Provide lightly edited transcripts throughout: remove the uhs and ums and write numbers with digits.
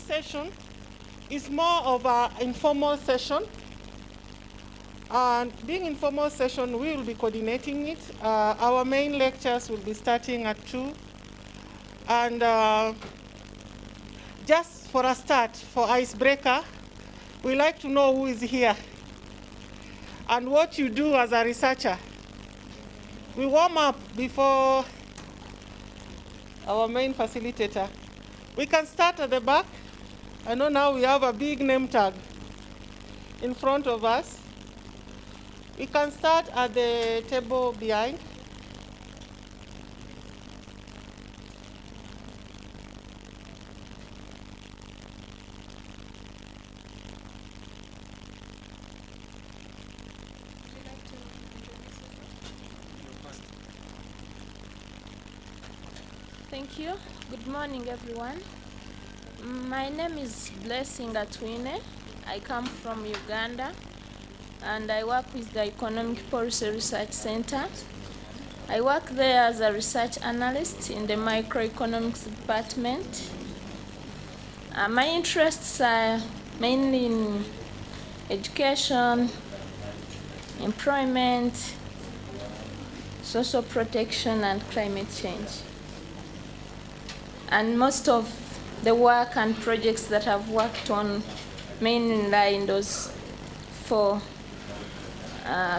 Session is more of an informal session, and being informal session, we will be coordinating it. Our main lectures will be starting at 2, and just for a start, for icebreaker, we like to know who is here and what you do as a researcher. We warm up before our main facilitator. We can start at the back. I know now we have a big name tag in front of us. We can start at the table behind. Thank you. Good morning, everyone. My name is Blessing Atwine. I come from Uganda, and I work with the Economic Policy Research Center. I work there as a research analyst in the microeconomics department. My interests are mainly in education, employment, social protection, and climate change. And most of the work and projects that I've worked on mainly lie in those 4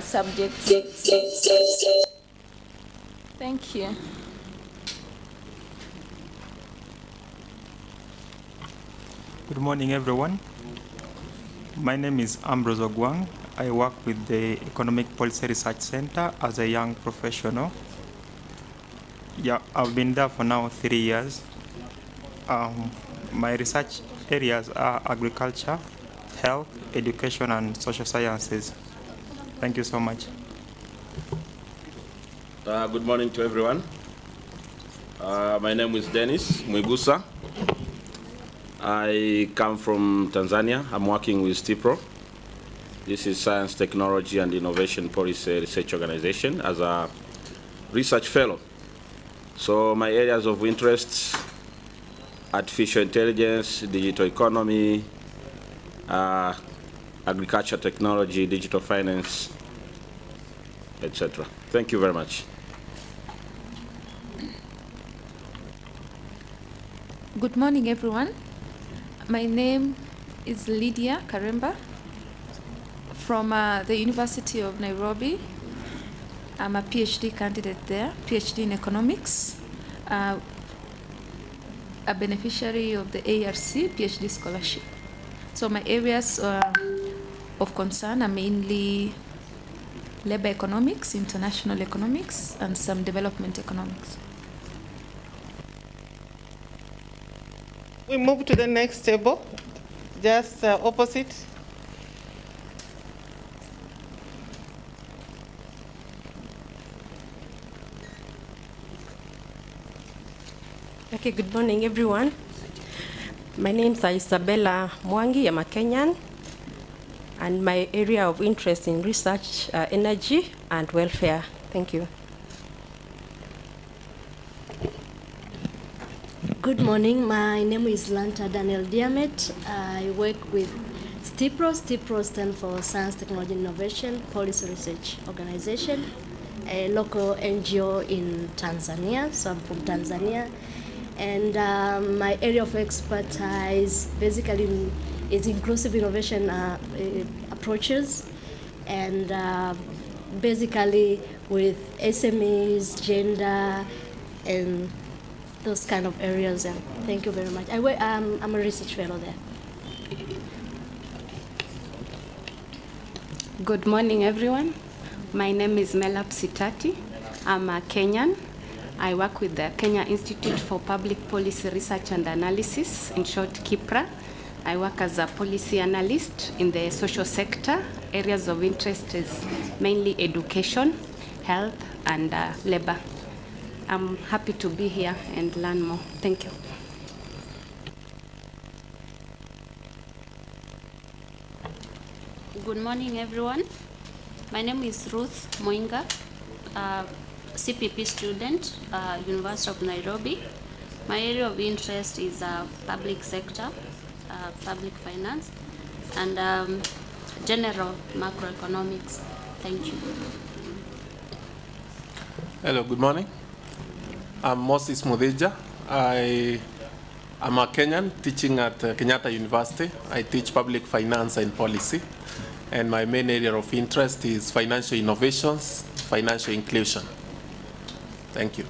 subjects. Thank you. Good morning, everyone. My name is Ambrose Ogwang. I work with the Economic Policy Research Center as a young professional. Yeah, I've been there for now 3 years. My research areas are agriculture, health, education, and social sciences. Thank you so much. Good morning to everyone. My name is Dennis Mwigusa. I come from Tanzania. I'm working with STIPRO. This is Science, Technology, and Innovation Policy Research Organization as a research fellow. So my areas of interest: artificial intelligence, digital economy, agriculture technology, digital finance, etc. Thank you very much. Good morning, everyone. My name is Lydia Karemba from the University of Nairobi. I'm a PhD candidate there, PhD in economics, a beneficiary of the Aerc PhD scholarship. So my areas of concern are mainly labor economics, international economics, and some development economics. We move to the next table, just opposite. Okay, good morning, everyone. My name is Isabella Mwangi. I'm a Kenyan, and my area of interest in research, energy and welfare. Thank you. Good morning. My name is Lanta Daniel Diamet. I work with STIPRO. STIPRO stands for Science, Technology, Innovation Policy Research Organization, a local NGO in Tanzania. So I'm from Tanzania. And my area of expertise basically is inclusive innovation approaches, and basically with SMEs, gender, and those kind of areas. And thank you very much. I'm a research fellow there. Good morning, everyone. My name is Melap Sitati. I'm a Kenyan. I work with the Kenya Institute for Public Policy Research and Analysis, in short, KIPRA. I work as a policy analyst in the social sector. Areas of interest is mainly education, health, and labor. I'm happy to be here and learn more. Thank you. Good morning, everyone. My name is Ruth Moinga, CPP student, University of Nairobi. My area of interest is public sector, public finance, and general macroeconomics. Thank you. Hello, good morning. I'm Moses Mudeja. I am a Kenyan teaching at Kenyatta University. I teach public finance and policy. And my main area of interest is financial innovations, financial inclusion. Thank you.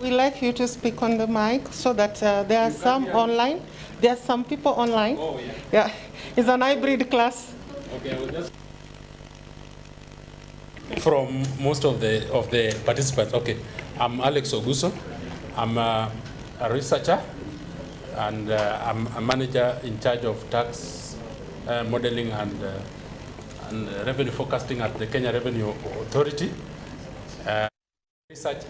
We'd like you to speak on the mic so that there are some online. There are some people online. Oh, yeah. Yeah, it's an hybrid class. Okay, I will just from most of the participants. Okay, I'm Alex Oguso. I'm a researcher, and I'm a manager in charge of tax modeling and revenue forecasting at the Kenya Revenue Authority. Research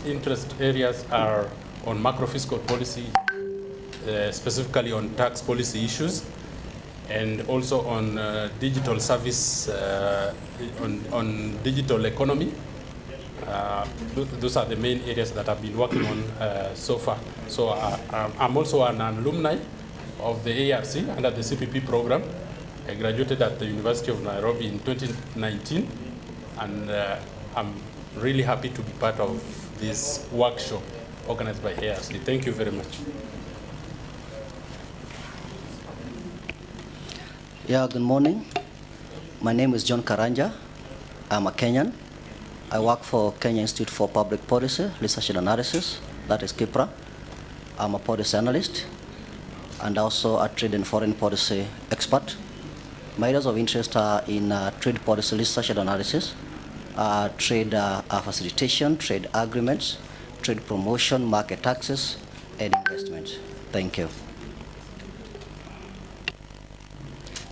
interest areas are on macro-fiscal policy, specifically on tax policy issues, and also on digital service, on digital economy. Those are the main areas that I've been working on so far. So I'm also an alumni of the ARC under the CPP program. I graduated at the University of Nairobi in 2019, and I'm really happy to be part of this workshop organized by ARC. Thank you very much. Yeah, good morning. My name is John Karanja. I'm a Kenyan. I work for Kenya Institute for Public Policy Research and Analysis, that is KIPRA. I'm a policy analyst and also a trade and foreign policy expert. My areas of interest are in trade policy research and analysis, trade facilitation, trade agreements, trade promotion, market access, and investment. Thank you.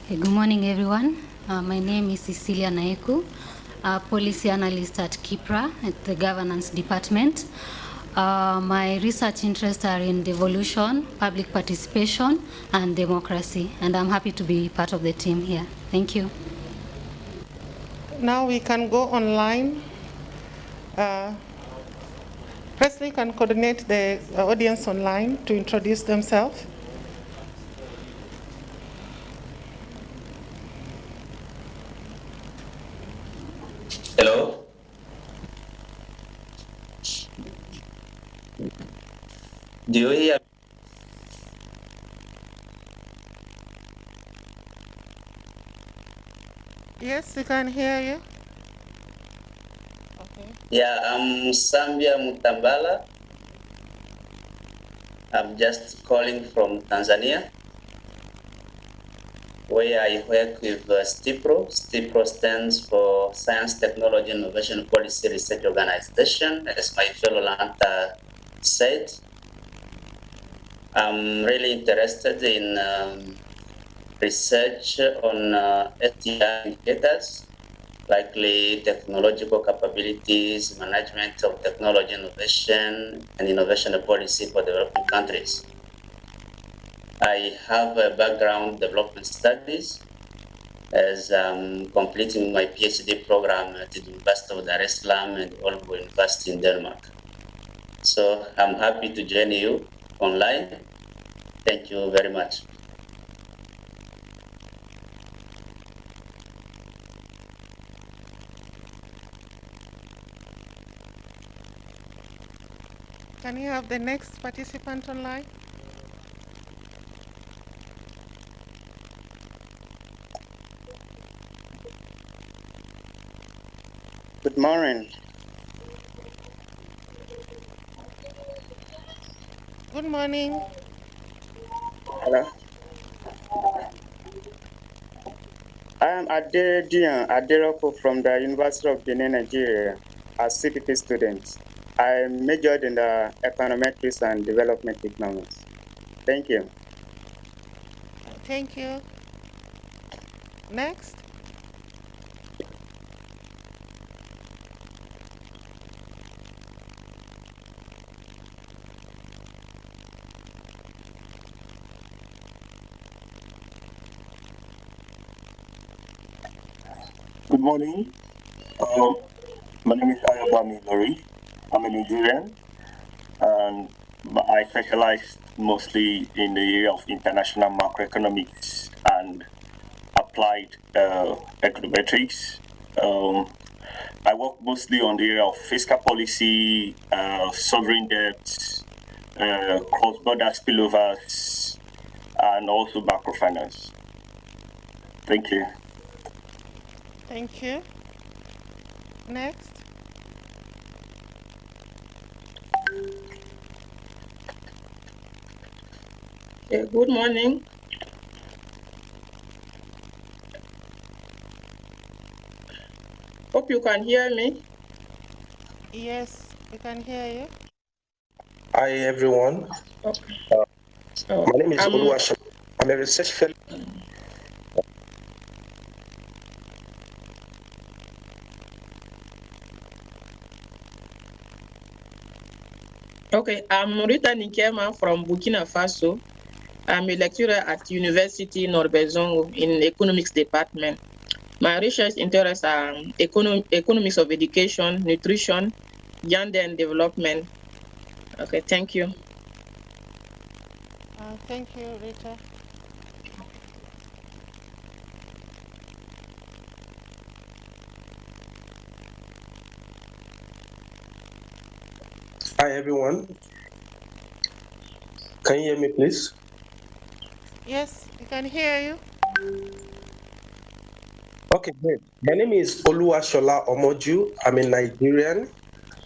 Hey, good morning, everyone. My name is Cecilia Naeku, a policy analyst at KIPRA at the Governance Department. My research interests are in devolution, public participation, and democracy, and I'm happy to be part of the team here. Thank you. Now we can go online. Presley can coordinate the audience online to introduce themselves. Hello. Do you hear? Yes, we can hear you. Okay. Yeah, I'm Sambia Mutambala. I'm just calling from Tanzania, where I work with STIPRO. STIPRO stands for Science, Technology, Innovation Policy Research Organization, as my fellow Lanta said. I'm really interested in research on STI indicators, likely technological capabilities, management of technology innovation, and innovation policy for developing countries. I have a background in development studies as I'm completing my PhD program at the University of Dar es Salaam and Aalborg University in Denmark. So I'm happy to join you online. Thank you very much. Can you have the next participant online? Good morning. Good morning. Hello. I am Adedian Aderoko from the University of Benin, Nigeria, a CPP student. I majored in the econometrics and development economics. Thank you. Thank you. Next. Good morning. My name is Ayobami Lori. I'm a Nigerian, and I specialize mostly in the area of international macroeconomics and applied econometrics. I work mostly on the area of fiscal policy, sovereign debt, cross-border spillovers, and also macrofinance. Thank you. Thank you. Next. Good morning. Hope you can hear me. Yes, we can hear you. Hi, everyone. My name is Oluwaseun. I'm a research fellow. Okay, I'm Rita Nikema from Burkina Faso. I'm a lecturer at University Norbezongo in Economics Department. My research interests are economics of education, nutrition, gender and development. Okay, thank you. Thank you, Rita. Hi, everyone. Can you hear me, please? Yes, we can hear you. Okay, great. My name is Oluwashola Omoju. I'm a Nigerian.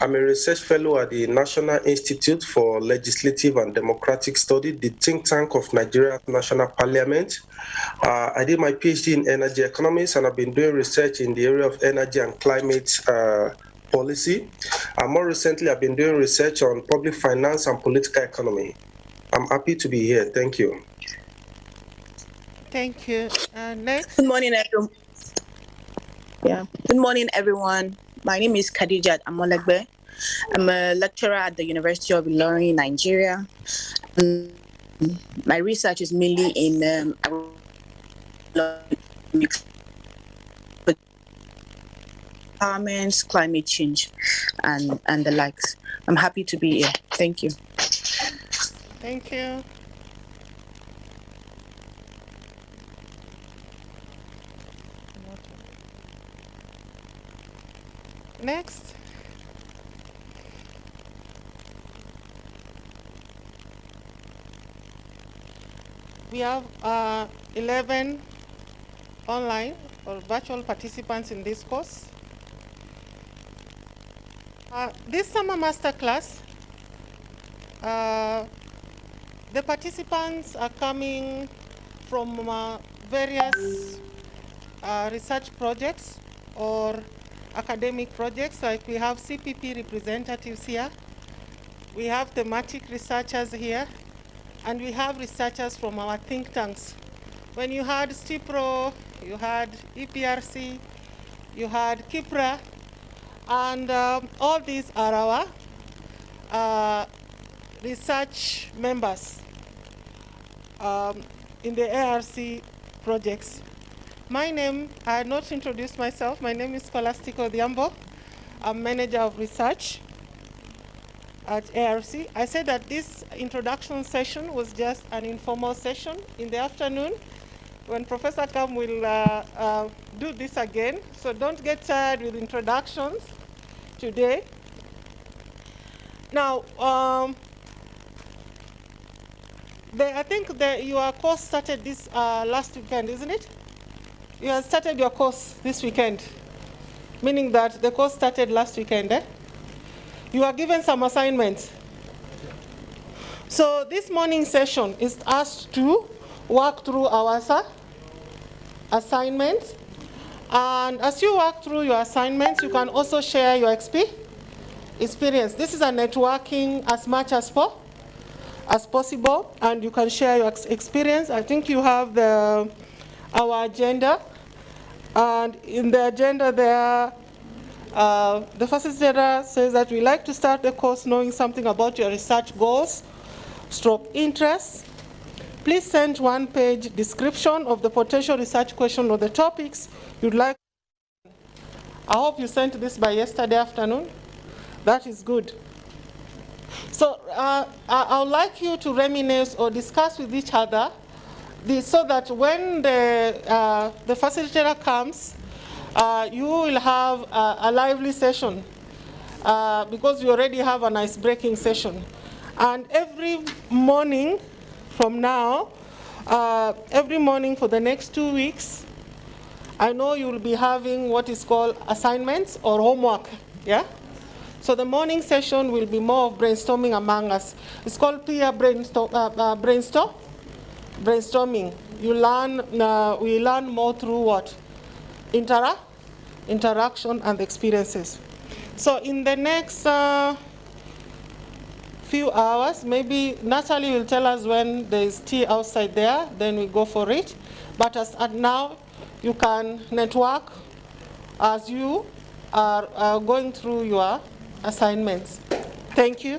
I'm a research fellow at the National Institute for Legislative and Democratic Study, the think tank of Nigeria's National Parliament. I did my PhD in energy economics, and I've been doing research in the area of energy and climate policy. More recently, I've been doing research on public finance and political economy. I'm happy to be here. Thank you. Thank you. Next. Good morning, everyone. Good morning, everyone. My name is Khadijat Amolegbe. I'm a lecturer at the University of Ilorin, Nigeria. My research is mainly in empowerment, climate change, and the likes. I'm happy to be here. Thank you. Thank you. Next. We have 11 online or virtual participants in this course. This summer masterclass, the participants are coming from various research projects or academic projects, like we have CPP representatives here, we have thematic researchers here, and we have researchers from our think tanks. When you had STIPRO, you had EPRC, you had KIPRA, and all these are our research members in the ARC projects. My name, I had not introduced myself. My name is Scholastica Odhiambo. I'm manager of research at ARC. I said that this introduction session was just an informal session. In the afternoon, when Professor Kam will do this again, so don't get tired with introductions today. Now, I think your course started this last weekend, isn't it? You have started your course this weekend, meaning that the course started last weekend, eh? You are given some assignments. So this morning session is asked to work through our assignments. And as you work through your assignments, you can also share your experience. This is a networking as much as possible, and you can share your experience. I think you have our agenda, and in the agenda there, the facilitator says that we like to start the course knowing something about your research goals, interests. Please send one-page description of the potential research question or the topics you'd like. I hope you sent this by yesterday afternoon. That is good. So I would like you to reminisce or discuss with each other so that when the facilitator comes, you will have a lively session because you already have a nice breaking session. And every morning from now, every morning for the next 2 weeks, I know you will be having what is called assignments or homework, yeah? So the morning session will be more of brainstorming among us. It's called peer brainstorming. We learn more through what? Interaction and experiences. So in the next few hours, maybe Natalie will tell us when there is tea outside there, then we go for it. But as at now, you can network as you are going through your assignments. Thank you.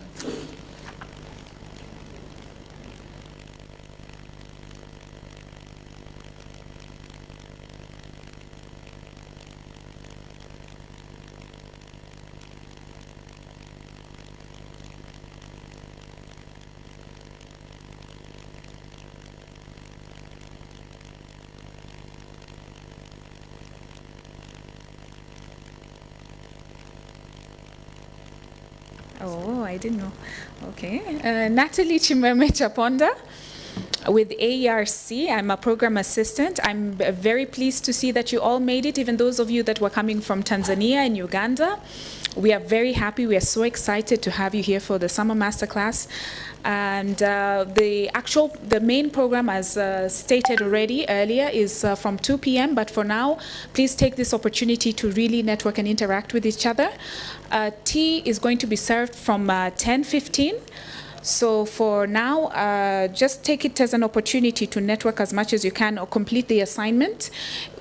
Oh, I didn't know. Okay. Natalie Chimeme Chaponda with AERC. I'm a program assistant. I'm very pleased to see that you all made it, even those of you that were coming from Tanzania and Uganda. We are very happy. We are so excited to have you here for the summer masterclass. And the main program, as stated already earlier, is from 2 p.m. But for now, please take this opportunity to really network and interact with each other. Tea is going to be served from 10:15. So for now, just take it as an opportunity to network as much as you can or complete the assignment.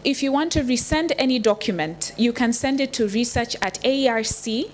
If you want to resend any document, you can send it to research@aerc.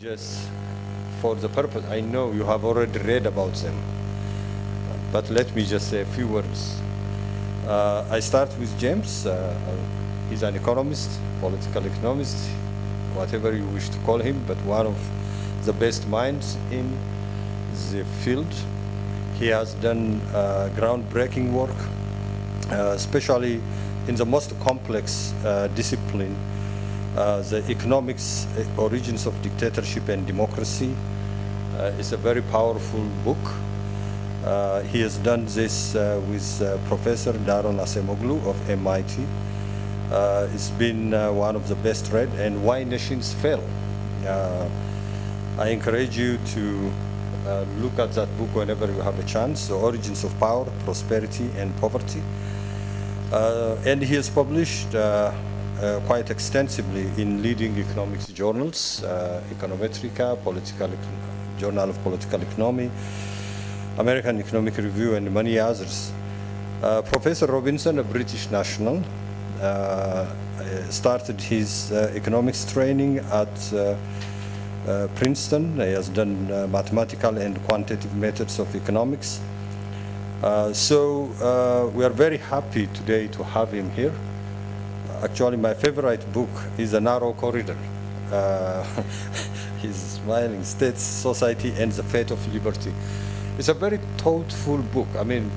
just for the purpose, I know you have already read about them, but let me just say a few words. I start with James. He's an economist, political economist, whatever you wish to call him, but one of the best minds in the field. He has done groundbreaking work, especially in the most complex discipline, the economics origins of dictatorship and democracy. It's a very powerful book. He has done this with Professor Daron Acemoglu of MIT. It's been one of the best read, and Why Nations Fail. I encourage you to look at that book whenever you have a chance, The Origins of Power, Prosperity, and Poverty. And he has published quite extensively in leading economics journals, Econometrica, Journal of Political Economy, American Economic Review, and many others. Professor Robinson, a British national, started his economics training at Princeton. He has done mathematical and quantitative methods of economics. So we are very happy today to have him here. Actually, my favorite book is A Narrow Corridor. He's smiling, States, Society, and the Fate of Liberty. It's a very thoughtful book. I mean,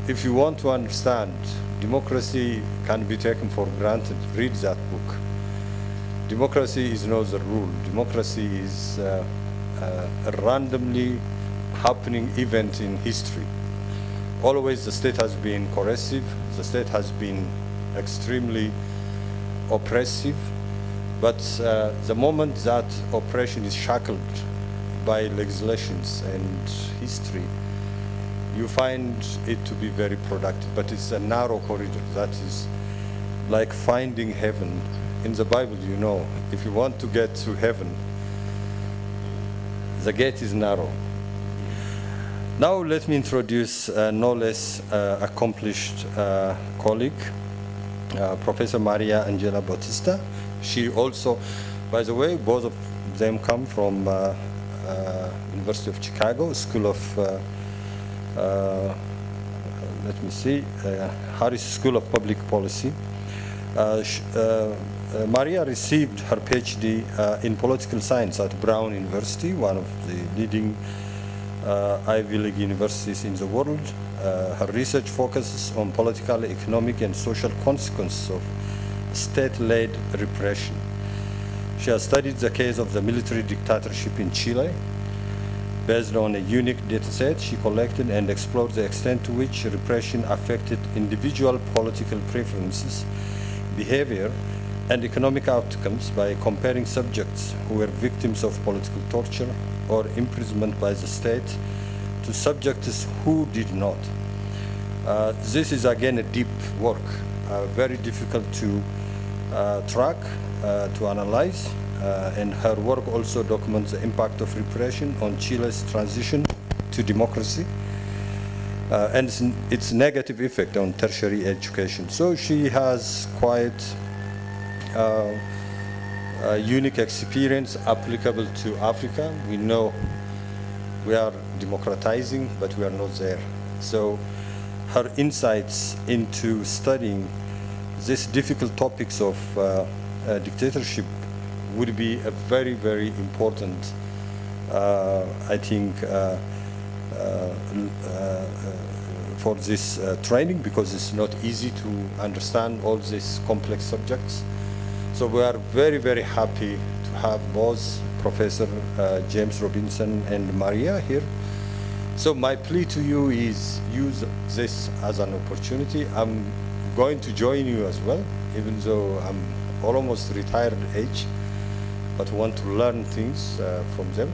if you want to understand democracy can be taken for granted, read that book. Democracy is not the rule. Democracy is a randomly happening event in history. Always the state has been coercive, the state has been extremely oppressive, but the moment that oppression is shackled by legislations and history, you find it to be very productive. But it's a narrow corridor. That is like finding heaven. In the Bible, you know, if you want to get to heaven, the gate is narrow. Now let me introduce no less accomplished colleague, Professor Maria Angela Bautista. She also, by the way, both of them come from University of Chicago, School of, let me see, Harris School of Public Policy. Maria received her PhD in political science at Brown University, one of the leading Ivy League universities in the world. Her research focuses on political, economic, and social consequences of state-led repression. She has studied the case of the military dictatorship in Chile. Based on a unique data set she collected and explored the extent to which repression affected individual political preferences, behavior, and economic outcomes by comparing subjects who were victims of political torture or imprisonment by the state to subjects who did not. This is again a deep work, very difficult to track, to analyze, and her work also documents the impact of repression on Chile's transition to democracy and its negative effect on tertiary education. So she has quite a unique experience applicable to Africa. We know we are democratizing, but we are not there. So her insights into studying these difficult topics of dictatorship would be a very, very important, I think, for this training, because it's not easy to understand all these complex subjects. So we are very, very happy to have both Professor James Robinson and Maria here. So my plea to you is use this as an opportunity. I'm going to join you as well, even though I'm almost retired age, but want to learn things from them.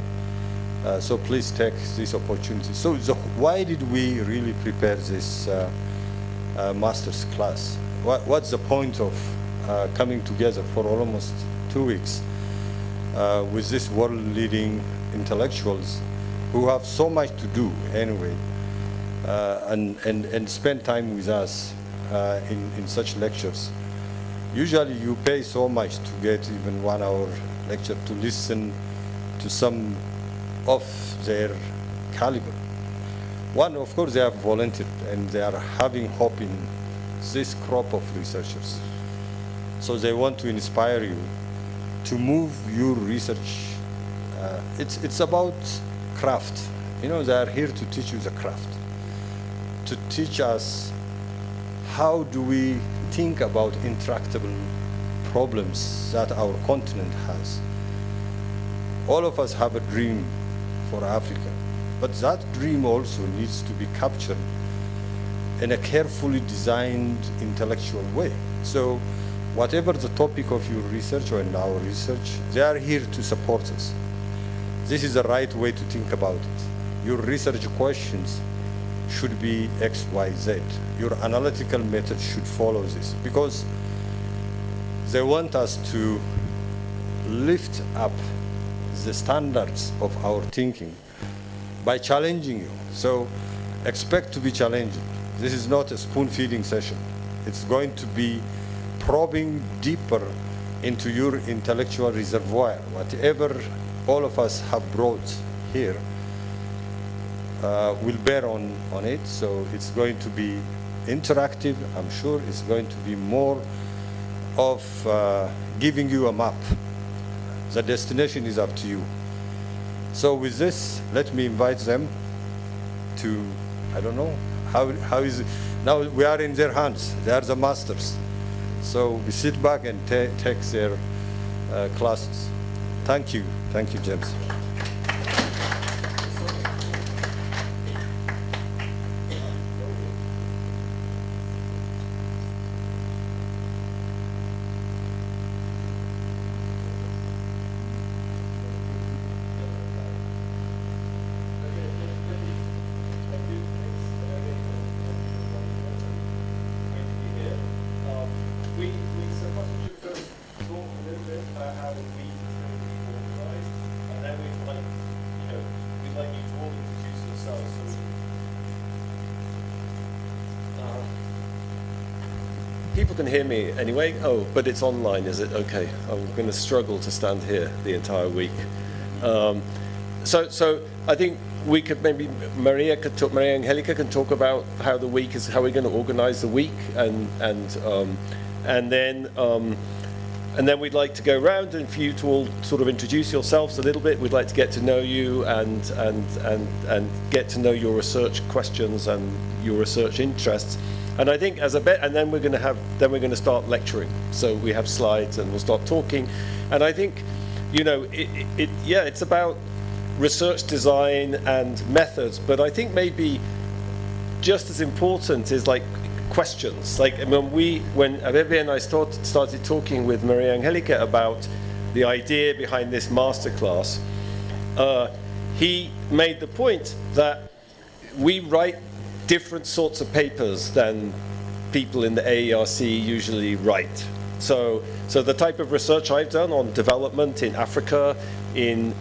So please take this opportunity. So why did we really prepare this master's class? What's the point of coming together for almost 2 weeks with these world-leading intellectuals who have so much to do anyway, and spend time with us in such lectures? Usually you pay so much to get even 1 hour lecture to listen to some of their caliber. One, of course, they have volunteered and they are having hope in this crop of researchers. So they want to inspire you to move your research. It's about craft. You know, they are here to teach you the craft, to teach us how do we think about intractable problems that our continent has. All of us have a dream for Africa, but that dream also needs to be captured in a carefully designed intellectual way. So whatever the topic of your research or in our research, they are here to support us. This is the right way to think about it. Your research questions should be X, Y, Z. Your analytical method should follow this, because they want us to lift up the standards of our thinking by challenging you. So expect to be challenged. This is not a spoon-feeding session. It's going to be probing deeper into your intellectual reservoir. Whatever all of us have brought here will bear on it. So it's going to be interactive. I'm sure it's going to be more of giving you a map. The destination is up to you. So with this, let me invite them to, I don't know, how is it? Now we are in their hands. They are the masters. So we sit back and take their classes. Thank you. Thank you, James. People can hear me anyway. Oh, but it's online, is it? Okay. I'm going to struggle to stand here the entire week. So I think we could maybe Maria Angelica can talk about how the week is, how we're going to organize the week, and then we'd like to go around and for you to all sort of introduce yourselves a little bit. We'd like to get to know you and get to know your research questions and your research interests. And I think as a bit, and then we're going to start lecturing. So we have slides and we'll start talking. And I think, you know, it's about research design and methods, but I think maybe just as important is like questions. Like when Abebe and I started talking with Maria Angelica about the idea behind this masterclass, he made the point that we write different sorts of papers than people in the AERC usually write. So the type of research I've done on development in Africa, in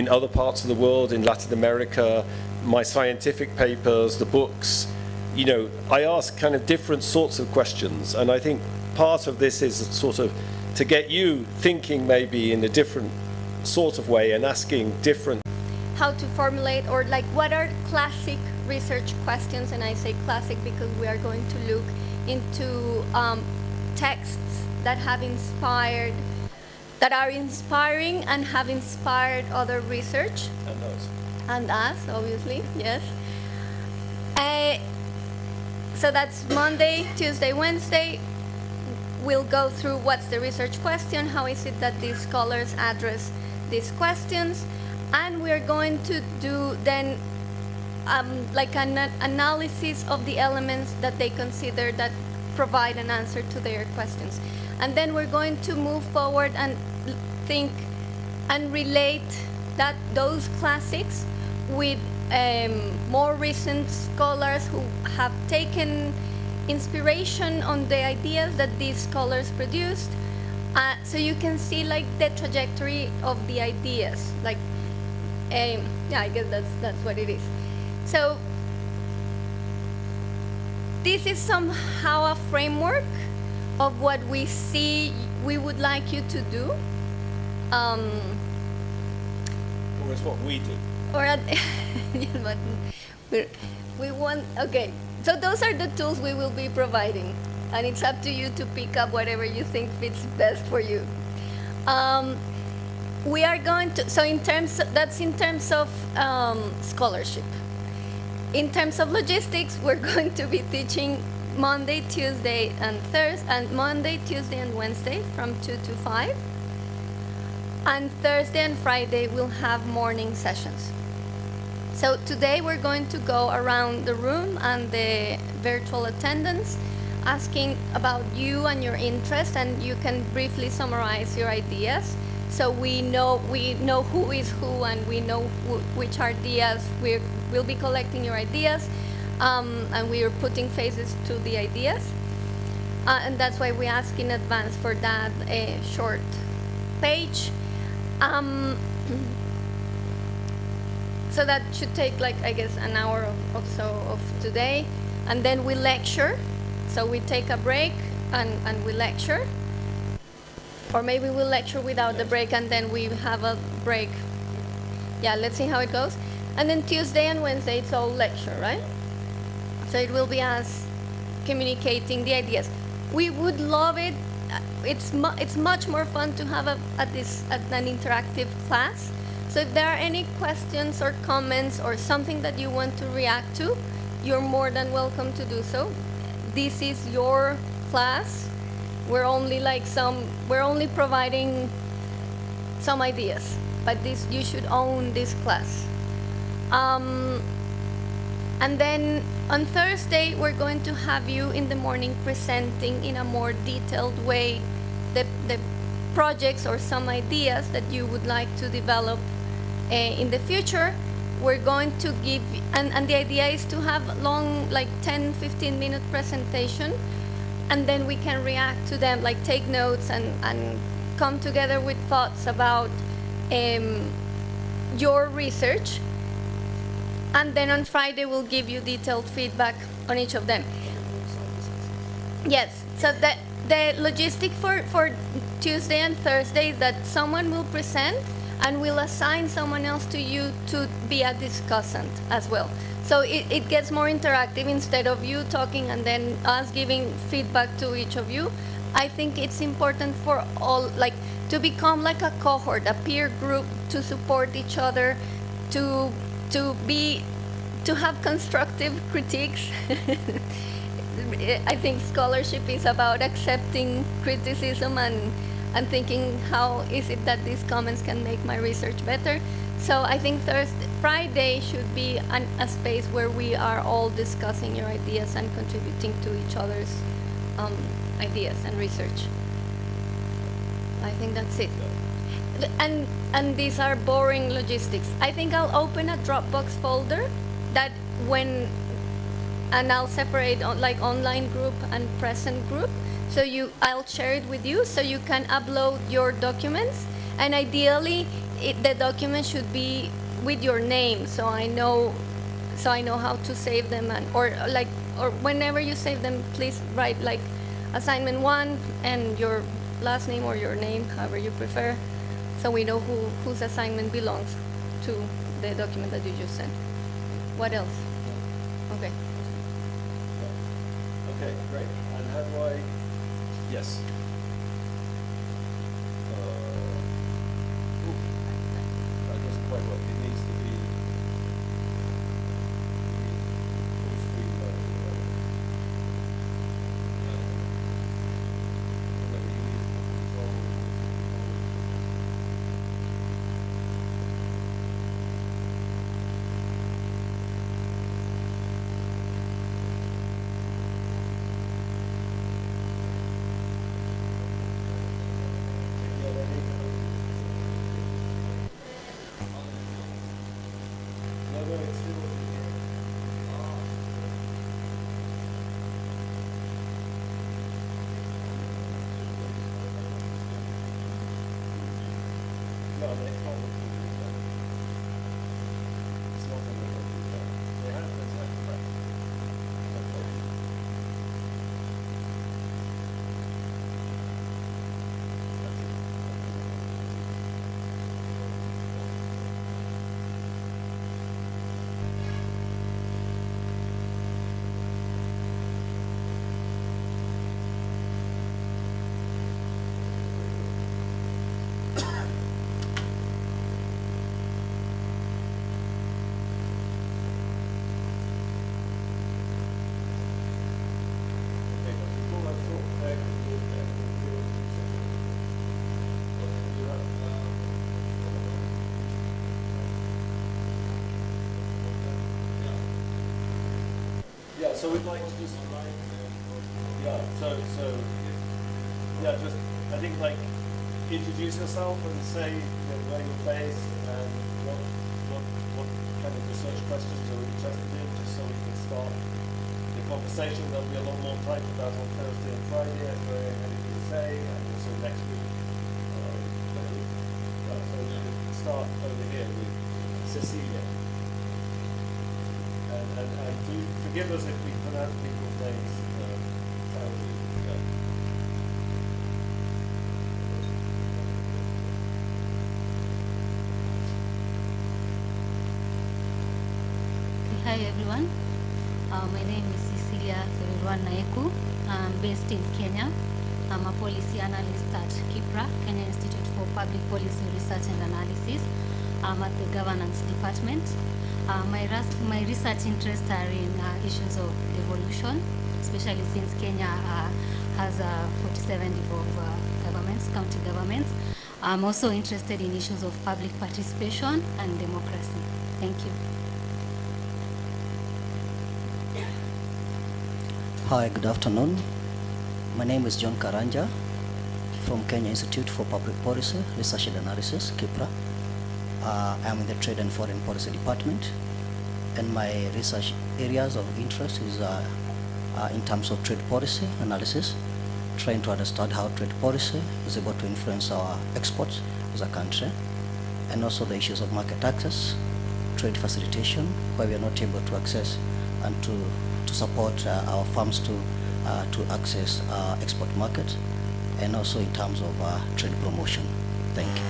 other parts of the world, in Latin America, my scientific papers, the books, you know, I ask kind of different sorts of questions, and I think part of this is sort of to get you thinking maybe in a different sort of way and asking different. How to formulate, or like what are classic research questions, and I say classic because we are going to look into texts that have inspired, that are inspiring and have inspired other research. And us. And us, obviously, yes. So that's Monday, Tuesday, Wednesday. We'll go through what's the research question, how is it that these scholars address these questions, and we're going to do then like an analysis of the elements that they consider that provide an answer to their questions. And then we're going to move forward and think and relate those classics with more recent scholars who have taken inspiration on the ideas that these scholars produced. So you can see like the trajectory of the ideas. Like, yeah, I guess that's what it is. So this is somehow a framework of what we see we would like you to do. Or it's what we do. Or at, yes, but we want, okay. So those are the tools we will be providing. And it's up to you to pick up whatever you think fits best for you. We are going to, so in terms, that's in terms of scholarship. In terms of logistics, we're going to be teaching Monday, Tuesday, and Thursday, and Monday, Tuesday, and Wednesday from 2 to 5. And Thursday and Friday we'll have morning sessions. So today we're going to go around the room and the virtual attendants, asking about you and your interest, and you can briefly summarize your ideas. So we know who is who, and we know which ideas we'll be collecting your ideas, and we are putting faces to the ideas, and that's why we ask in advance for that short page. So that should take, like, I guess, an hour or so of today, and then we lecture. So we take a break and we lecture. Or maybe we'll lecture without the break and then we have a break. Yeah, let's see how it goes. And then Tuesday and Wednesday, it's all lecture, right? So it will be us communicating the ideas. We would love it. It's much more fun to have an interactive class. So if there are any questions or comments or something that you want to react to, you're more than welcome to do so. This is your class. We're only providing some ideas, but you should own this class. And then on Thursday, we're going to have you in the morning presenting in a more detailed way the projects or some ideas that you would like to develop in the future. We're going to give, and the idea is to have long, like 10-15 minute presentation, and then we can react to them, like take notes and come together with thoughts about your research. And then on Friday, we'll give you detailed feedback on each of them. Yes, so the logistic for Tuesday and Thursday is that someone will present and we'll assign someone else to you to be a discussant as well. So it gets more interactive instead of you talking and then us giving feedback to each of you. I think it's important for all, like, to become like a cohort, a peer group, to support each other, to have constructive critiques. I think scholarship is about accepting criticism and thinking, how is it that these comments can make my research better? So I think Friday should be a space where we are all discussing your ideas and contributing to each other's ideas and research. I think that's it. And these are boring logistics. I think I'll open a Dropbox folder that and I'll separate like online group and present group. So I'll share it with you so you can upload your documents, and ideally the document should be with your name, so I know how to save them, or whenever you save them, please write like assignment 1 and your last name or your name, however you prefer, so we know whose assignment belongs to the document that you just sent. What else? Okay. Okay, great. And how do I? Yes. That doesn't quite work. It needs to be full screen mode. So we'd like to do some just I think like introduce yourself and say where you're based and what kind of research questions you're interested in, just so we can start the conversation. There'll be a lot more time for that on Thursday and Friday if you have anything to say, and also next week. So we'll start over here with Cecilia. And do forgive us if we pronounce people's names terribly. Hi everyone, my name is Cecilia Naeku. I'm based in Kenya. I'm a policy analyst at KIPRA, Kenya Institute for Public Policy Research and Analysis. I'm at the governance department. My research interests are in issues of devolution, especially since Kenya has 47 devolved governments, county governments. I'm also interested in issues of public participation and democracy. Thank you. Hi, good afternoon. My name is John Karanja from Kenya Institute for Public Policy Research and Analysis, KIPRA. I'm in the Trade and Foreign Policy Department, and my research areas of interest is in terms of trade policy analysis, trying to understand how trade policy is able to influence our exports as a country, and also the issues of market access, trade facilitation, where we are not able to access and to support our farms to access export market, and also in terms of trade promotion. Thank you.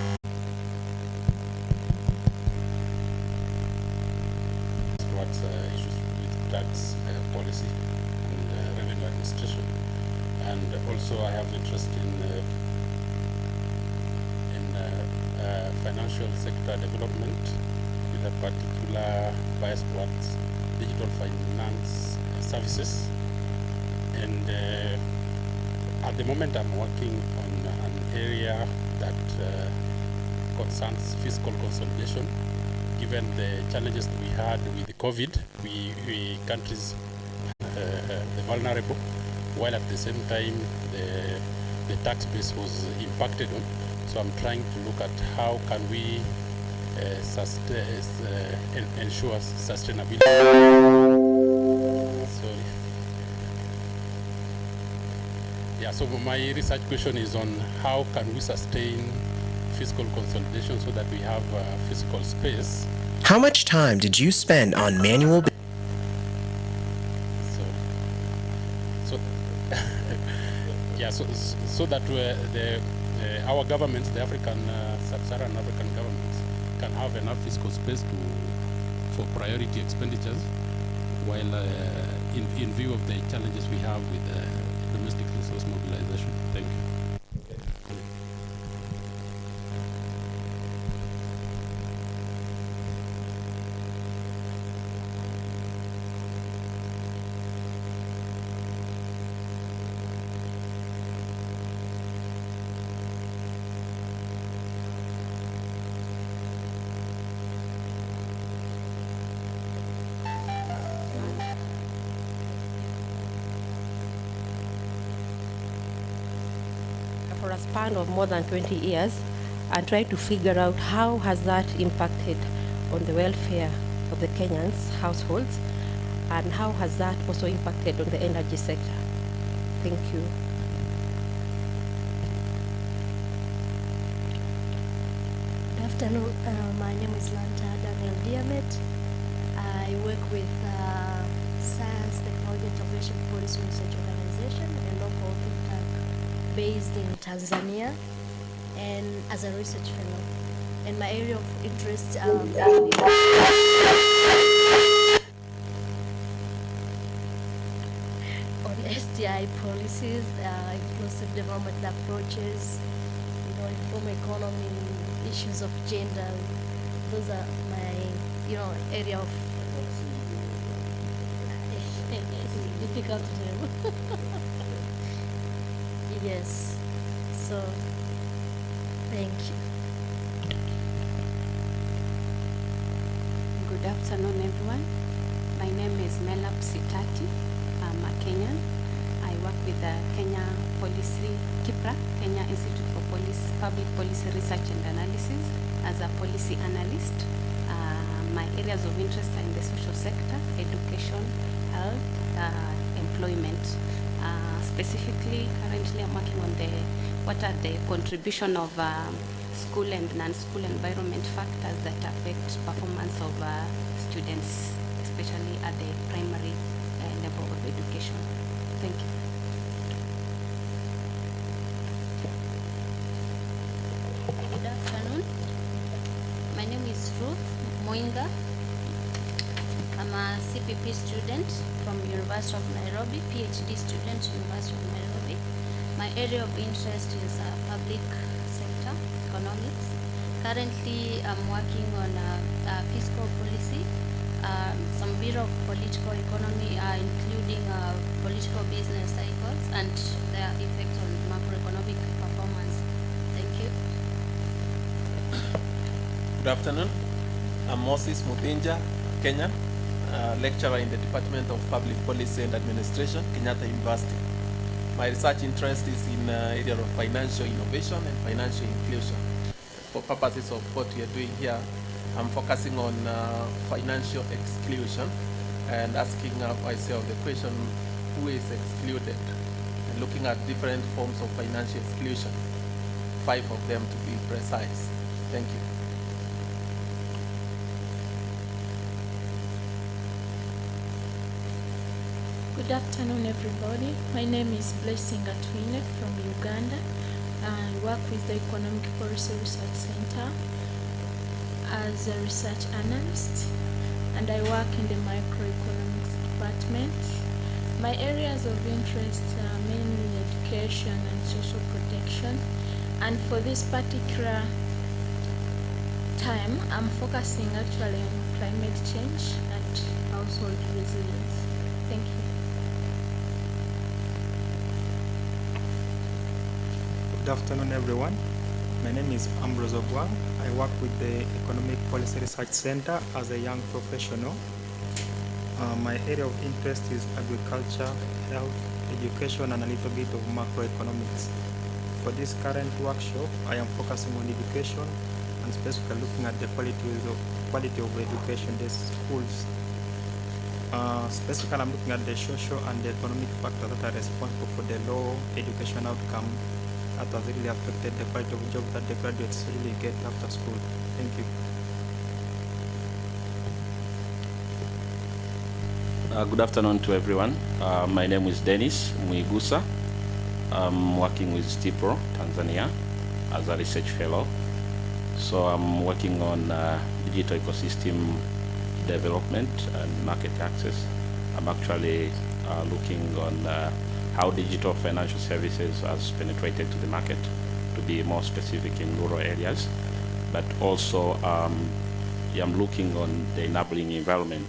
Towards issues with tax policy and revenue administration, and also I have interest in financial sector development with a particular bias towards digital finance services, and at the moment I'm working on an area that concerns fiscal consolidation. Given the challenges that we had with the COVID, we countries the vulnerable, while at the same time the tax base was impacted on. So I'm trying to look at how can we ensure sustainability. Sorry. Yeah, so my research question is on how can we sustain fiscal consolidation so that we have fiscal space. How much time did you spend on manual? So that our governments, the African, sub-Saharan African governments, can have enough fiscal space for priority expenditures, while in view of the challenges we have with domestic resource mobilization. Thank you. For a span of more than 20 years, and try to figure out how has that impacted on the welfare of the Kenyans households, and how has that also impacted on the energy sector. Thank you. Good afternoon. My name is Lanta Daniel Diamet. I work with Science, Technology, Innovation Policy Research Organization, a local think tank based in Tanzania, and as a research fellow. And my area of interest on STI policies, inclusive development approaches, informal economy, issues of gender. Those are my, area of. It's difficult to do. Yes. So, thank you. Good afternoon, everyone. My name is Melap Sitati. Kenyan. I work with the Kenya Policy, KIPRA, Kenya Institute for Public Policy Research and Analysis, as a policy analyst. My areas of interest are in the social sector, education, health, employment. Specifically, currently I'm working on what are the contribution of school and non-school environment factors that affect performance of students, especially at the primary level of education. Thank you. Good afternoon. My name is Ruth Moinga. I'm a CPP student from University of Nairobi, PhD student, University of Nairobi. My area of interest is public sector economics. Currently, I'm working on fiscal policy, some bit of political economy, including political business cycles and their effects on macroeconomic performance. Thank you. Good afternoon. I'm Moses Muthinja, Kenyan, lecturer in the Department of Public Policy and Administration, Kenyatta University. My research interest is in the area of financial innovation and financial inclusion. For purposes of what we are doing here, I'm focusing on financial exclusion and asking myself the question, who is excluded? And looking at different forms of financial exclusion, 5 of them to be precise. Thank you. Good afternoon, everybody. My name is Blessing Atwine from Uganda. I work with the Economic Policy Research Center as a research analyst, and I work in the microeconomics department. My areas of interest are mainly education and social protection, and for this particular time, I'm focusing actually on climate change and household resilience. Thank you. Good afternoon, everyone. My name is Ambrose Ogwang. I work with the Economic Policy Research Center as a young professional. My area of interest is agriculture, health, education, and a little bit of macroeconomics. For this current workshop, I am focusing on education and specifically looking at the quality of education in the schools. Specifically, I'm looking at the social and the economic factors that are responsible for the low education outcome that has really affected the quality of job that the graduates really get after school. Thank you. Good afternoon to everyone. My name is Dennis Muigusa. I'm working with STIPRO, Tanzania, as a research fellow. So I'm working on digital ecosystem development and market access. I'm actually looking on how digital financial services has penetrated to the market, to be more specific in rural areas. But also, I'm looking on the enabling environment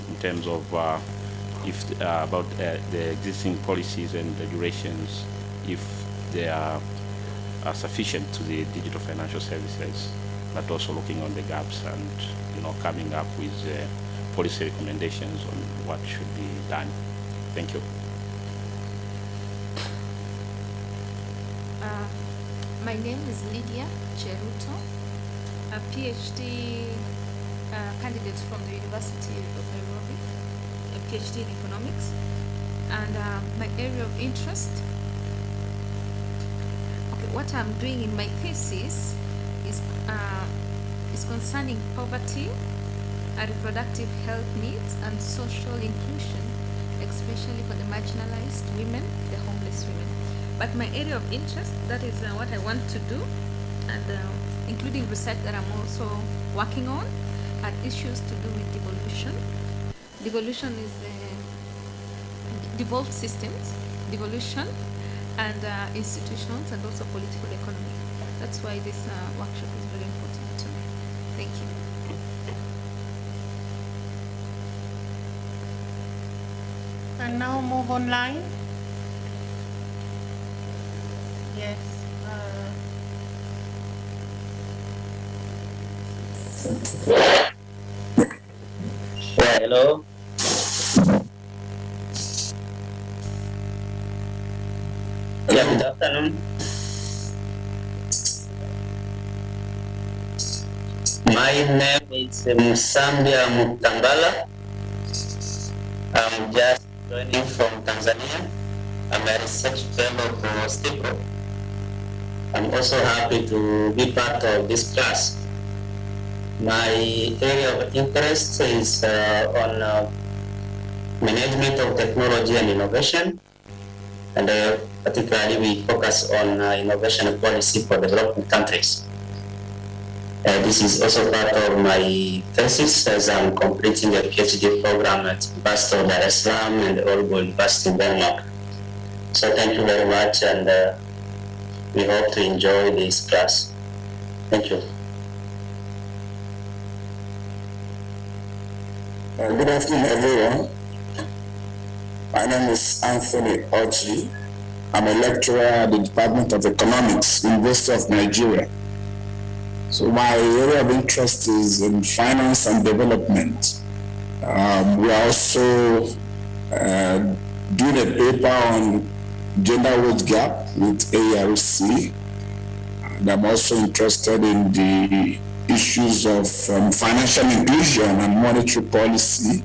in terms of about the existing policies and regulations, if they are sufficient to the digital financial services, but also looking on the gaps and coming up with policy recommendations on what should be done. Thank you. My name is Lydia Cheruto, a PhD candidate from the University of Nairobi, a PhD in economics, and my area of interest, what I'm doing in my thesis is concerning poverty, reproductive health needs, and social inclusion, especially for the marginalized women, the homeless women. But my area of interest, that is what I want to do, and including research that I'm also working on, are issues to do with devolution. Devolution is devolved systems, devolution, and institutions, and also political economy. That's why this workshop is very important to me. Thank you. And now move online. Yes. Hello. afternoon. My name is Musambia Mutambala. I'm just joining from Tanzania. I'm a research fellow for STIPRO. I'm also happy to be part of this class. My area of interest is on management of technology and innovation, and particularly we focus on innovation policy for developing countries. This is also part of my thesis as I'm completing a PhD program at University of Dar es Salaam and Aalborg University in Denmark. So thank you very much, and we hope to enjoy this class. Thank you. Good afternoon, everyone. My name is Anthony Oji. I'm a lecturer at the Department of Economics, University of Nigeria. So my area of interest is in finance and development. We are also doing a paper on gender wage gap with Aerc. And I'm also interested in the issues of financial inclusion and monetary policy.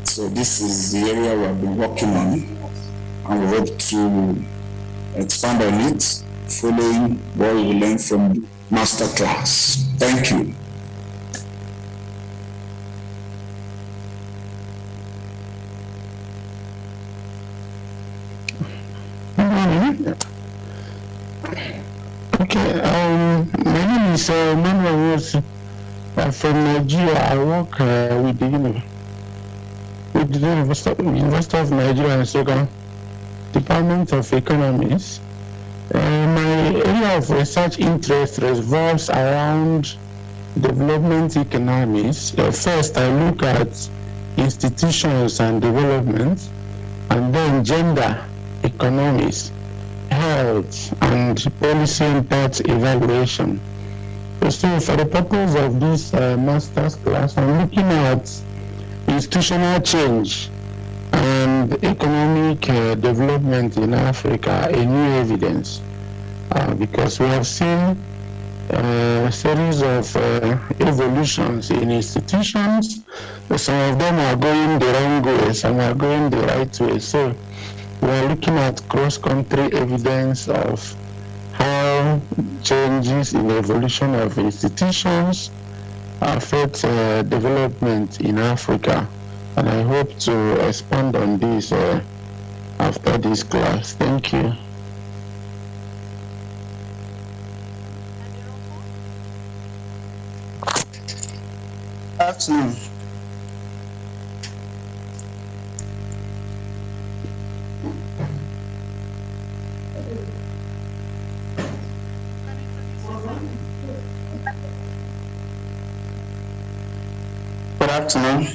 So this is the area we have been working on, and we hope to expand on it following what we learned from the master class. Thank you. Okay, my name is Manuel Rose. From Nigeria. I work with the University of Nigeria and Soga, Department of Economics. My area of research interest revolves around development economics. First, I look at institutions and development, and then gender economics, health, and policy impact evaluation. So for the purpose of this master's class, I'm looking at institutional change and economic development in Africa, a new evidence, because we have seen a series of evolutions in institutions. Some of them are going the wrong way, some are going the right way. So we are looking at cross-country evidence of how changes in the evolution of institutions affect development in Africa. And I hope to expand on this after this class. Thank you. Afternoon. Good afternoon.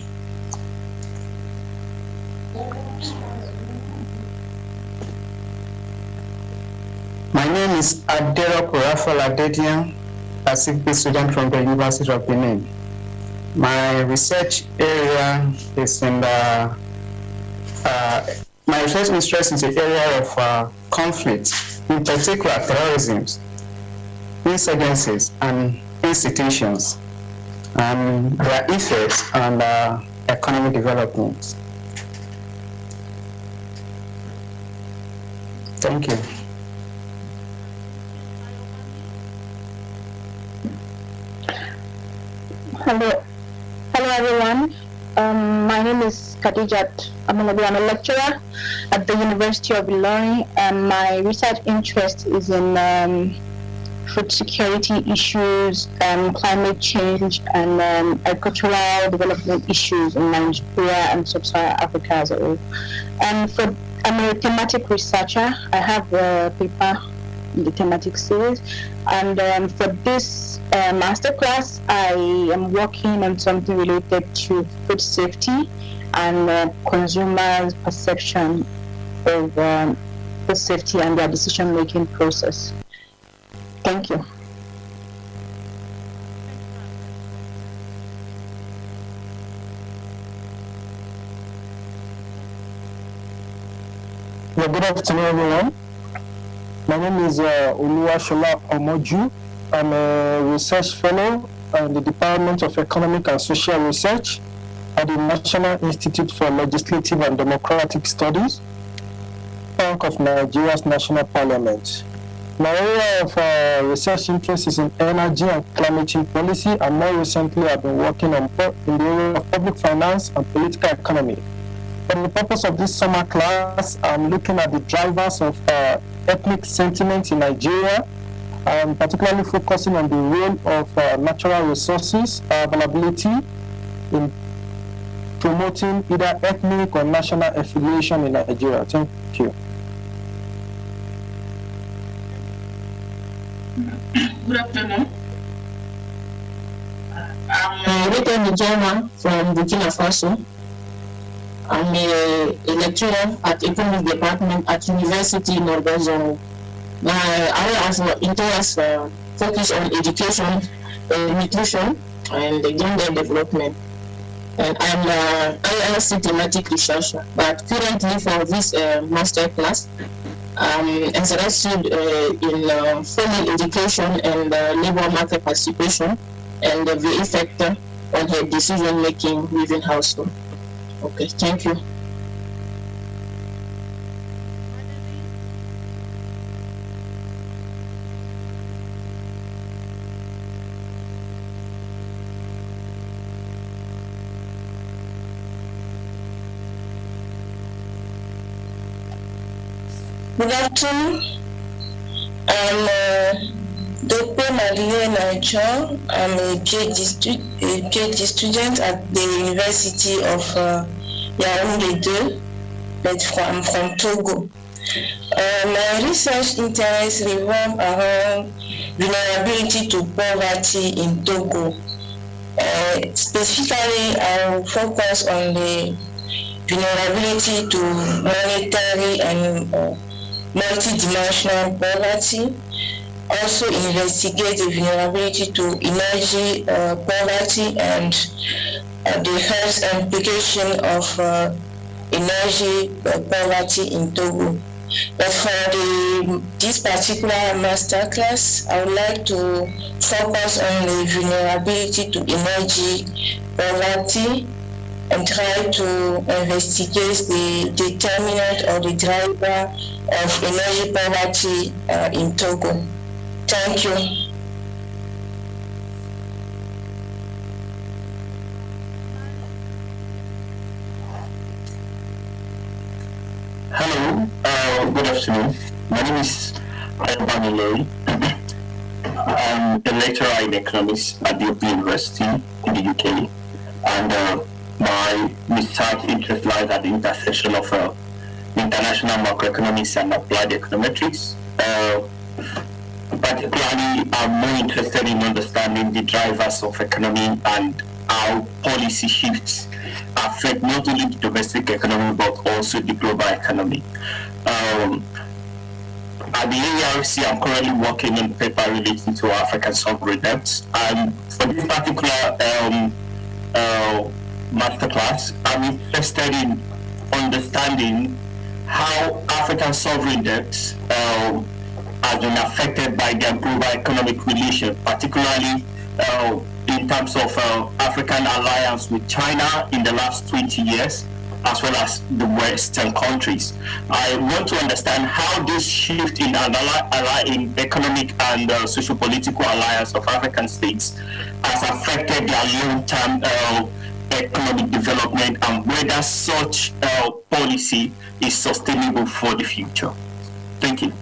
My name is Aerc Rafael Adedian, a CP student from the University of Benin. My research area is in the, my research interest is the area of conflict, in particular terrorism, insurgencies, and institutions, and their effects on economic development. Thank you. Hello everyone. My name is Khadijat Amalabi. I'm a lecturer at the University of Ilorin, and my research interest is in food security issues, climate change, and agricultural development issues in Nigeria and sub-Saharan Africa as a whole. And I'm a thematic researcher. I have a paper in the thematic series, and for this masterclass, I am working on something related to food safety and consumers' perception of food safety and their decision-making process. Thank you. Well, good afternoon, everyone. My name is Oluwashola Omoju. I'm a research fellow in the Department of Economic and Social Research at the National Institute for Legislative and Democratic Studies, Bank of Nigeria's National Parliament. My area of research interest is in energy and climate change policy, and more recently I've been working in the area of public finance and political economy. For the purpose of this summer class, I'm looking at the drivers of ethnic sentiment in Nigeria, and particularly focusing on the role of natural resources availability in promoting either ethnic or national affiliation in Nigeria. Thank you. Good afternoon. I'm Rita Mijoma from Burkina Faso. I'm a lecturer at Economics Department at University in Northern. My area of interest focus on education, nutrition, and gender development. And I'm an IRC thematic researcher. But currently for this master class, I'm interested in formal education and labor market participation and the effect on her decision making within household. Okay, thank you. Good afternoon. I'm Dr. Marie Naicho. I'm a PhD student at the University of Yaoundé, but I'm from Togo. My research interests revolve around vulnerability to poverty in Togo. Specifically, I will focus on the vulnerability to monetary and multidimensional poverty. Also investigate the vulnerability to energy poverty and the health implication of energy poverty in Togo. But for this particular masterclass, I would like to focus on the vulnerability to energy poverty and try to investigate the determinant or the driver of energy poverty in Togo. Thank you. Hello, good afternoon. My name is Ayobami Lori. I'm a lecturer in economics at the Open University in the UK, and my research interest lies at the intersection of international macroeconomics and applied econometrics. Particularly, I'm more interested in understanding the drivers of economy and how policy shifts affect not only the domestic economy but also the global economy. At the Aerc, I'm currently working on a paper relating to African sovereign debt, and for this particular masterclass, I'm interested in understanding how African sovereign debt has been affected by their global economic relations, particularly in terms of African alliance with China in the last 20 years, as well as the Western countries. I want to understand how this shift in economic and socio-political alliance of African states has affected their long-term economic development and whether such policy is sustainable for the future. Thank you.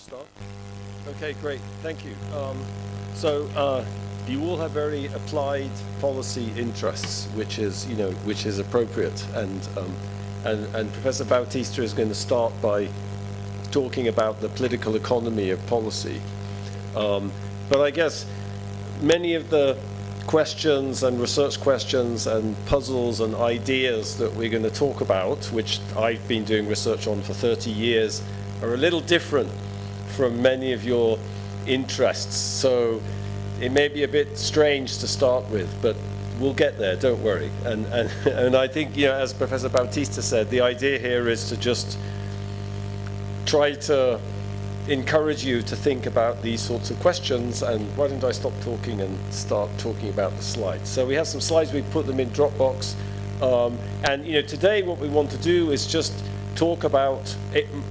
start? Okay, great. Thank you. You all have very applied policy interests, which is appropriate. And Professor Bautista is going to start by talking about the political economy of policy. But I guess many of the questions and research questions and puzzles and ideas that we're going to talk about, which I've been doing research on for 30 years, are a little different from many of your interests. So it may be a bit strange to start with, but we'll get there, don't worry. And I think, as Professor Bautista said, the idea here is to just try to encourage you to think about these sorts of questions. And why don't I stop talking and start talking about the slides? So we have some slides, we put them in Dropbox. Today what we want to do is just talk about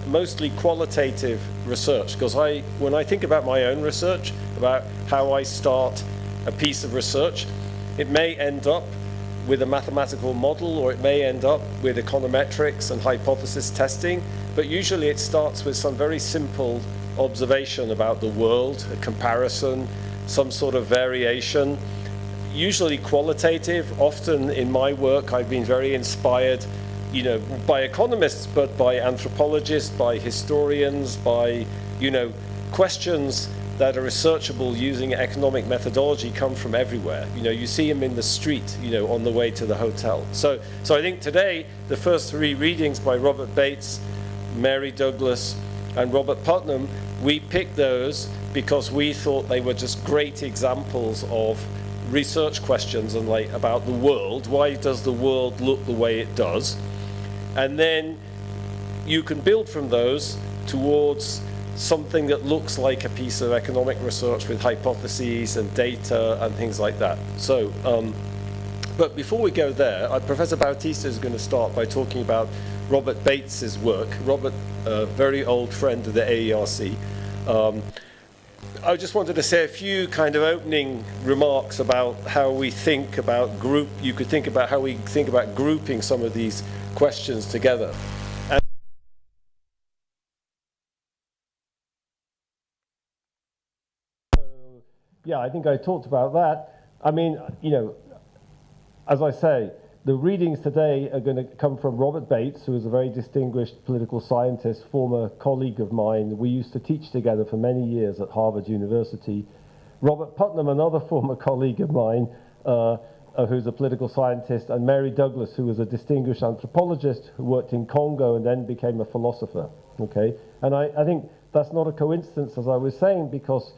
mostly qualitative research, because when I think about my own research, about how I start a piece of research, it may end up with a mathematical model, or it may end up with econometrics and hypothesis testing, but usually it starts with some very simple observation about the world, a comparison, some sort of variation, usually qualitative. Often in my work I've been very inspired by economists, but by anthropologists, by historians, by questions that are researchable using economic methodology come from everywhere. You see them in the street, on the way to the hotel. So I think today, the first three readings by Robert Bates, Mary Douglas, and Robert Putnam, we picked those because we thought they were just great examples of research questions and about the world. Why does the world look the way it does? And then you can build from those towards something that looks like a piece of economic research with hypotheses and data and things like that. So, but before we go there, Professor Bautista is going to start by talking about Robert Bates's work. Robert, a very old friend of the AERC. I just wanted to say a few kind of opening remarks about how we think about you could think about how we think about grouping some of these questions together. Yeah, I think I talked about that. I mean, as I say, the readings today are going to come from Robert Bates, who is a very distinguished political scientist, former colleague of mine. We used to teach together for many years at Harvard University. Robert Putnam, another former colleague of mine, who's a political scientist, and Mary Douglas, who was a distinguished anthropologist who worked in Congo and then became a philosopher. Okay, and I think that's not a coincidence, as I was saying, because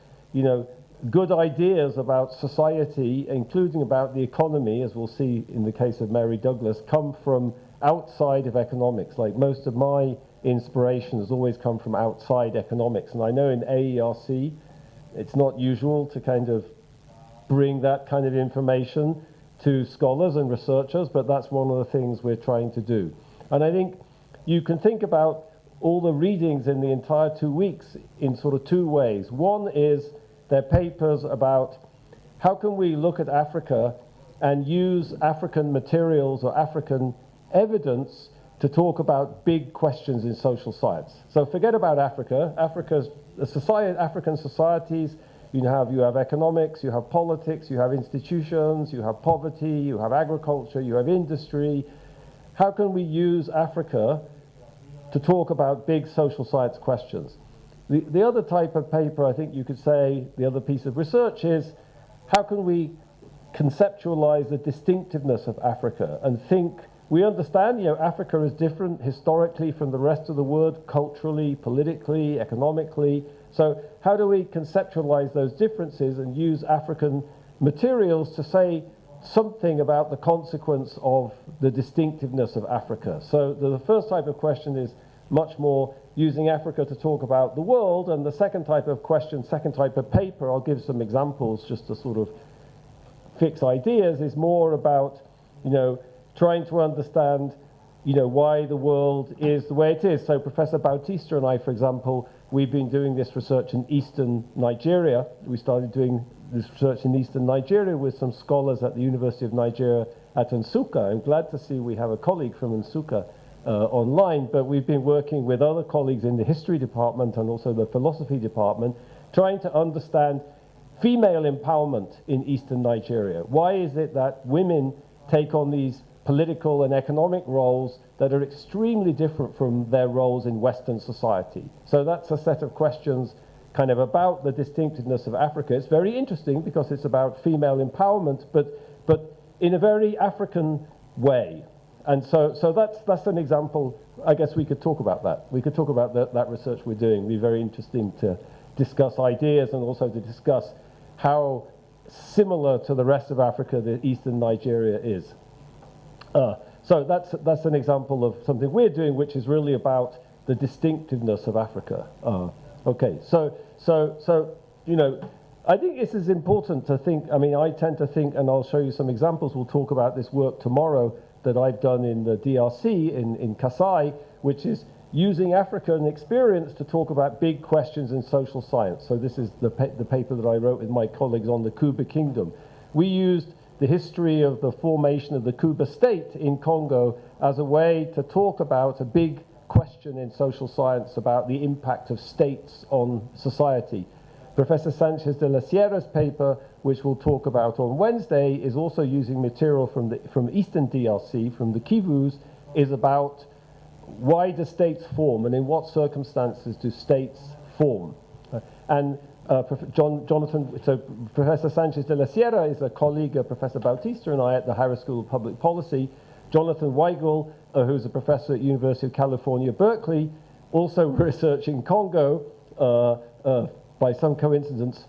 good ideas about society, including about the economy, as we'll see in the case of Mary Douglas, come from outside of economics. Like most of my inspiration has always come from outside economics. And I know in AERC, it's not usual to kind of bring that kind of information to scholars and researchers, but that's one of the things we're trying to do. And I think you can think about all the readings in the entire 2 weeks in sort of two ways. One is they're papers about how can we look at Africa and use African materials or African evidence to talk about big questions in social science. So forget about Africa. African societies, you have economics, you have politics, you have institutions, you have poverty, you have agriculture, you have industry. How can we use Africa to talk about big social science questions? The other type of paper, I think you could say, the other piece of research is how can we conceptualize the distinctiveness of Africa and think, we understand, Africa is different historically from the rest of the world, culturally, politically, economically. So how do we conceptualize those differences and use African materials to say something about the consequence of the distinctiveness of Africa? So the first type of question is much more using Africa to talk about the world, and the second type of question, second type of paper, I'll give some examples just to sort of fix ideas, is more about, trying to understand, why the world is the way it is. So Professor Bautista and I, for example, we've been doing this research in eastern Nigeria. We started doing this research in eastern Nigeria with some scholars at the University of Nigeria at Nsukka. I'm glad to see we have a colleague from Nsukka online, but we've been working with other colleagues in the history department and also the philosophy department, trying to understand female empowerment in eastern Nigeria. Why is it that women take on these political and economic roles that are extremely different from their roles in Western society? So that's a set of questions kind of about the distinctiveness of Africa. It's very interesting because it's about female empowerment, but in a very African way. And so that's an example. I guess we could talk about that. We could talk about that research we're doing. It'd be very interesting to discuss ideas and also to discuss how similar to the rest of Africa the eastern Nigeria is. So that's an example of something we're doing, which is really about the distinctiveness of Africa. Okay, so you know, I think this is important to think. I mean, I tend to think, and I'll show you some examples. We'll talk about this work tomorrow that I've done in the DRC in Kasai, which is using African experience to talk about big questions in social science. So this is the paper that I wrote with my colleagues on the Kuba Kingdom. We used the history of the formation of the Kuba state in Congo as a way to talk about a big question in social science about the impact of states on society. Professor Sanchez de la Sierra's paper, which we'll talk about on Wednesday, is also using material from Eastern DRC, from the Kivus, is about why do states form and in what circumstances do states form. And Professor Sanchez de la Sierra is a colleague of Professor Bautista and I at the Harris School of Public Policy. Jonathan Weigel, who's a professor at University of California, Berkeley, also researching Congo, by some coincidence,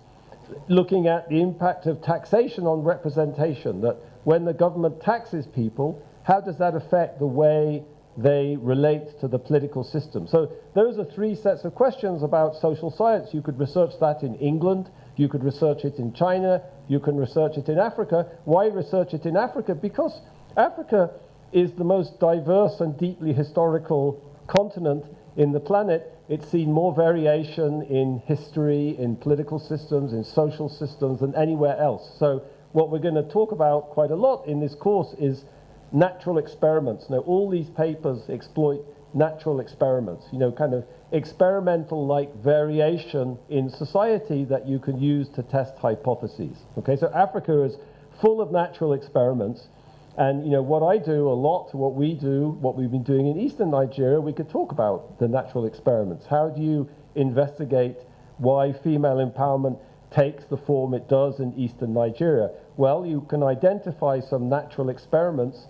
looking at the impact of taxation on representation, that when the government taxes people, how does that affect the way they relate to the political system? So those are three sets of questions about social science. You could research that in England, you could research it in China, you can research it in Africa. Why research it in Africa? Because Africa is the most diverse and deeply historical continent in the planet. It's seen more variation in history, in political systems, in social systems than anywhere else. So what we're going to talk about quite a lot in this course is natural experiments. Now, all these papers exploit natural experiments, you know, kind of experimental-like variation in society that you can use to test hypotheses. Okay, so Africa is full of natural experiments. And, you know, what I do a lot, what we do, what we've been doing in Eastern Nigeria, we could talk about the natural experiments. How do you investigate why female empowerment takes the form it does in Eastern Nigeria? Well, you can identify some natural experiments,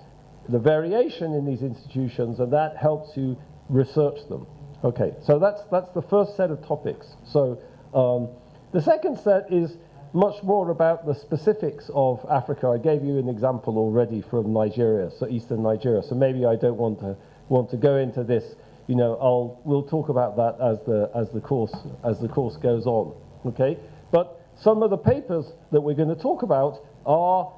the variation in these institutions, and that helps you research them. Okay, so that's the first set of topics. So the second set is much more about the specifics of Africa. I gave you an example already from Nigeria, so Eastern Nigeria. So maybe I don't want to go into this. You know, we'll talk about that as the course goes on. Okay, but some of the papers that we're going to talk about are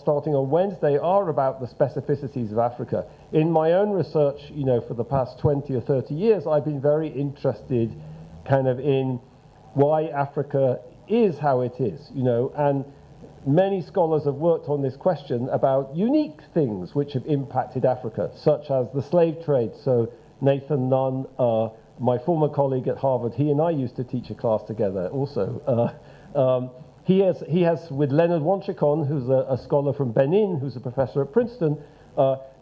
starting on Wednesday are about the specificities of Africa. In my own research, you know, for the past 20 or 30 years, I've been very interested, kind of in why Africa is how it is, you know, and many scholars have worked on this question about unique things which have impacted Africa, such as the slave trade. So Nathan Nunn, my former colleague at Harvard, he and I used to teach a class together also. He has, with Leonard Wanchikon, who's a scholar from Benin, who's a professor at Princeton,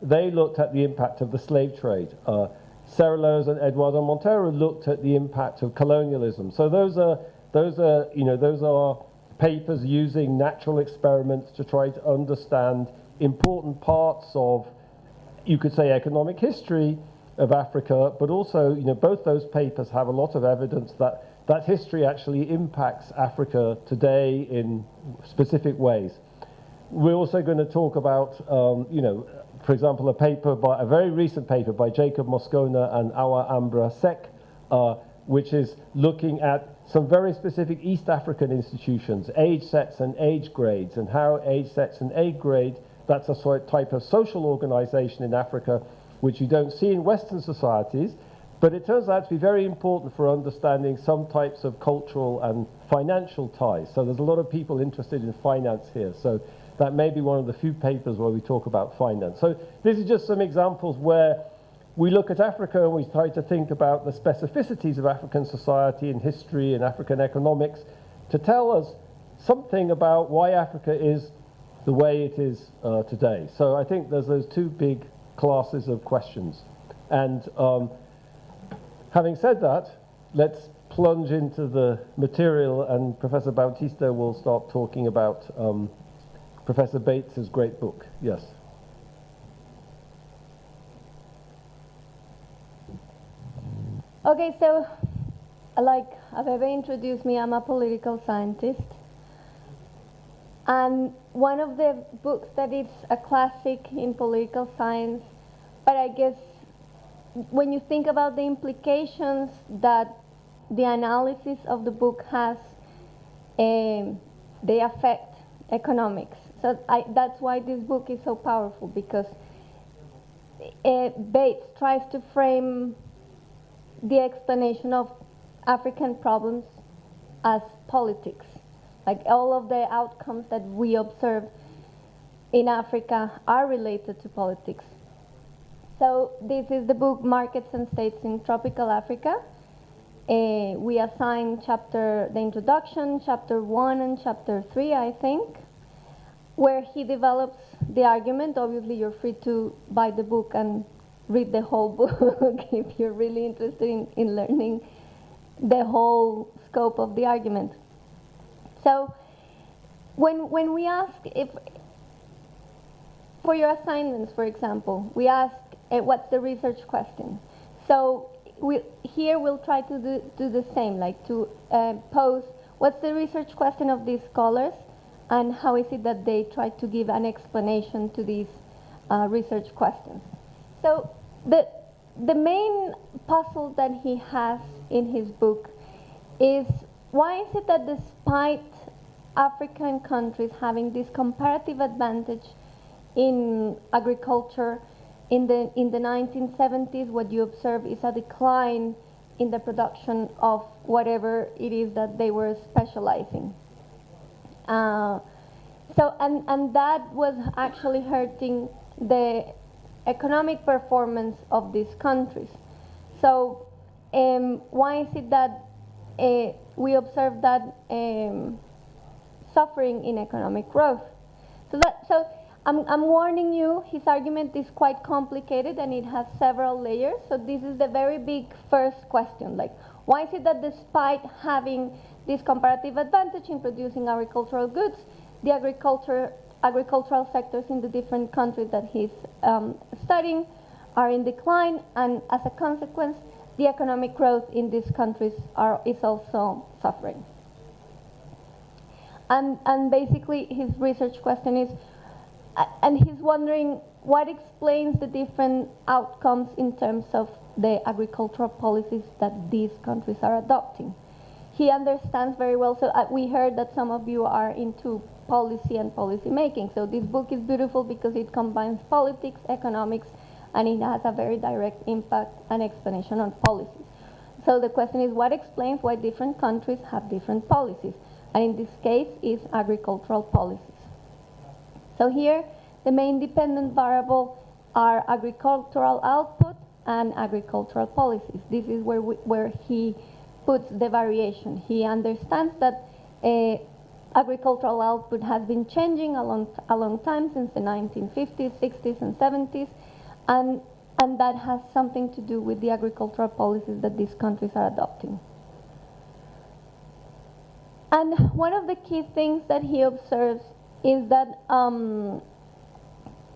they looked at the impact of the slave trade. Cerelos and Eduardo Montero looked at the impact of colonialism. So those are papers using natural experiments to try to understand important parts of, you could say, economic history of Africa, but also, you know, both those papers have a lot of evidence that that history actually impacts Africa today in specific ways. We're also going to talk about, you know, for example, a very recent paper by Jacob Moscona and Awa Ambra Sek, which is looking at some very specific East African institutions, age sets and age grades, and how age sets and age grade, that's a sort of type of social organization in Africa, which you don't see in Western societies, but it turns out to be very important for understanding some types of cultural and financial ties. So there's a lot of people interested in finance here. So that may be one of the few papers where we talk about finance. So this is just some examples where we look at Africa and we try to think about the specificities of African society and history and African economics to tell us something about why Africa is the way it is today. So I think there's those two big classes of questions. And having said that, let's plunge into the material, and Professor Bautista will start talking about Professor Bates's great book. Yes. Okay, so like Abebe introduced me, I'm a political scientist. And one of the books that is a classic in political science, but I guess when you think about the implications that the analysis of the book has, they affect economics. So that's why this book is so powerful, because Bates tries to frame the explanation of African problems as politics. Like all of the outcomes that we observe in Africa are related to politics. So this is the book Markets and States in Tropical Africa. We assign the introduction, chapter 1 and chapter 3, I think, where he develops the argument. Obviously, you're free to buy the book and read the whole book if you're really interested in learning the whole scope of the argument. So when we ask, if for your assignments, for example, we ask what's the research question. So we'll try to do the same, like to pose what's the research question of these scholars, and how is it that they try to give an explanation to these research questions. So the main puzzle that he has in his book is, why is it that despite African countries having this comparative advantage in agriculture, in the 1970s, what you observe is a decline in the production of whatever it is that they were specializing. And that was actually hurting the economic performance of these countries. So why is it that we observe that suffering in economic growth? So I'm warning you, his argument is quite complicated and it has several layers. So this is the very big first question, like, why is it that despite having this comparative advantage in producing agricultural goods, the agricultural sectors in the different countries that he's studying are in decline, and as a consequence, the economic growth in these countries is also suffering. And basically his research question is, and he's wondering what explains the different outcomes in terms of the agricultural policies that these countries are adopting. He understands very well, so we heard that some of you are into policy and policy making. So this book is beautiful because it combines politics, economics, and it has a very direct impact and explanation on policies. So the question is, what explains why different countries have different policies? And in this case is agricultural policies. So here, the main dependent variable are agricultural output and agricultural policies. This is where he puts the variation. He understands that agricultural output has been changing a long time, since the 1950s, 60s, and 70s, and that has something to do with the agricultural policies that these countries are adopting. And one of the key things that he observes is that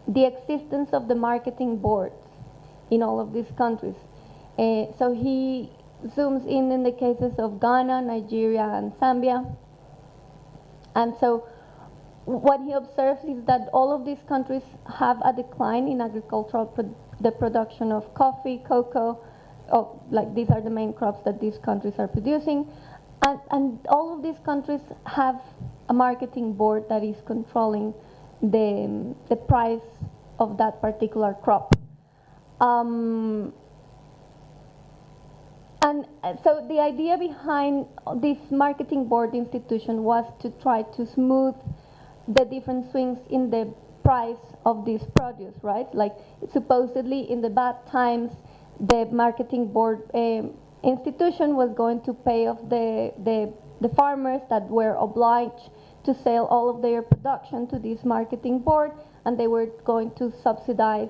the existence of the marketing boards in all of these countries. So he zooms in the cases of Ghana, Nigeria, and Zambia. And so what he observes is that all of these countries have a decline in agricultural the production of coffee, cocoa, like these are the main crops that these countries are producing. And all of these countries have a marketing board that is controlling the price of that particular crop. And so the idea behind this marketing board institution was to try to smooth the different swings in the price of this produce, right? Like supposedly in the bad times, the marketing board institution was going to pay off the farmers that were obliged to sell all of their production to this marketing board, and they were going to subsidize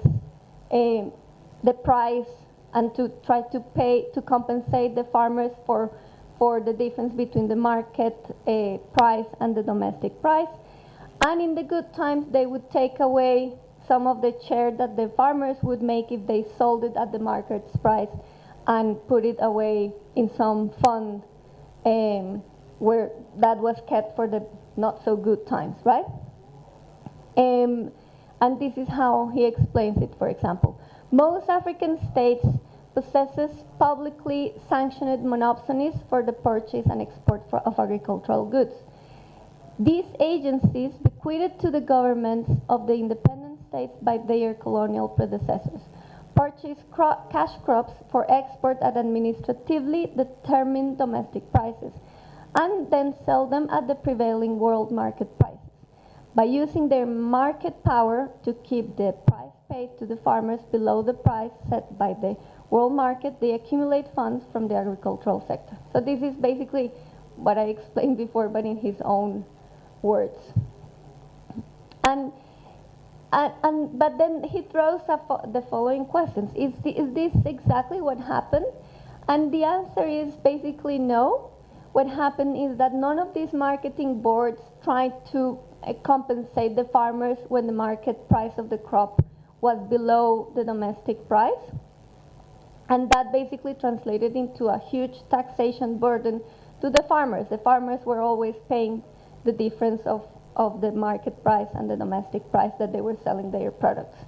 the price and to try to pay to compensate the farmers for the difference between the market price and the domestic price. And in the good times, they would take away some of the share that the farmers would make if they sold it at the market's price and put it away in some fund where that was kept for the not so good times, right? And this is how he explains it, for example. Most African states possesses publicly sanctioned monopolies for the purchase and export of agricultural goods. These agencies bequeathed to the governments of the independent states by their colonial predecessors purchase cash crops for export at administratively determined domestic prices and then sell them at the prevailing world market prices. By using their market power to keep the price paid to the farmers below the price set by the world market, they accumulate funds from the agricultural sector. So this is basically what I explained before, but in his own words. But then he throws the following questions. Is this exactly what happened? And the answer is basically no. What happened is that none of these marketing boards tried to compensate the farmers when the market price of the crop was below the domestic price. And that basically translated into a huge taxation burden to the farmers. The farmers were always paying the difference of the market price and the domestic price that they were selling their products.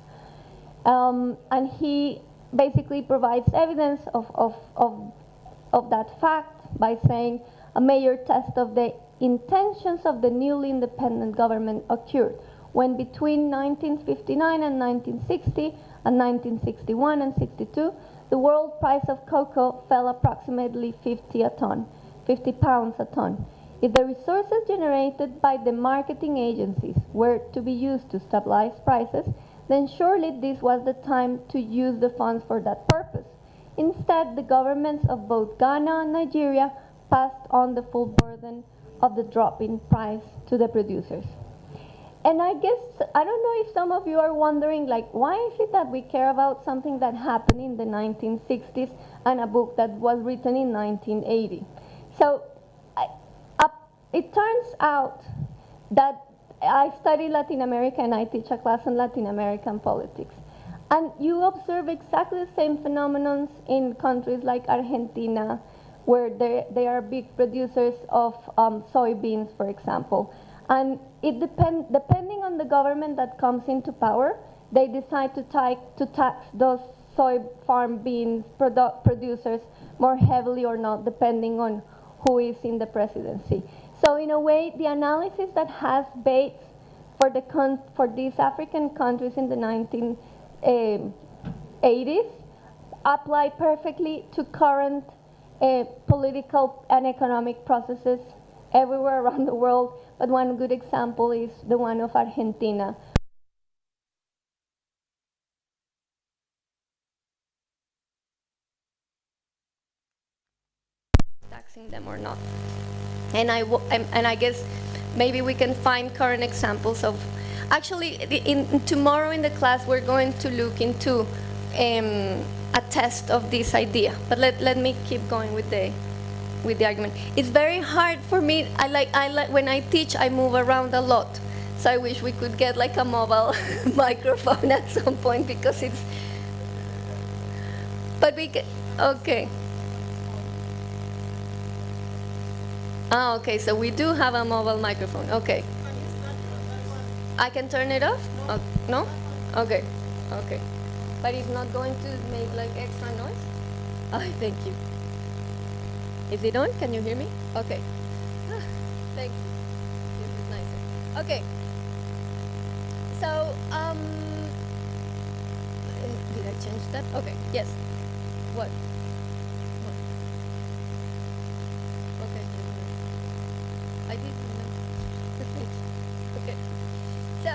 And he basically provides evidence of that fact by saying a major test of the intentions of the newly independent government occurred when between 1959 and 1960 and 1961 and 62, the world price of cocoa fell approximately 50 pounds a ton. If the resources generated by the marketing agencies were to be used to stabilize prices, then surely this was the time to use the funds for that purpose. Instead, the governments of both Ghana and Nigeria passed on the full burden of the drop in price to the producers. And I guess, I don't know if some of you are wondering, like, why is it that we care about something that happened in the 1960s and a book that was written in 1980? So it turns out that I study Latin America and I teach a class on Latin American politics. And you observe exactly the same phenomenons in countries like Argentina, where they are big producers of soybeans, for example. And it depending on the government that comes into power, they decide to tax those soy farm beans producers more heavily or not, depending on who is in the presidency. So in a way, the analysis that has base for these African countries in the 1980s apply perfectly to current political and economic processes everywhere around the world. But one good example is the one of Argentina. Taxing them or not. And I guess maybe we can find current examples of, actually tomorrow in the class we're going to look into a test of this idea. But let me keep going with the argument. It's very hard for me. I like when I teach, I move around a lot. So I wish we could get like a mobile microphone at some point, because it's. But we can. Okay. Ah, okay. So we do have a mobile microphone. Okay. I can turn it off? No? Okay. Okay. But it's not going to make like extra noise? Oh, thank you. Is it on? Can you hear me? Okay. Thank you. This is nicer. Okay. So, did I change that? Okay. Yes. What? Okay. I didn't know. Okay. So,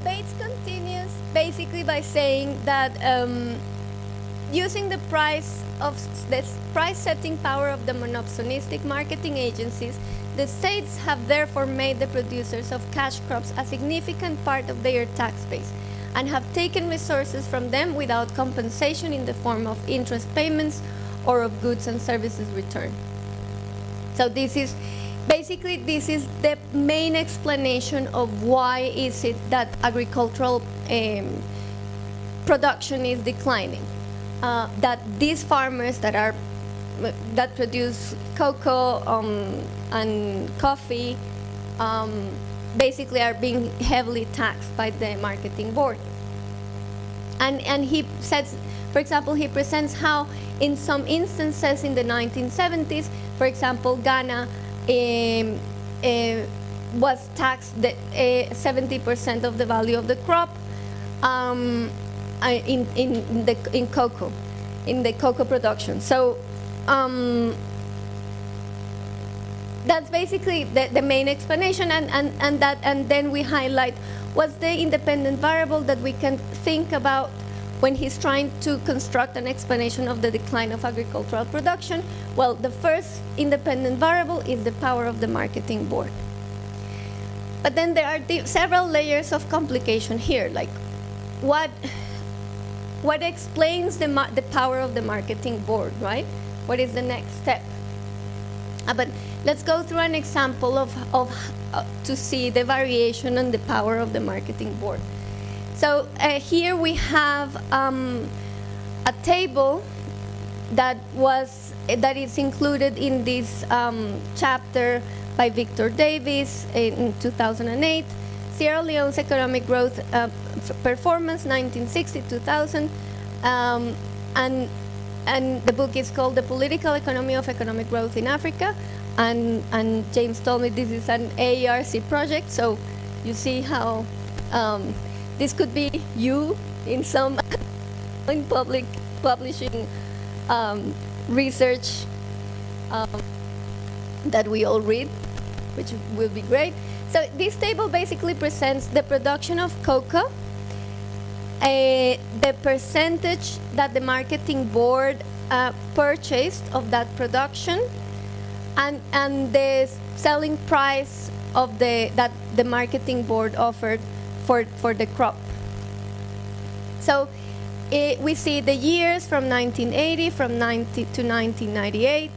Bates continues basically by saying that using the price setting power of the monopolistic marketing agencies, the states have therefore made the producers of cash crops a significant part of their tax base and have taken resources from them without compensation in the form of interest payments or of goods and services returned. So this is basically the main explanation of why is it that agricultural production is declining. That these farmers that produce cocoa and coffee basically are being heavily taxed by the marketing board. And he says, for example, he presents how in some instances in the 1970s, for example, Ghana was taxed 70% of the value of the crop in cocoa, in the cocoa production. So that's basically the main explanation, and then we highlight what's the independent variable that we can think about when he's trying to construct an explanation of the decline of agricultural production. Well, the first independent variable is the power of the marketing board. But then there are several layers of complication here, like what explains the power of the marketing board, right? What is the next step? But let's go through an example to see the variation on the power of the marketing board. So here we have a table that is included in this chapter by Victor Davis in 2008, Sierra Leone's economic growth performance 1960-2000, and the book is called The Political Economy of Economic Growth in Africa, and James told me this is an Aerc project, so you see how this could be you in some in public publishing research that we all read, which will be great. So this table basically presents the production of cocoa, the percentage that the marketing board purchased of that production, and the selling price of that the marketing board offered for the crop. So we see the years from 1980 to 1998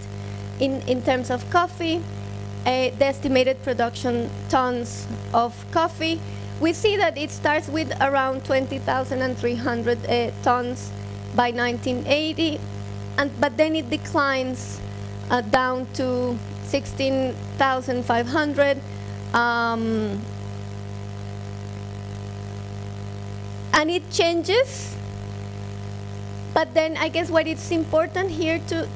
in terms of coffee. The estimated production tons of coffee, we see that it starts with around 20,300 tons by 1980, but then it declines down to 16,500. And it changes, but then I guess what it's important here to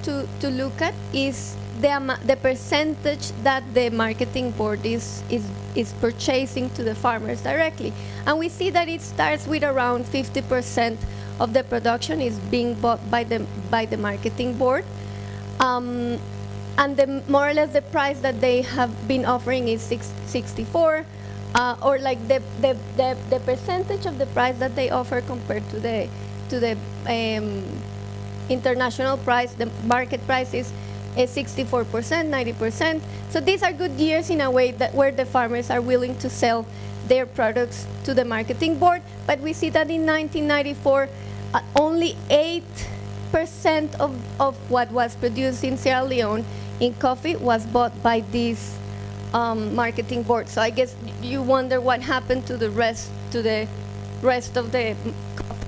look at is the percentage that the marketing board is purchasing to the farmers directly. And we see that it starts with around 50% of the production is being bought by the marketing board. And more or less the price that they have been offering is 64, or like the percentage of the price that they offer compared to the international price. The market price is 64%, 90%. So these are good years in a way that where the farmers are willing to sell their products to the marketing board. But we see that in 1994, only 8% of what was produced in Sierra Leone in coffee was bought by this marketing board. So I guess you wonder what happened to the rest of the coffee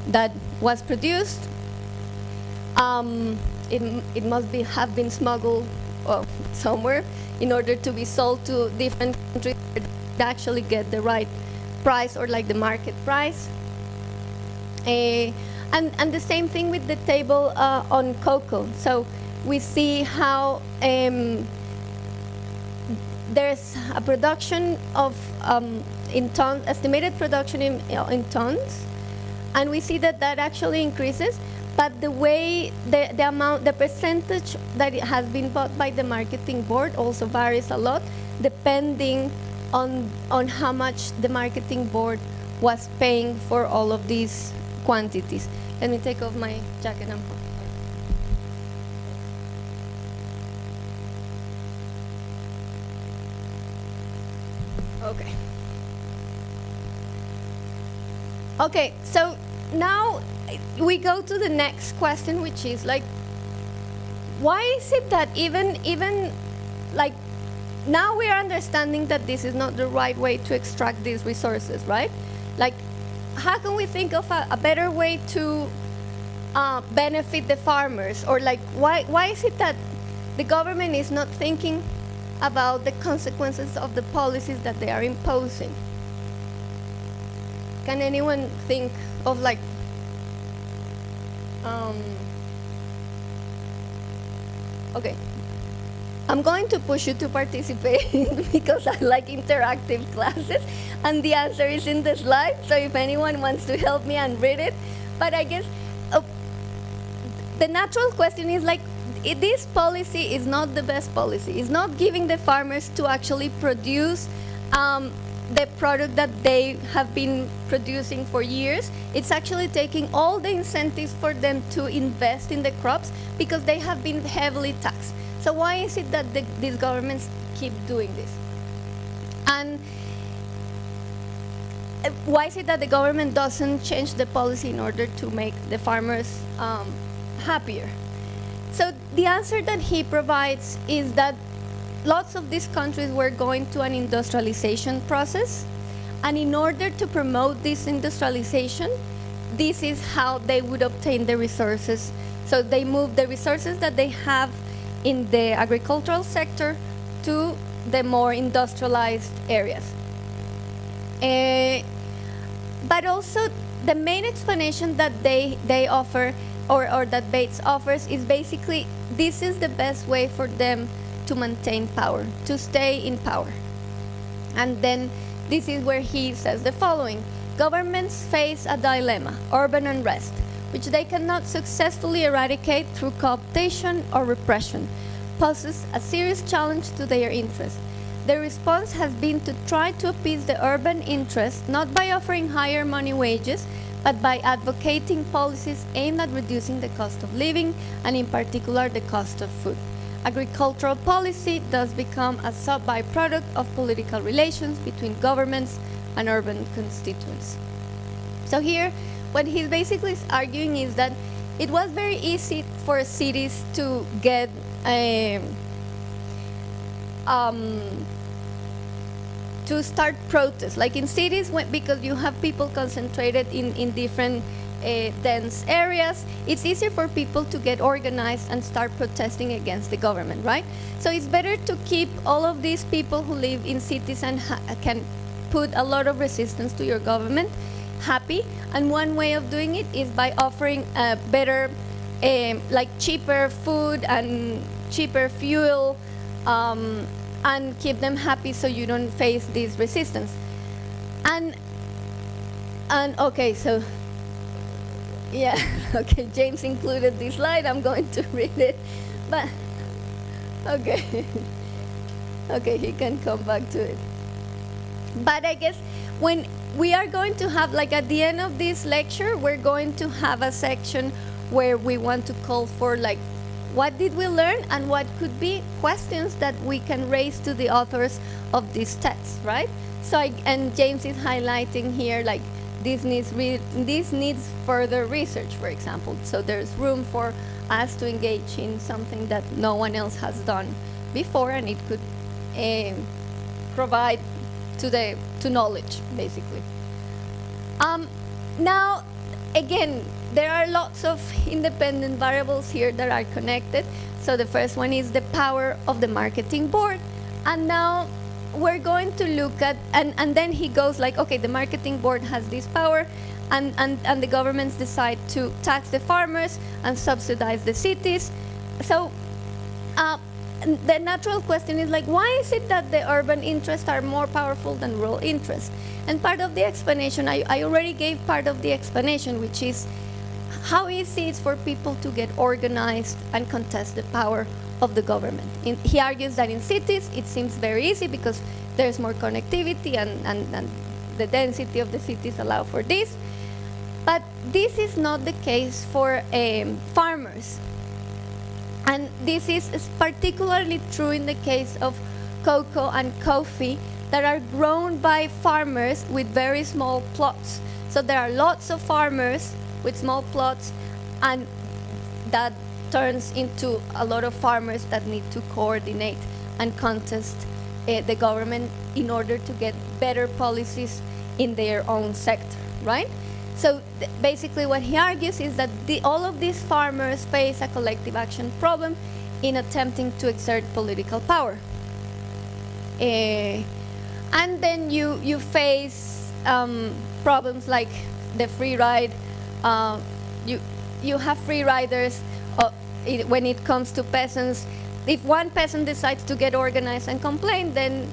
that was produced. It must have been smuggled somewhere in order to be sold to different countries to actually get the right price, or like the market price. And the same thing with the table on cocoa. So we see how there's a production of in tons, estimated production in tons, and we see that actually increases. But the way the percentage that it has been bought by the marketing board also varies a lot, depending on how much the marketing board was paying for all of these quantities. Let me take off my jacket and coat. Okay. Okay, so now we go to the next question, which is like, why is it that even like now we are understanding that this is not the right way to extract these resources, right? Like, how can we think of a better way to benefit the farmers? Or like, why is it that the government is not thinking about the consequences of the policies that they are imposing? Can anyone think of like okay, I'm going to push you to participate because I like interactive classes, and the answer is in the slide, so if anyone wants to help me and read it. But I guess the natural question is like, this policy is not the best policy. It's not giving the farmers to actually produce the product that they have been producing for years. It's actually taking all the incentives for them to invest in the crops because they have been heavily taxed. So why is it that these governments keep doing this? And why is it that the government doesn't change the policy in order to make the farmers happier? So the answer that he provides is that lots of these countries were going to an industrialization process, and in order to promote this industrialization, this is how they would obtain the resources. So they move the resources that they have in the agricultural sector to the more industrialized areas. But also the main explanation that they offer, or that Bates offers, is basically this is the best way for them to maintain power, to stay in power. And then this is where he says the following: governments face a dilemma, urban unrest, which they cannot successfully eradicate through cooptation or repression, poses a serious challenge to their interests. The response has been to try to appease the urban interest, not by offering higher money wages, but by advocating policies aimed at reducing the cost of living, and in particular the cost of food. Agricultural policy thus become a sub-byproduct of political relations between governments and urban constituents. So here, what he's basically arguing is that it was very easy for cities to get to start protests. Like in cities, because you have people concentrated in different dense areas, it's easier for people to get organized and start protesting against the government, right? So it's better to keep all of these people who live in cities and can put a lot of resistance to your government happy. And one way of doing it is by offering better, like cheaper food and cheaper fuel, and keep them happy so you don't face this resistance. And okay, so yeah, okay, James included this slide. I'm going to read it, but okay. Okay, he can come back to it. But I guess when we are going to have, like at the end of this lecture, we're going to have a section where we want to call for like, what did we learn and what could be questions that we can raise to the authors of these texts, right? So, and James is highlighting here like, this needs further research, for example. So there's room for us to engage in something that no one else has done before, and it could provide to knowledge, basically. Now, again, there are lots of independent variables here that are connected. So the first one is the power of the marketing board. And now we're going to look at, and then he goes like, okay, the marketing board has this power, and the governments decide to tax the farmers and subsidize the cities. So the natural question is like, why is it that the urban interests are more powerful than rural interests? And part of the explanation, I already gave part of the explanation, which is how easy it's for people to get organized and contest the power of the government. He argues that in cities it seems very easy because there's more connectivity and the density of the cities allow for this. But this is not the case for farmers. And this is particularly true in the case of cocoa and coffee that are grown by farmers with very small plots. So there are lots of farmers with small plots, and that turns into a lot of farmers that need to coordinate and contest the government in order to get better policies in their own sector, right? So basically what he argues is that all of these farmers face a collective action problem in attempting to exert political power. And then you face problems like the free ride. You have free riders when it comes to peasants. If one peasant decides to get organized and complain, then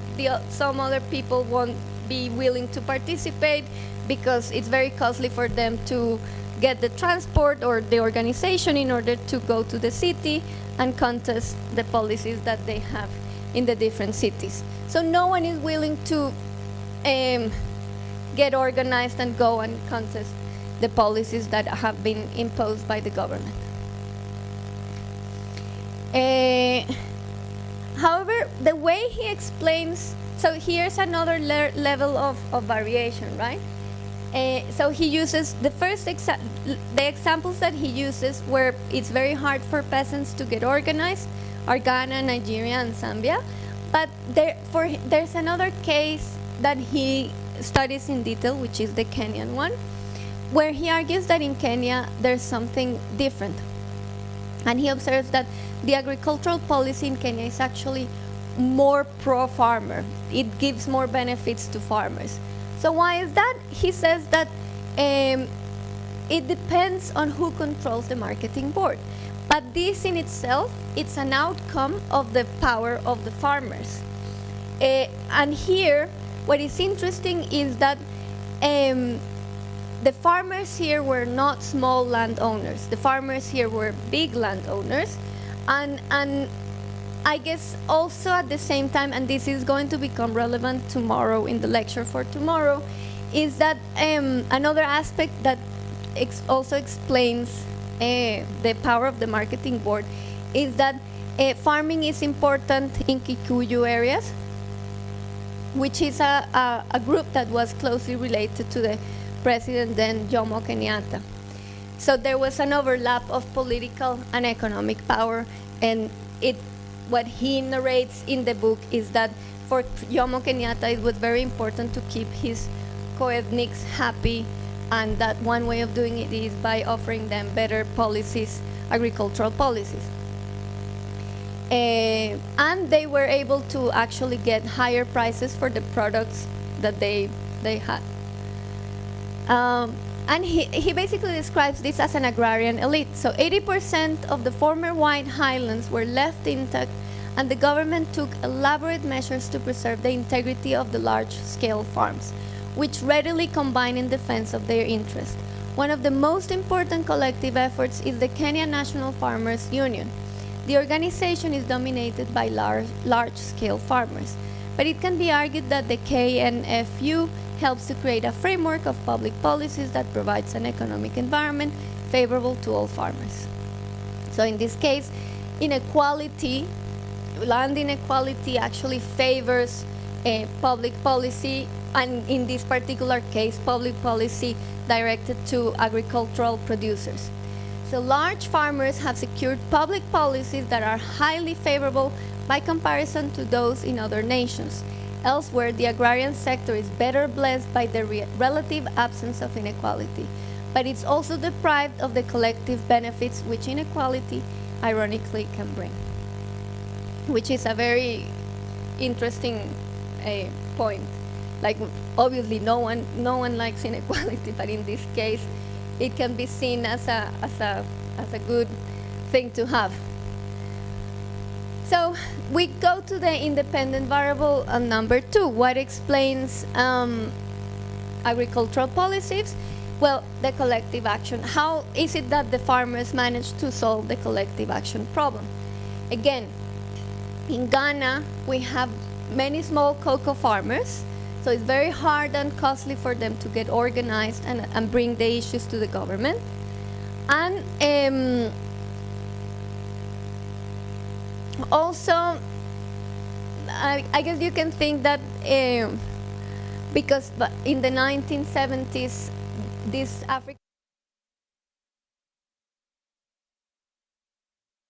some other people won't be willing to participate because it's very costly for them to get the transport or the organization in order to go to the city and contest the policies that they have in the different cities. So no one is willing to get organized and go and contest the policies that have been imposed by the government. However, the way he explains, so here's another level of variation, right? So he uses the examples that he uses where it's very hard for peasants to get organized are Ghana, Nigeria, and Zambia. But there's another case that he studies in detail, which is the Kenyan one, where he argues that in Kenya there's something different. And he observes that the agricultural policy in Kenya is actually more pro-farmer. It gives more benefits to farmers. So why is that? He says that it depends on who controls the marketing board. But this in itself, it's an outcome of the power of the farmers. And here, what is interesting is that the farmers here were not small landowners. The farmers here were big landowners. And I guess also at the same time, and this is going to become relevant tomorrow in the lecture for tomorrow, is that another aspect that also explains the power of the marketing board is that farming is important in Kikuyu areas, which is a group that was closely related to the president then, Jomo Kenyatta. So there was an overlap of political and economic power, and what he narrates in the book is that for Jomo Kenyatta it was very important to keep his co-ethnics happy, and that one way of doing it is by offering them better policies, agricultural policies. And they were able to actually get higher prices for the products that they had. And he basically describes this as an agrarian elite. So 80% of the former white highlands were left intact, and the government took elaborate measures to preserve the integrity of the large-scale farms, which readily combined in defense of their interest. One of the most important collective efforts is the Kenya National Farmers Union. The organization is dominated by large-scale farmers, but it can be argued that the KNFU helps to create a framework of public policies that provides an economic environment favorable to all farmers. So in this case, inequality, land inequality actually favors public policy, and in this particular case, public policy directed to agricultural producers. So large farmers have secured public policies that are highly favorable by comparison to those in other nations. Elsewhere, the agrarian sector is better blessed by the relative absence of inequality, but it's also deprived of the collective benefits which inequality, ironically, can bring. Which is a very interesting point. Like, obviously, no one likes inequality, but in this case, it can be seen as a good thing to have. So we go to the independent variable number 2. What explains agricultural policies? Well, the collective action. How is it that the farmers managed to solve the collective action problem? Again, in Ghana, we have many small cocoa farmers. So it's very hard and costly for them to get organized and bring the issues to the government. And also, I guess you can think that because in the 1970s, this African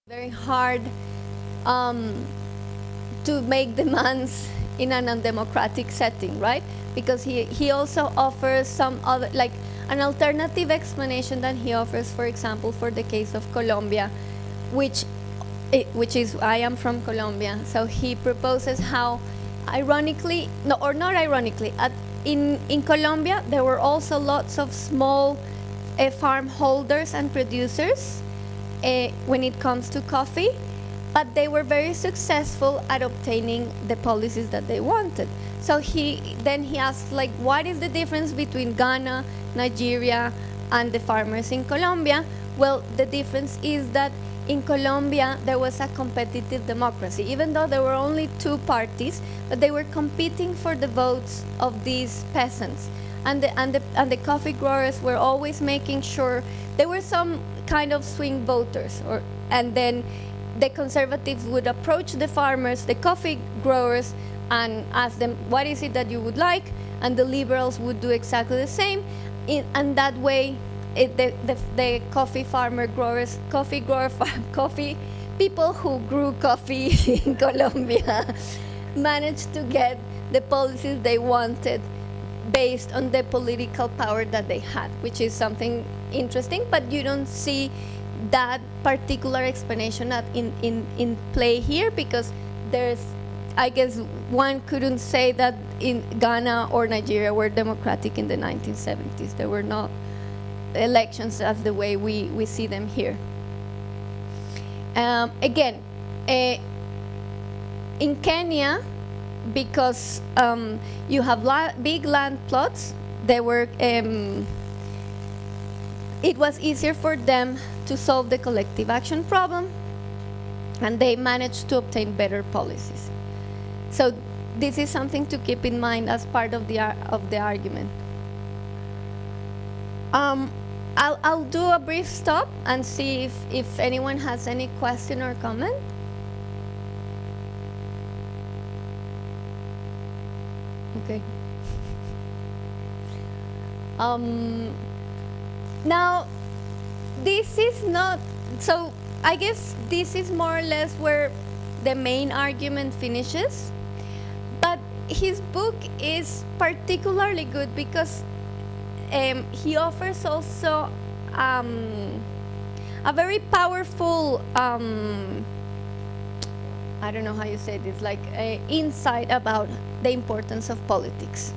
very hard to make demands in an undemocratic setting, right? Because he also offers some other, like an alternative explanation that he offers, for example, for the case of Colombia, which is, I am from Colombia, so he proposes how, ironically, no, or not ironically, in Colombia there were also lots of small farm holders and producers when it comes to coffee, but they were very successful at obtaining the policies that they wanted. So then he asked, like, what is the difference between Ghana, Nigeria, and the farmers in Colombia? Well, the difference is that in Colombia there was a competitive democracy, even though there were only two parties, but they were competing for the votes of these peasants. And the coffee growers were always making sure there were some kind of swing voters, and then the conservatives would approach the farmers, the coffee growers, and ask them, what is it that you would like? And the liberals would do exactly the same. And that way, the coffee farmer growers, coffee people who grew coffee in Colombia managed to get the policies they wanted based on the political power that they had, which is something interesting, but you don't see that particular explanation in play here, because there's, I guess one couldn't say that in Ghana or Nigeria were democratic in the 1970s. There were not elections as the way we see them here. Again, in Kenya, because you have big land plots, they were it was easier for them to solve the collective action problem, and they managed to obtain better policies. So this is something to keep in mind as part of the argument. I'll do a brief stop and see if anyone has any question or comment. Okay. Now, this is not, so I guess this is more or less where the main argument finishes, but his book is particularly good because he offers also a very powerful, I don't know how you say this, like insight about the importance of politics.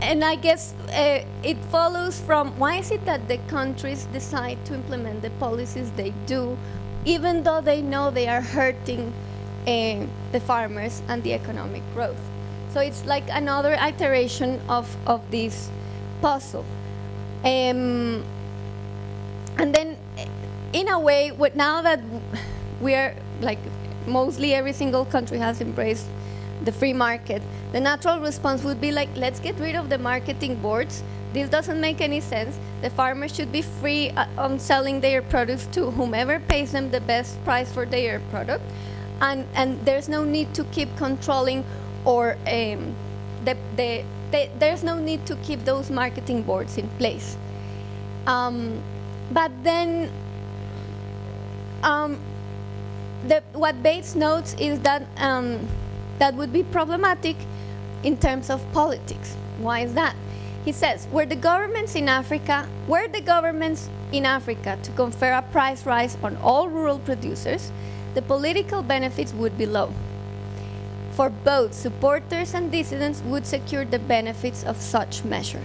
And I guess it follows from, why is it that the countries decide to implement the policies they do, even though they know they are hurting the farmers and the economic growth? So it's like another iteration of this puzzle. And then, in a way, now that we are, like, mostly every single country has embraced the free market, the natural response would be like, let's get rid of the marketing boards. This doesn't make any sense. The farmers should be free on selling their products to whomever pays them the best price for their product. And there's no need to keep controlling, or there's no need to keep those marketing boards in place. But then what Bates notes is that that would be problematic in terms of politics. Why is that? He says, were the governments in Africa to confer a price rise on all rural producers, the political benefits would be low. For both supporters and dissidents would secure the benefits of such measure.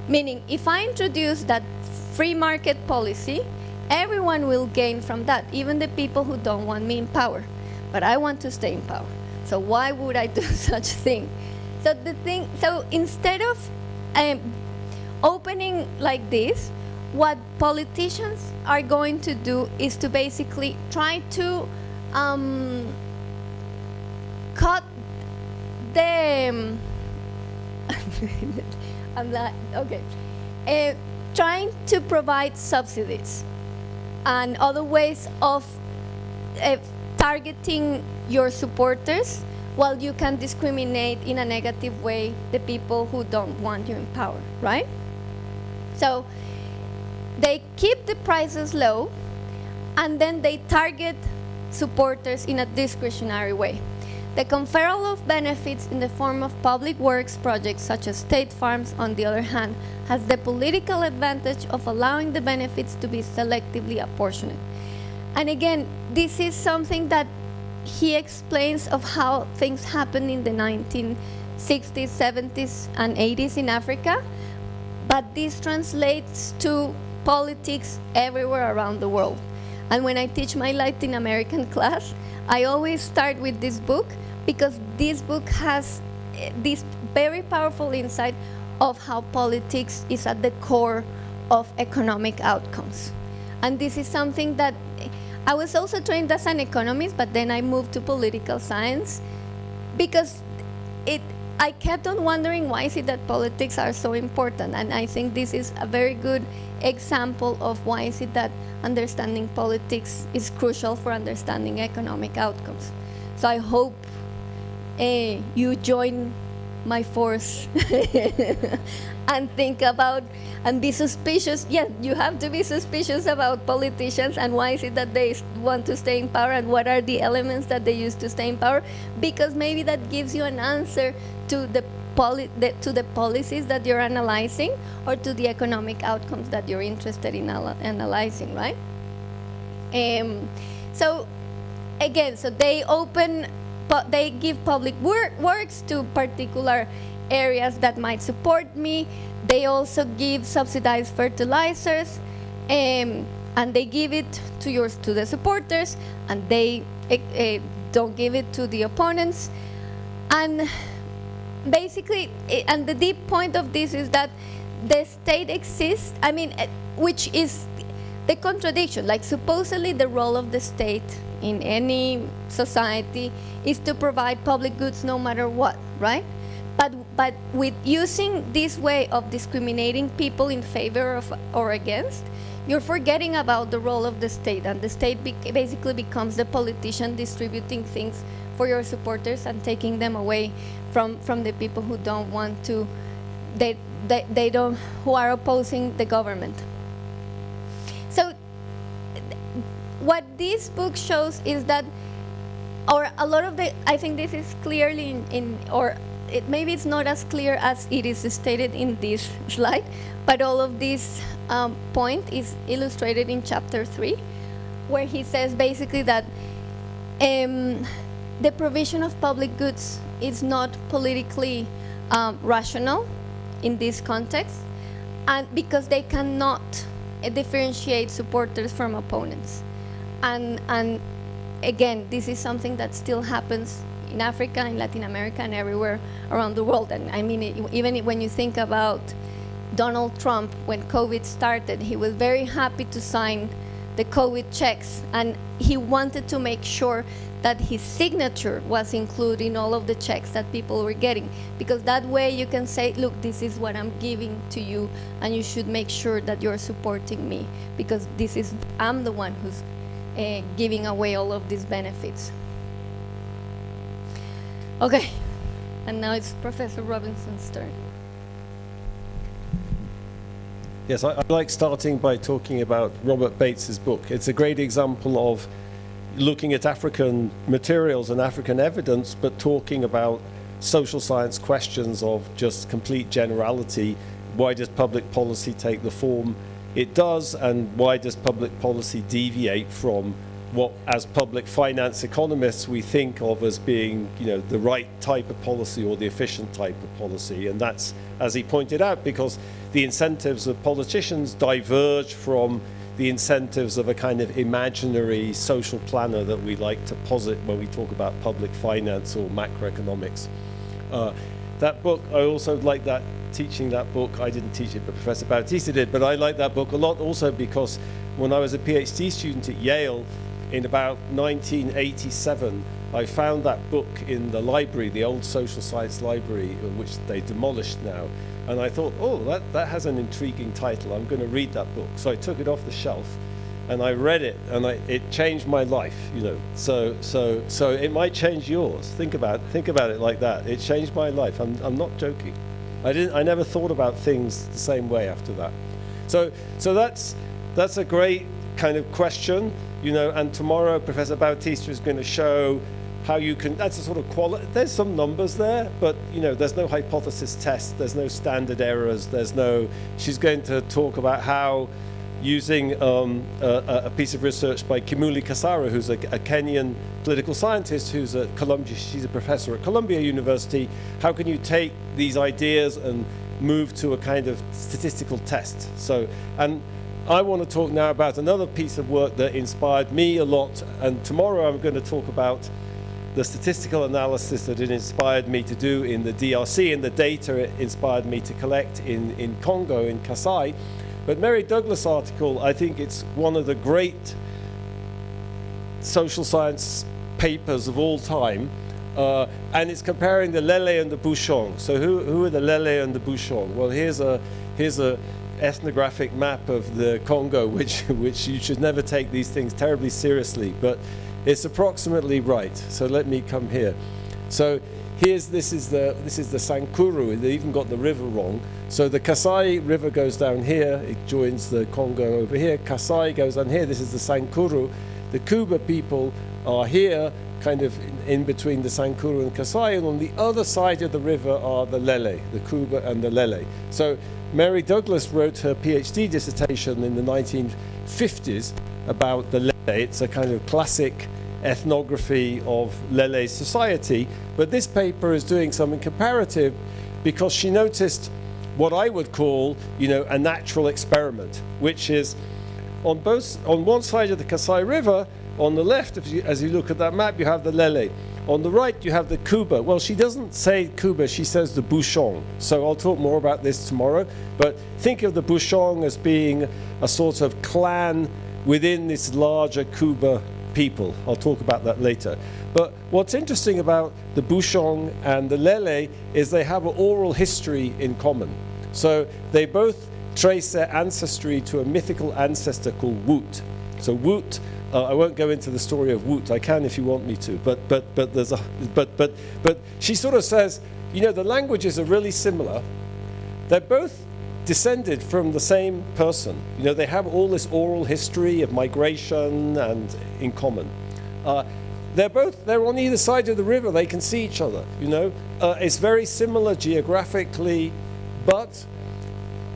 Meaning, if I introduce that free market policy, everyone will gain from that, even the people who don't want me in power. But I want to stay in power. So why would I do such thing? So instead of opening like this, what politicians are going to do is to basically try to cut the I'm like, okay, trying to provide subsidies and other ways of targeting your supporters, while you can discriminate in a negative way the people who don't want you in power, right? So they keep the prices low, and then they target supporters in a discretionary way. The conferral of benefits in the form of public works projects such as state farms, on the other hand, has the political advantage of allowing the benefits to be selectively apportioned. And again, this is something that he explains of how things happened in the 1960s, 70s, and 80s in Africa, but this translates to politics everywhere around the world. And when I teach my Latin American class, I always start with this book, because this book has this very powerful insight of how politics is at the core of economic outcomes. And this is something that I was also trained as an economist, but then I moved to political science, because I kept on wondering, why is it that politics are so important? And I think this is a very good example of why is it that understanding politics is crucial for understanding economic outcomes. So I hope you join my force and think about and be suspicious. Yes, you have to be suspicious about politicians and why is it that they want to stay in power and what are the elements that they use to stay in power, because maybe that gives you an answer to the policies that you're analyzing or to the economic outcomes that you're interested in analyzing, right? So again, so they give public works to particular areas that might support me. They also give subsidized fertilizers, and they give it to the supporters, and they don't give it to the opponents. And basically, and the deep point of this is that the state exists, I mean, which is the contradiction. Like, supposedly the role of the state in any society is to provide public goods no matter what, right? But with using this way of discriminating people in favor of or against, you're forgetting about the role of the state, and the state basically becomes the politician distributing things for your supporters and taking them away from the people who don't want to, who are opposing the government. So what this book shows is that, or a lot of I think this is clearly maybe it's not as clear as it is stated in this slide, but all of this point is illustrated in chapter 3, where he says basically that the provision of public goods is not politically rational in this context, and because they cannot differentiate supporters from opponents. And again, this is something that still happens in Africa, in Latin America, and everywhere around the world. And I mean, even when you think about Donald Trump, when COVID started, he was very happy to sign the COVID checks, and he wanted to make sure that his signature was included in all of the checks that people were getting, because that way you can say, look, this is what I'm giving to you, and you should make sure that you're supporting me, because I'm the one who's giving away all of these benefits. Okay, and now it's Professor Robinson's turn. Yes, I like starting by talking about Robert Bates's book. It's a great example of looking at African materials and African evidence, but talking about social science questions of just complete generality. Why does public policy take the form it does, and why does public policy deviate from what, as public finance economists, we think of as being, the right type of policy or the efficient type of policy? And that's, as he pointed out, because the incentives of politicians diverge from the incentives of a kind of imaginary social planner that we like to posit when we talk about public finance or macroeconomics. That book, I also like that, teaching that book. I didn't teach it, but Professor Bautista did, but I like that book a lot also because when I was a PhD student at Yale, in about 1987, I found that book in the library, the old social science library, which they demolished now. And I thought, oh, that has an intriguing title. I'm going to read that book. So I took it off the shelf and I read it, and it changed my life, you know. So it might change yours. Think about it like that. It changed my life. I'm not joking. I never thought about things the same way after that. So that's a great kind of question, you know. And tomorrow Professor Bautista is going to show how you can, that's a sort of quality, there's some numbers there, but you know, there's no hypothesis test, there's no standard errors, she's going to talk about how using a piece of research by Kimuli Kasara, who's a Kenyan political scientist who's at Columbia, she's a professor at Columbia University, how can you take these ideas and move to a kind of statistical test? So, and I want to talk now about another piece of work that inspired me a lot, and tomorrow I'm going to talk about the statistical analysis that it inspired me to do in the DRC and the data it inspired me to collect in Congo, in Kasai. But Mary Douglas' article, I think it's one of the great social science papers of all time, and it's comparing the Lele and the Bouchon. So who are the Lele and the Bouchon? Well, here's a ethnographic map of the Congo, which you should never take these things terribly seriously, but it's approximately right. So let me come here. So this is the Sankuru. They even got the river wrong. So the Kasai River goes down here. It joins the Congo over here. Kasai goes down here. This is the Sankuru. The Kuba people are here, kind of in between the Sankuru and Kasai, and on the other side of the river are the Lele, the Kuba and the Lele. So Mary Douglas wrote her PhD dissertation in the 1950s about the Lele. It's a kind of classic ethnography of Lele society, but this paper is doing something comparative because she noticed what I would call, you know, a natural experiment, which is on one side of the Kasai River, on the left, as you look at that map, you have the Lele. On the right, you have the Kuba. Well, she doesn't say Kuba, she says the Bouchon. So I'll talk more about this tomorrow, but think of the Bouchon as being a sort of clan within this larger Kuba people. I'll talk about that later. But what's interesting about the Bouchon and the Lele is they have an oral history in common. So they both trace their ancestry to a mythical ancestor called Woot. So Woot, I won't go into the story of Woot. I can if you want me to. But she sort of says, you know, the languages are really similar. They're both descended from the same person. You know, they have all this oral history of migration and in common. They're on either side of the river. They can see each other, you know. It's very similar geographically, but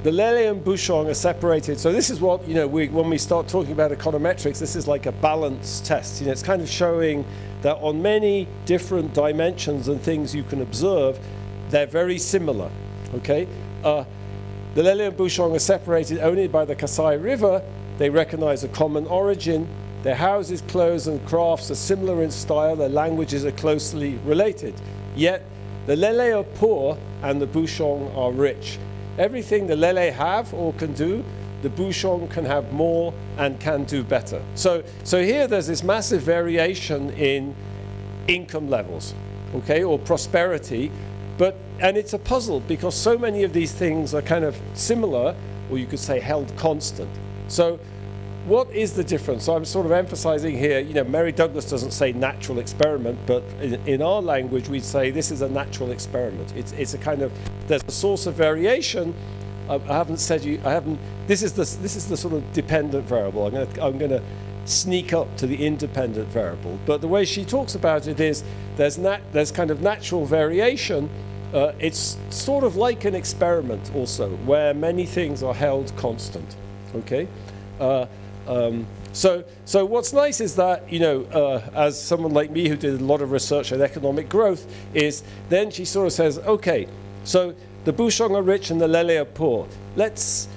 the Lele and Bouchon are separated. So this is what, you know, when we start talking about econometrics, this is like a balance test. You know, it's kind of showing that on many different dimensions and things you can observe, they're very similar, okay? The Lele and Bouchon are separated only by the Kasai River. They recognize a common origin. Their houses, clothes, and crafts are similar in style. Their languages are closely related. Yet, the Lele are poor and the Bouchon are rich. Everything the Lele have or can do, the Bouchon can have more and can do better. So here there's this massive variation in income levels, okay, or prosperity. And it's a puzzle because so many of these things are kind of similar, or you could say held constant. So what is the difference? So I'm sort of emphasizing here, you know, Mary Douglas doesn't say natural experiment, but in our language we'd say this is a natural experiment. It's a kind of, there's a source of variation. This is the sort of dependent variable. I'm going to sneak up to the independent variable. But the way she talks about it is there's kind of natural variation. It's sort of like an experiment also, where many things are held constant, okay? So what's nice is that, you know, as someone like me who did a lot of research on economic growth, is then she sort of says, okay, so the Bouchon are rich and the Lele are poor. Let's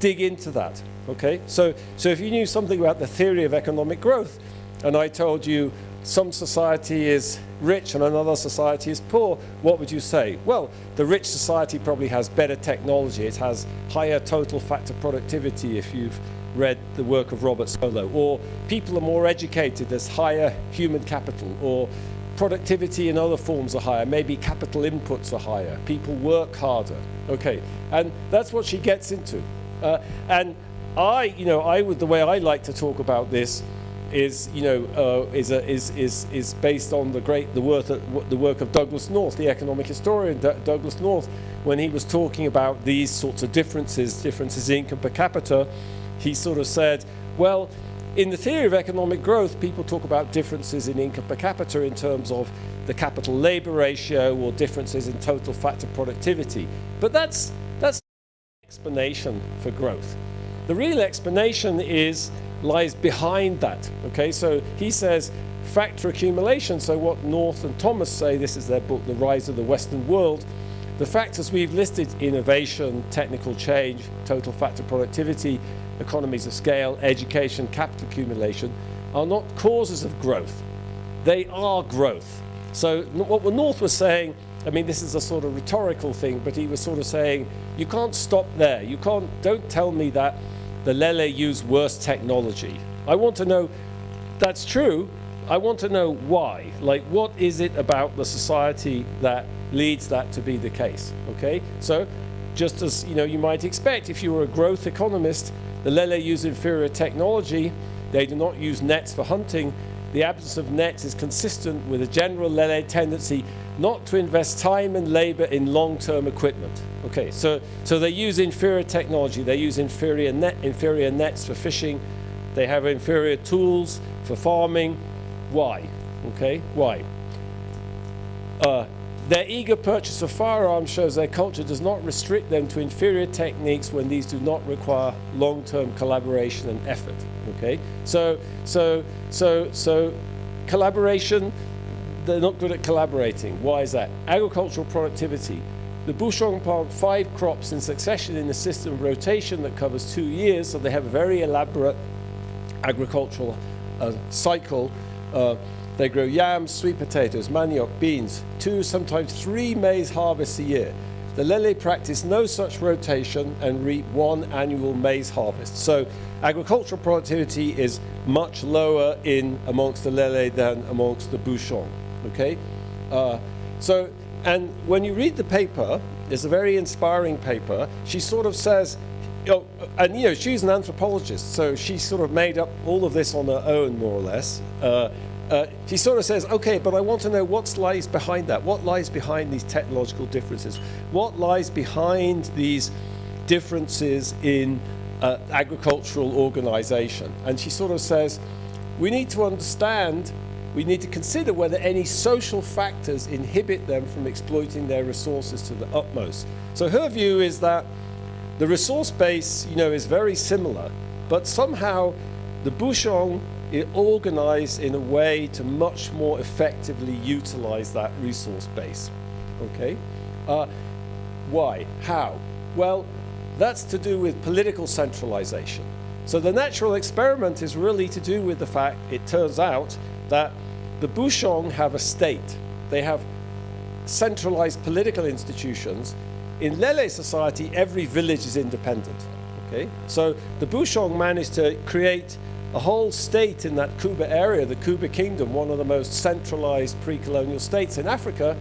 dig into that, okay? So if you knew something about the theory of economic growth, and I told you some society is rich and another society is poor, what would you say? Well, the rich society probably has better technology. It has higher total factor productivity if you've read the work of Robert Solow, or people are more educated, there's higher human capital, or productivity in other forms are higher, maybe capital inputs are higher, people work harder. Okay, and that's what she gets into. And the way I like to talk about this is, is based on the work of Douglas North, the economic historian Douglas North, when he was talking about these sorts of differences in income per capita. He sort of said, well, in the theory of economic growth, people talk about differences in income per capita in terms of the capital labor ratio or differences in total factor productivity. But that's the explanation for growth. The real explanation lies behind that. Okay, so he says factor accumulation. So what North and Thomas say, this is their book, The Rise of the Western World, the factors we've listed, innovation, technical change, total factor productivity, economies of scale, education, capital accumulation, are not causes of growth. They are growth. So what North was saying, I mean, this is a sort of rhetorical thing, but he was sort of saying, you can't stop there. Don't tell me that the Lele use worse technology. I want to know, that's true. I want to know why. Like, what is it about the society that leads that to be the case? Okay, so just as you might expect, if you were a growth economist, the Lele use inferior technology. They do not use nets for hunting. The absence of nets is consistent with a general Lele tendency not to invest time and labor in long-term equipment. Okay, so they use inferior technology. They use inferior nets for fishing. They have inferior tools for farming. Why? Okay, why? Their eager purchase of firearms shows their culture does not restrict them to inferior techniques when these do not require long-term collaboration and effort. Okay, so collaboration, they're not good at collaborating. Why is that? Agricultural productivity. The Bouchon plant 5 crops in succession in a system of rotation that covers 2 years, so they have a very elaborate agricultural cycle. They grow yams, sweet potatoes, manioc, beans, 2, sometimes 3 maize harvests a year. The Lele practice no such rotation and reap 1 annual maize harvest. So agricultural productivity is much lower amongst the Lele than amongst the Bouchon. Okay, and when you read the paper, it's a very inspiring paper. She sort of says, she's an anthropologist, so she sort of made up all of this on her own, more or less. She sort of says, okay, but I want to know what lies behind that. What lies behind these technological differences? What lies behind these differences in agricultural organization? And she sort of says, we need to understand, we need to consider whether any social factors inhibit them from exploiting their resources to the utmost. So her view is that the resource base, is very similar, but somehow the Bouchon is organized in a way to much more effectively utilize that resource base. Okay? Why? How? Well, that's to do with political centralization. So the natural experiment is really to do with the fact, it turns out, that the Bouchon have a state. They have centralized political institutions. In Lele society, every village is independent. Okay? So the Bouchon managed to create a whole state in that Kuba area, the Kuba Kingdom, one of the most centralized pre-colonial states in Africa,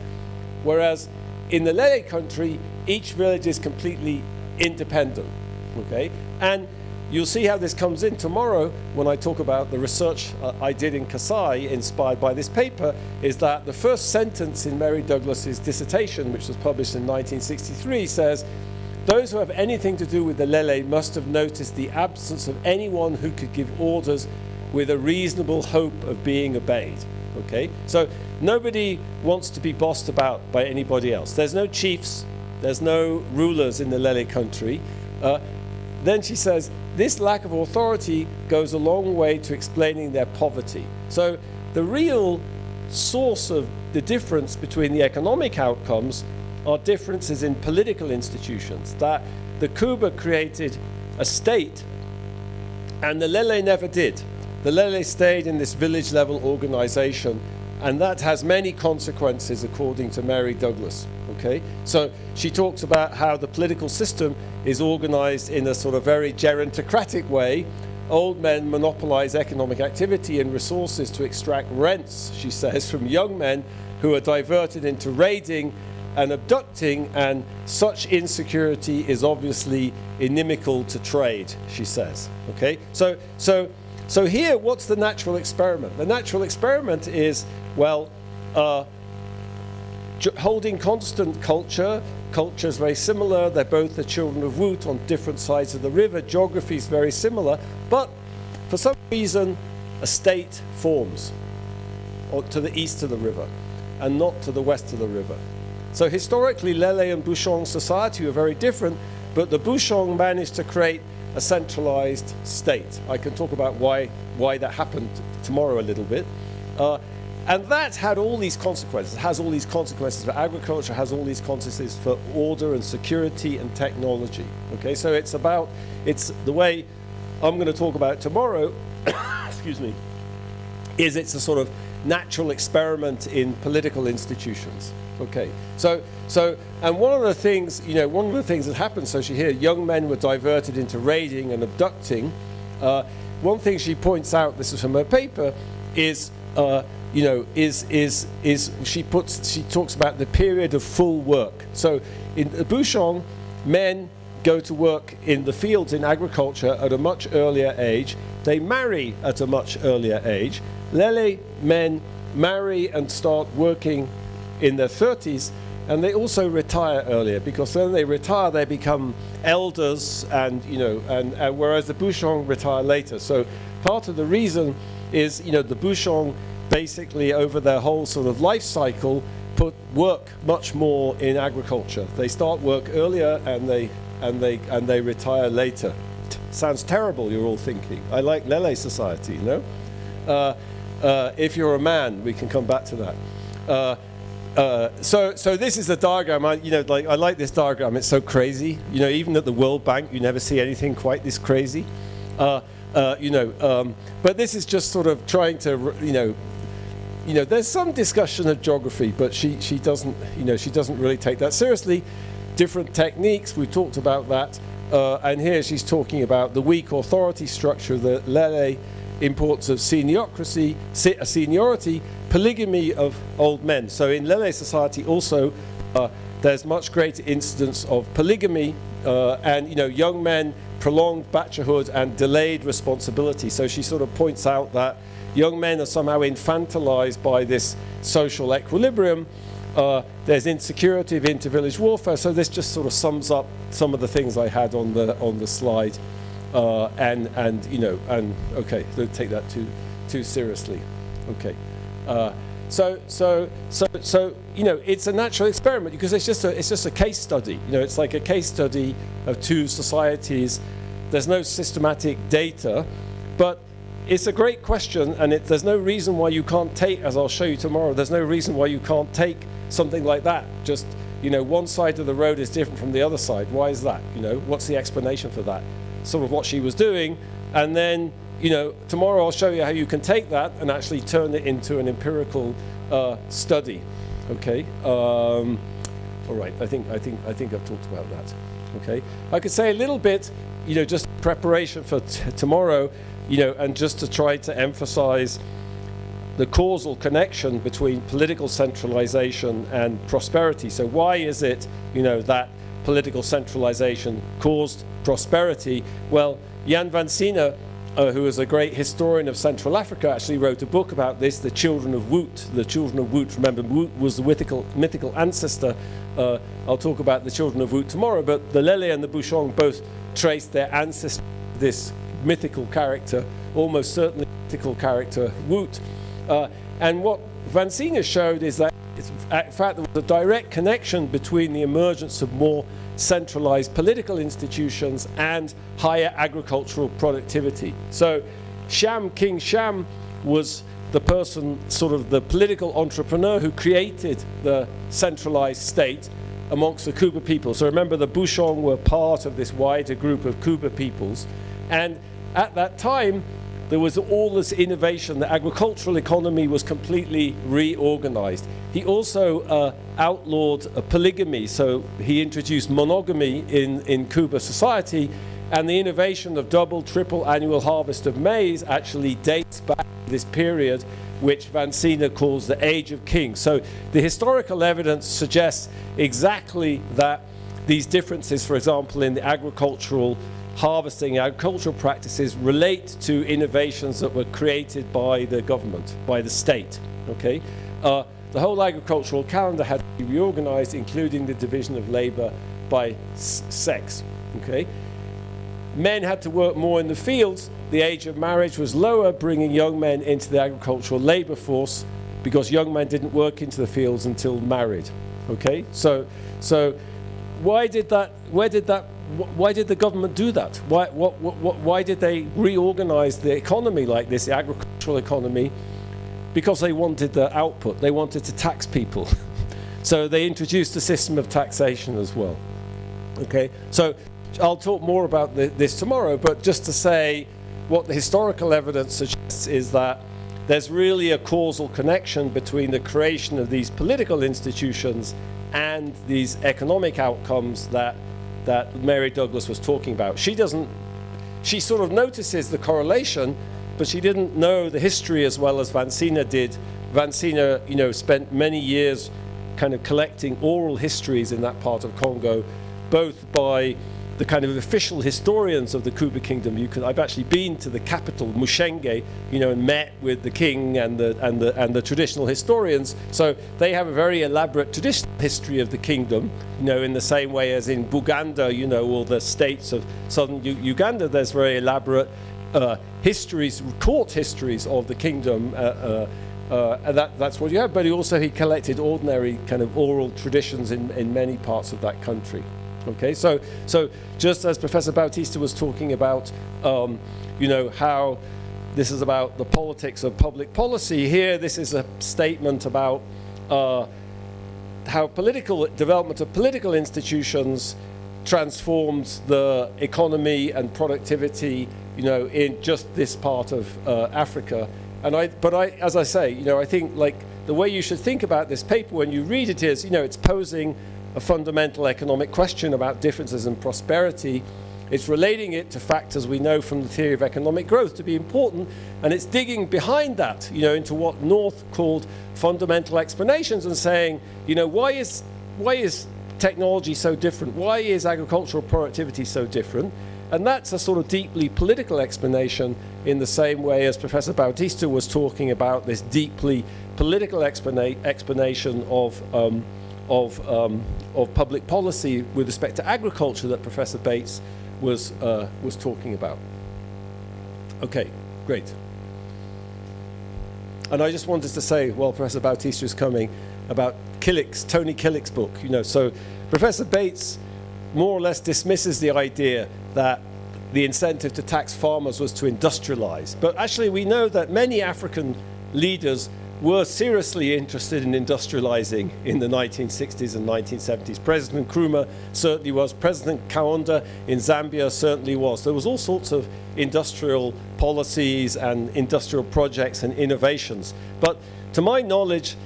whereas in the Lele country, each village is completely independent. Okay? And you'll see how this comes in tomorrow when I talk about the research I did in Kasai, inspired by this paper, is that the first sentence in Mary Douglas's dissertation, which was published in 1963, says, those who have anything to do with the Lele must have noticed the absence of anyone who could give orders with a reasonable hope of being obeyed. Okay? So nobody wants to be bossed about by anybody else. There's no chiefs, there's no rulers in the Lele country. Then she says, this lack of authority goes a long way to explaining their poverty. So the real source of the difference between the economic outcomes are differences in political institutions, that the Kuba created a state and the Lele never did. The Lele stayed in this village level organization, and that has many consequences according to Mary Douglas. Okay? So she talks about how the political system is organized in a sort of very gerontocratic way. Old men monopolize economic activity and resources to extract rents, she says, from young men who are diverted into raiding and abducting, and such insecurity is obviously inimical to trade, she says. Okay, so here, what's the natural experiment? The natural experiment is, well, holding constant culture. Culture is very similar. They're both the children of Woot on different sides of the river. Geography is very similar, but for some reason, a state forms to the east of the river and not to the west of the river. So historically, Lele and Bouchon society were very different, but the Bouchon managed to create a centralized state. I can talk about why that happened tomorrow a little bit. And that had all these consequences. It has all these consequences for agriculture, has all these consequences for order and security and technology. Okay, so it's the way I'm going to talk about it tomorrow, excuse me, is it's a sort of natural experiment in political institutions. Okay, and one of the things that happened, so she here, young men were diverted into raiding and abducting. One thing she points out, this is from her paper, is she talks about the period of full work. So in Bouchon, men go to work in the fields in agriculture at a much earlier age. They marry at a much earlier age. Lele men marry and start working in their 30s, and they also retire earlier, because when they retire they become elders, and whereas the Bouchon retire later. So part of the reason is the Bouchon basically over their whole sort of life cycle put work much more in agriculture. They start work earlier and they retire later. Sounds terrible, you're all thinking. I like Lele society, if you're a man, we can come back to that. So this is the diagram. I like this diagram. It's so crazy. Even at the World Bank, you never see anything quite this crazy. But this is just sort of trying to, there's some discussion of geography, but she doesn't really take that seriously. Different techniques, we talked about that, and here she's talking about the weak authority structure, the Lele importance of seniority, polygamy of old men. So in Lele society also, there's much greater incidence of polygamy, and young men, prolonged bachelorhood and delayed responsibility. So she sort of points out that young men are somehow infantilized by this social equilibrium. There's insecurity of inter-village warfare. So this just sort of sums up some of the things I had on the slide. Okay, don't take that too seriously. Okay, so it's a natural experiment, because it's just a case study. It's like a case study of two societies. There's no systematic data, but it's a great question, and there's no reason why you can't take, as I'll show you tomorrow, there's no reason why you can't take something like that. Just one side of the road is different from the other side. Why is that? What's the explanation for that? Sort of what she was doing, and then tomorrow I'll show you how you can take that and actually turn it into an empirical study. Okay. All right. I think I've talked about that. Okay. I could say a little bit, just preparation for tomorrow, and just to try to emphasize the causal connection between political centralization and prosperity. So why is it, that political centralization caused prosperity? Well, Jan van Sina, who is a great historian of Central Africa, actually wrote a book about this, The Children of Woot. The Children of Woot, remember, Woot was the mythical ancestor. I'll talk about the Children of Woot tomorrow, but the Lele and the Bouchon both trace their ancestry, this mythical character, almost certainly mythical character, Woot. And what van Sina showed is that, in fact, there was a direct connection between the emergence of more centralized political institutions and higher agricultural productivity. So King Sham was the person, sort of the political entrepreneur who created the centralized state amongst the Kuba people. So remember, the Bouchon were part of this wider group of Kuba peoples, and at that time there was all this innovation. The agricultural economy was completely reorganized. He also outlawed polygamy, so he introduced monogamy in Cuba society, and the innovation of double, triple annual harvest of maize actually dates back to this period, which Vansina calls the Age of Kings. So the historical evidence suggests exactly that these differences, for example, in the agricultural harvesting, agricultural practices relate to innovations that were created by the government, by the state, okay? The whole agricultural calendar had to be reorganized, including the division of labor by sex, okay? Men had to work more in the fields. The age of marriage was lower, bringing young men into the agricultural labor force, because young men didn't work into the fields until married, okay? So why did the government do that? Why did they reorganize the economy like this, the agricultural economy? Because they wanted the output. They wanted to tax people. So they introduced a system of taxation as well. Okay, so I'll talk more about this tomorrow, but just to say what the historical evidence suggests is that there's really a causal connection between the creation of these political institutions and these economic outcomes that Mary Douglas was talking about. She sort of notices the correlation, but she didn't know the history as well as Vansina did. Vansina, you know, spent many years kind of collecting oral histories in that part of Congo, both by the kind of official historians of the Kuba Kingdom. I've actually been to the capital, Mushenge, you know, and met with the king and the traditional historians. So they have a very elaborate traditional history of the kingdom, you know, in the same way as in Buganda, you know, all the states of southern Uganda, there's very elaborate histories, court histories of the kingdom. And that's what you have. But he collected ordinary kind of oral traditions in many parts of that country. Okay, so just as Professor Bautista was talking about, you know, how this is about the politics of public policy, here this is a statement about how political development of political institutions transforms the economy and productivity, you know, in just this part of Africa. But as I say, you know, I think like the way you should think about this paper when you read it is, you know, it's posing a fundamental economic question about differences in prosperity. It's relating it to factors we know from the theory of economic growth to be important, and it's digging behind that, you know, into what North called fundamental explanations and saying, you know, why is technology so different? Why is agricultural productivity so different? And that's a sort of deeply political explanation in the same way as Professor Bautista was talking about this deeply political explanation of public policy with respect to agriculture that Professor Bates was talking about. Okay, great. And I just wanted to say, while Professor Bautista is coming, about Tony Killick's book. You know, so Professor Bates more or less dismisses the idea that the incentive to tax farmers was to industrialize. But actually, we know that many African leaders were seriously interested in industrializing in the 1960s and 1970s. President Nkrumah certainly was. President Kaunda in Zambia certainly was. There was all sorts of industrial policies and industrial projects and innovations. But to my knowledge,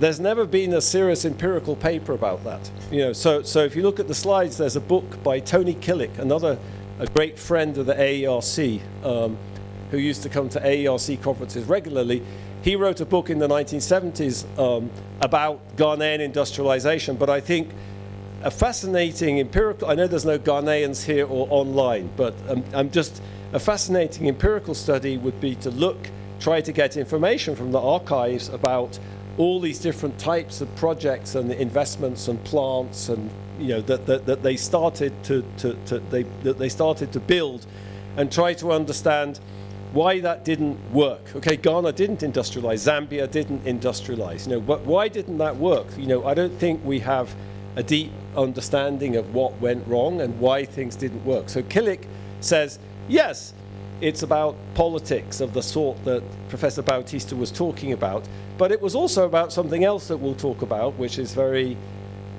there's never been a serious empirical paper about that. You know, so if you look at the slides, there's a book by Tony Killick, a great friend of the AERC, who used to come to AERC conferences regularly. He wrote a book in the 1970s about Ghanaian industrialization, but I think a fascinating empirical, I know there's no Ghanaians here or online, but a fascinating empirical study would be to try to get information from the archives about all these different types of projects and investments and plants, and you know that they started to build, and try to understand why that didn't work. Okay, Ghana didn't industrialize, Zambia didn't industrialize. You know, but why didn't that work? You know, I don't think we have a deep understanding of what went wrong and why things didn't work. So Killick says, yes, it's about politics of the sort that Professor Bautista was talking about, but it was also about something else that we'll talk about, which is very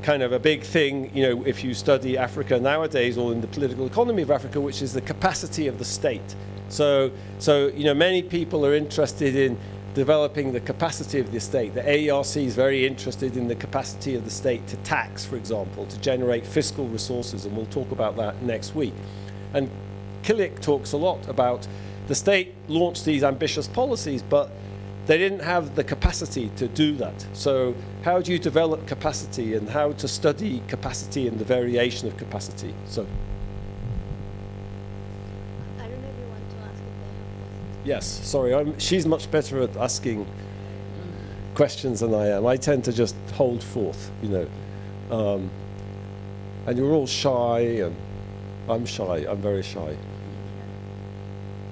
kind of a big thing, you know, if you study Africa nowadays or in the political economy of Africa, which is the capacity of the state. So you know, many people are interested in developing the capacity of the state. The AERC is very interested in the capacity of the state to tax, for example, to generate fiscal resources, and we'll talk about that next week. And Killick talks a lot about the state launched these ambitious policies, but they didn't have the capacity to do that. So how do you develop capacity, and how to study capacity and the variation of capacity? So. Yes, sorry, she's much better at asking questions than I am. I tend to just hold forth, you know. And you're all shy, and I'm shy, I'm very shy.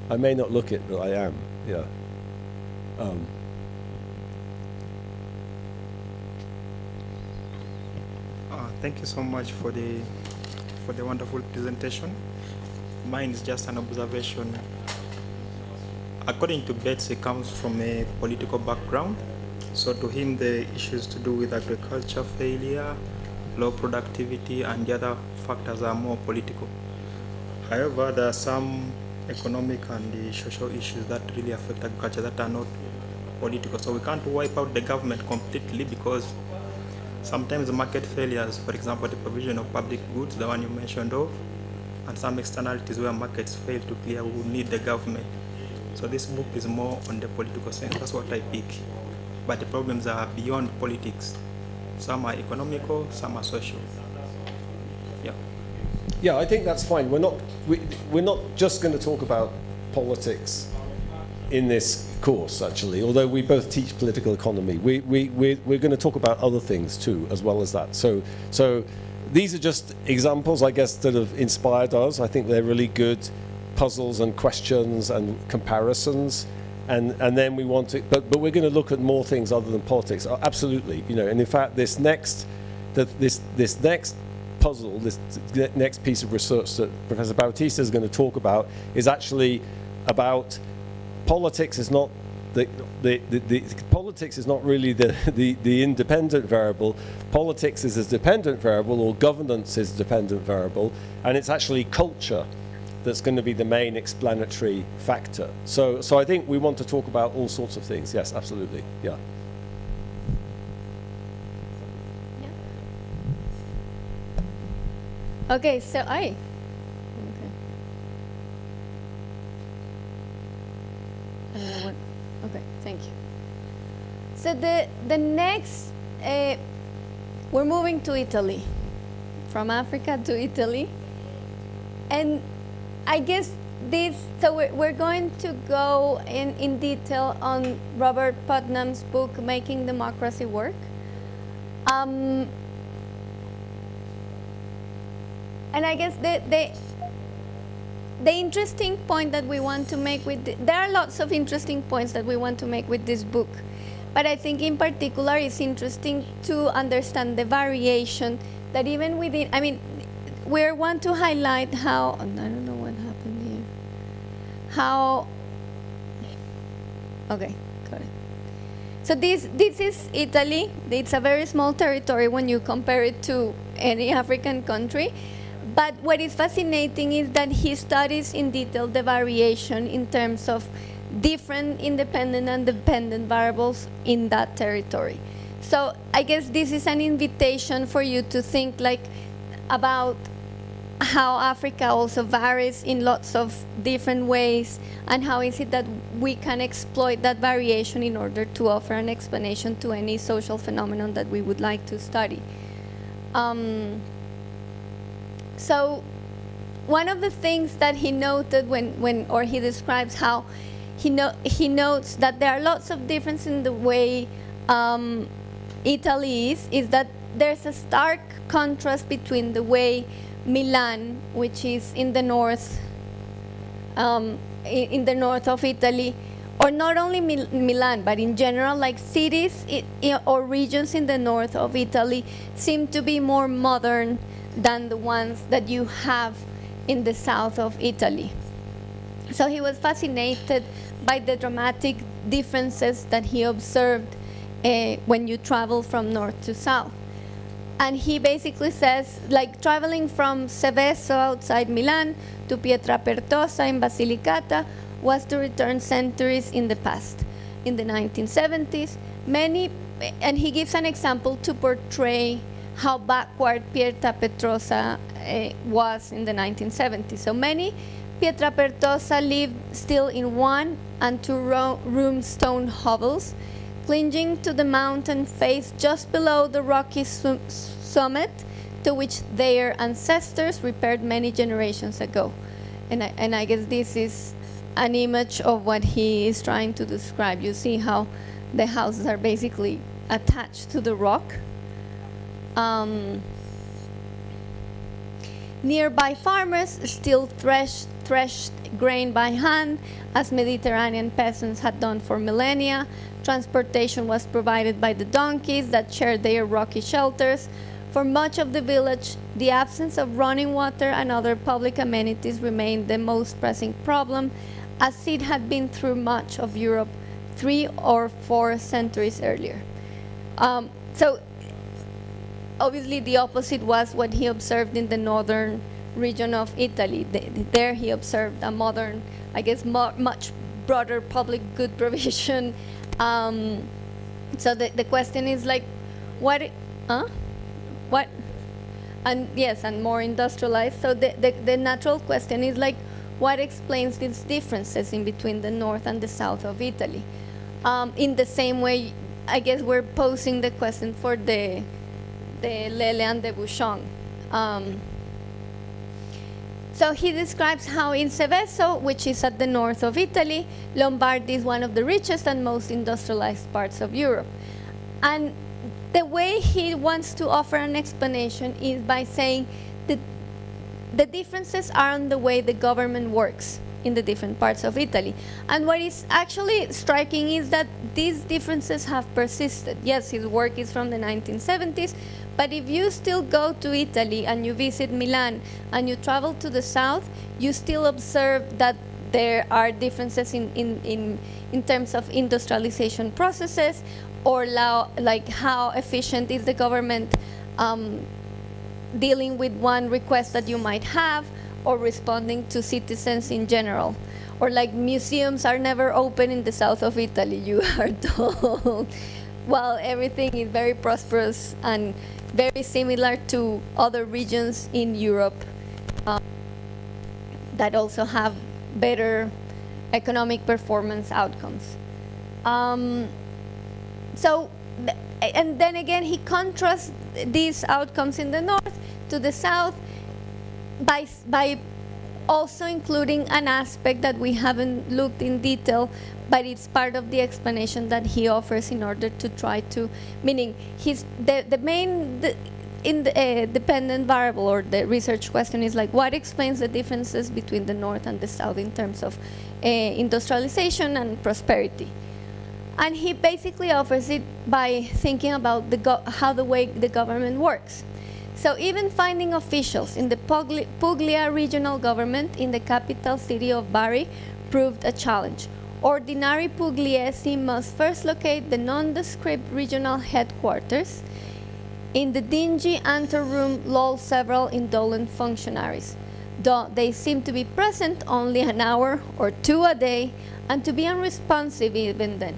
I may not look it, but I am, yeah. Thank you so much for the wonderful presentation. Mine is just an observation. According to Betts, he comes from a political background. So to him, the issues to do with agriculture failure, low productivity, and the other factors are more political. However, there are some economic and the social issues that really affect agriculture that are not political. So we can't wipe out the government completely, because sometimes the market failures, for example, the provision of public goods, the one you mentioned of, and some externalities where markets fail to clear, we will need the government. So this book is more on the political sense. That's what I pick. But the problems are beyond politics. Some are economical, some are social. Yeah. Yeah, I think that's fine. We're not just going to talk about politics in this course, actually, although we both teach political economy. We're going to talk about other things too, as well as that. So these are just examples, I guess, that have inspired us. I think they're really good puzzles and questions and comparisons, and then we want to, but we're going to look at more things other than politics. Absolutely, you know. And in fact, this next puzzle, this next piece of research that Professor Bautista is going to talk about is actually about politics. Is not the politics is not really the independent variable. Politics is a dependent variable, or governance is a dependent variable, and it's actually culture that's going to be the main explanatory factor. So I think we want to talk about all sorts of things. Yes, absolutely. Yeah. Okay, so okay, thank you. So the next, we're moving to Italy, from Africa to Italy, and I guess so we're going to go in detail on Robert Putnam's book, Making Democracy Work. And I guess the interesting point that we want to make there are lots of interesting points that we want to make with this book, but I think in particular it's interesting to understand the variation that even within, I mean, we want to highlight how, I don't know what happened here, how, okay, got it. So this is Italy. It's a very small territory when you compare it to any African country. But what is fascinating is that he studies in detail the variation in terms of different independent and dependent variables in that territory. So I guess this is an invitation for you to think like about how Africa also varies in lots of different ways, and how is it that we can exploit that variation in order to offer an explanation to any social phenomenon that we would like to study. So one of the things that he noted or he describes how he notes that there are lots of differences in the way Italy is that there's a stark contrast between the way Milan, which is in the north of Italy, or not only Milan, but in general, like cities or regions in the north of Italy seem to be more modern than the ones that you have in the south of Italy. So he was fascinated by the dramatic differences that he observed when you travel from north to south. And he basically says, like, traveling from Seveso outside Milan to Pietrapertosa in Basilicata was to return centuries in the past. In the 1970s, and he gives an example to portray how backward Pietrapertosa was in the 1970s. So many Pietrapertosa lived still in 1 and 2 room stone hovels, clinging to the mountain face just below the rocky summit to which their ancestors repaired many generations ago. And I guess this is an image of what he is trying to describe. You see how the houses are basically attached to the rock. Nearby farmers still threshed grain by hand, as Mediterranean peasants had done for millennia. Transportation was provided by the donkeys that shared their rocky shelters. For much of the village, the absence of running water and other public amenities remained the most pressing problem, as it had been through much of Europe 3 or 4 centuries earlier. So obviously the opposite was what he observed in the northern region of Italy. There he observed a modern, I guess, much broader public good provision. So the question is like, what? And yes, and more industrialized. So the natural question is like, what explains these differences in between the north and the south of Italy? In the same way, I guess we're posing the question for the Lele and the Bouchon. So he describes how in Seveso, which is at the north of Italy, Lombardy is one of the richest and most industrialized parts of Europe. And the way he wants to offer an explanation is by saying that the differences are on the way the government works in the different parts of Italy. And what is actually striking is that these differences have persisted. Yes, his work is from the 1970s, but if you still go to Italy and you visit Milan and you travel to the south, you still observe that there are differences in terms of industrialization processes, or like how efficient is the government dealing with one request that you might have, or responding to citizens in general. Or like museums are never open in the south of Italy, you are told, while everything is very prosperous and very similar to other regions in Europe that also have better economic performance outcomes. And then again, he contrasts these outcomes in the north to the south by also including an aspect that we haven't looked in detail, but it's part of the explanation that he offers in order to try to, meaning the main dependent variable, or the research question is like, what explains the differences between the north and the south in terms of industrialization and prosperity? And he basically offers it by thinking about how the way the government works. So even finding officials in the Puglia regional government in the capital city of Bari proved a challenge. Ordinary Pugliesi must first locate the nondescript regional headquarters. In the dingy anteroom loll several indolent functionaries, though they seem to be present only an hour or 2 a day, and to be unresponsive even then.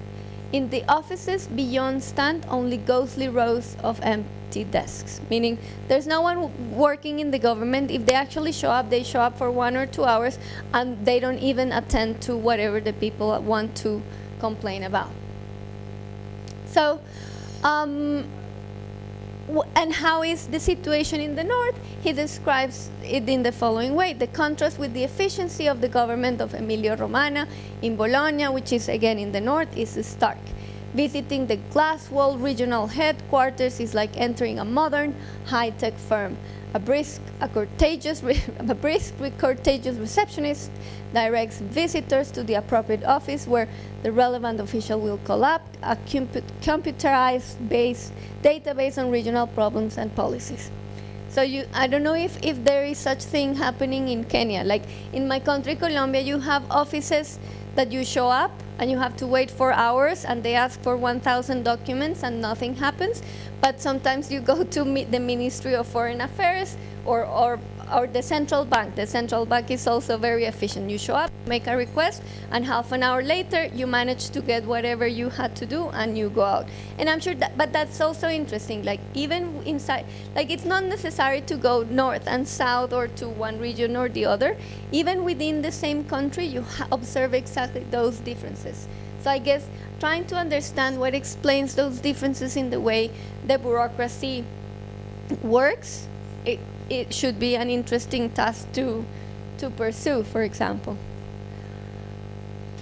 In the offices beyond stand only ghostly rows of empty desks, meaning there's no one working in the government. If they actually show up, they show up for 1 or 2 hours, and they don't even attend to whatever the people want to complain about. So, and how is the situation in the north? He describes it in the following way. The contrast with the efficiency of the government of Emilia-Romagna in Bologna, which is again in the north, is stark. Visiting the glass-walled regional headquarters is like entering a modern, high-tech firm. A brisk, courteous receptionist directs visitors to the appropriate office where the relevant official will call up a computerized database on regional problems and policies. So I don't know if there is such thing happening in Kenya. Like in my country, Colombia, you have offices that you show up and you have to wait 4 hours and they ask for 1,000 documents and nothing happens. But sometimes you go to the Ministry of Foreign Affairs or the central bank. The central bank is also very efficient. You show up, make a request, and half an hour later, you manage to get whatever you had to do, and you go out. And I'm sure but that's also interesting. Like even inside, like it's not necessary to go north and south or to one region or the other. Even within the same country, you observe exactly those differences. So I guess trying to understand what explains those differences in the way the bureaucracy works, it should be an interesting task to pursue, for example.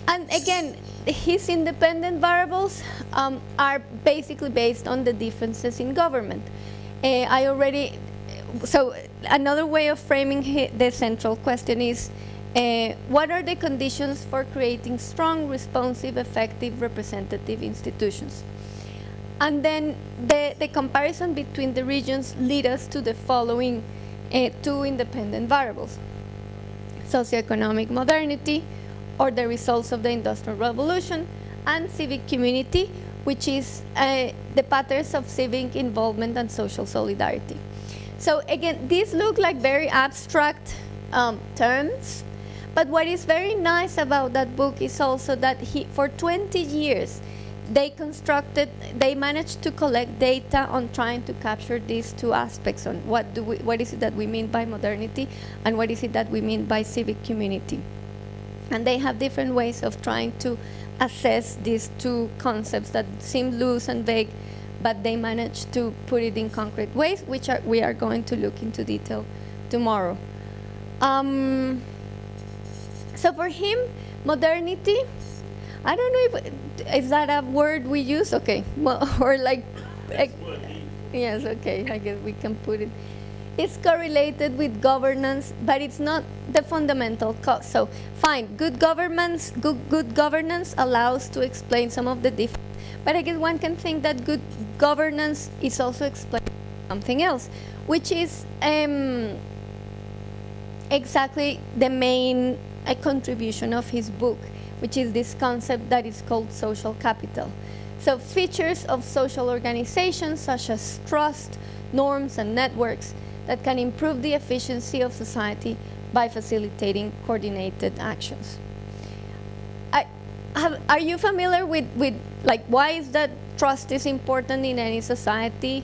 And again, his independent variables are basically based on the differences in government. So another way of framing the central question is, what are the conditions for creating strong, responsive, effective, representative institutions? And then the comparison between the regions lead us to the following two independent variables: socioeconomic modernity, or the results of the Industrial Revolution, and civic community, which is the patterns of civic involvement and social solidarity. So again, these look like very abstract terms, but what is very nice about that book is also that for 20 years, they managed to collect data on trying to capture these two aspects on what is it that we mean by modernity and what is it that we mean by civic community. And they have different ways of trying to assess these two concepts that seem loose and vague, but they managed to put it in concrete ways, which we are going to look into detail tomorrow. So for him, modernity, I don't know if, is that a word we use? Okay, or like, yes, okay, I guess we can put it. It's correlated with governance, but it's not the fundamental cause. So fine, good governance allows to explain some of the difference, but I guess one can think that good governance is also explaining something else, which is exactly the main contribution of his book, which is this concept that is called social capital. So features of social organizations such as trust, norms, and networks that can improve the efficiency of society by facilitating coordinated actions. Are you familiar with like why is that trust is important in any society,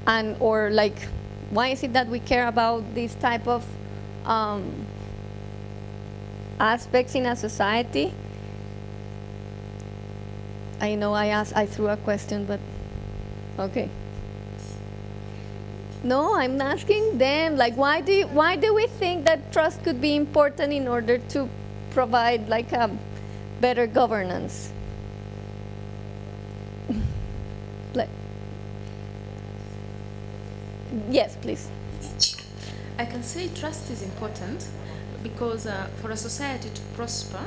and or like why is it that we care about this type of aspects in a society? I know I threw a question, but okay. No, I'm asking them, like, why do we think that trust could be important in order to provide like a better governance? Yes, please. I can say trust is important because for a society to prosper,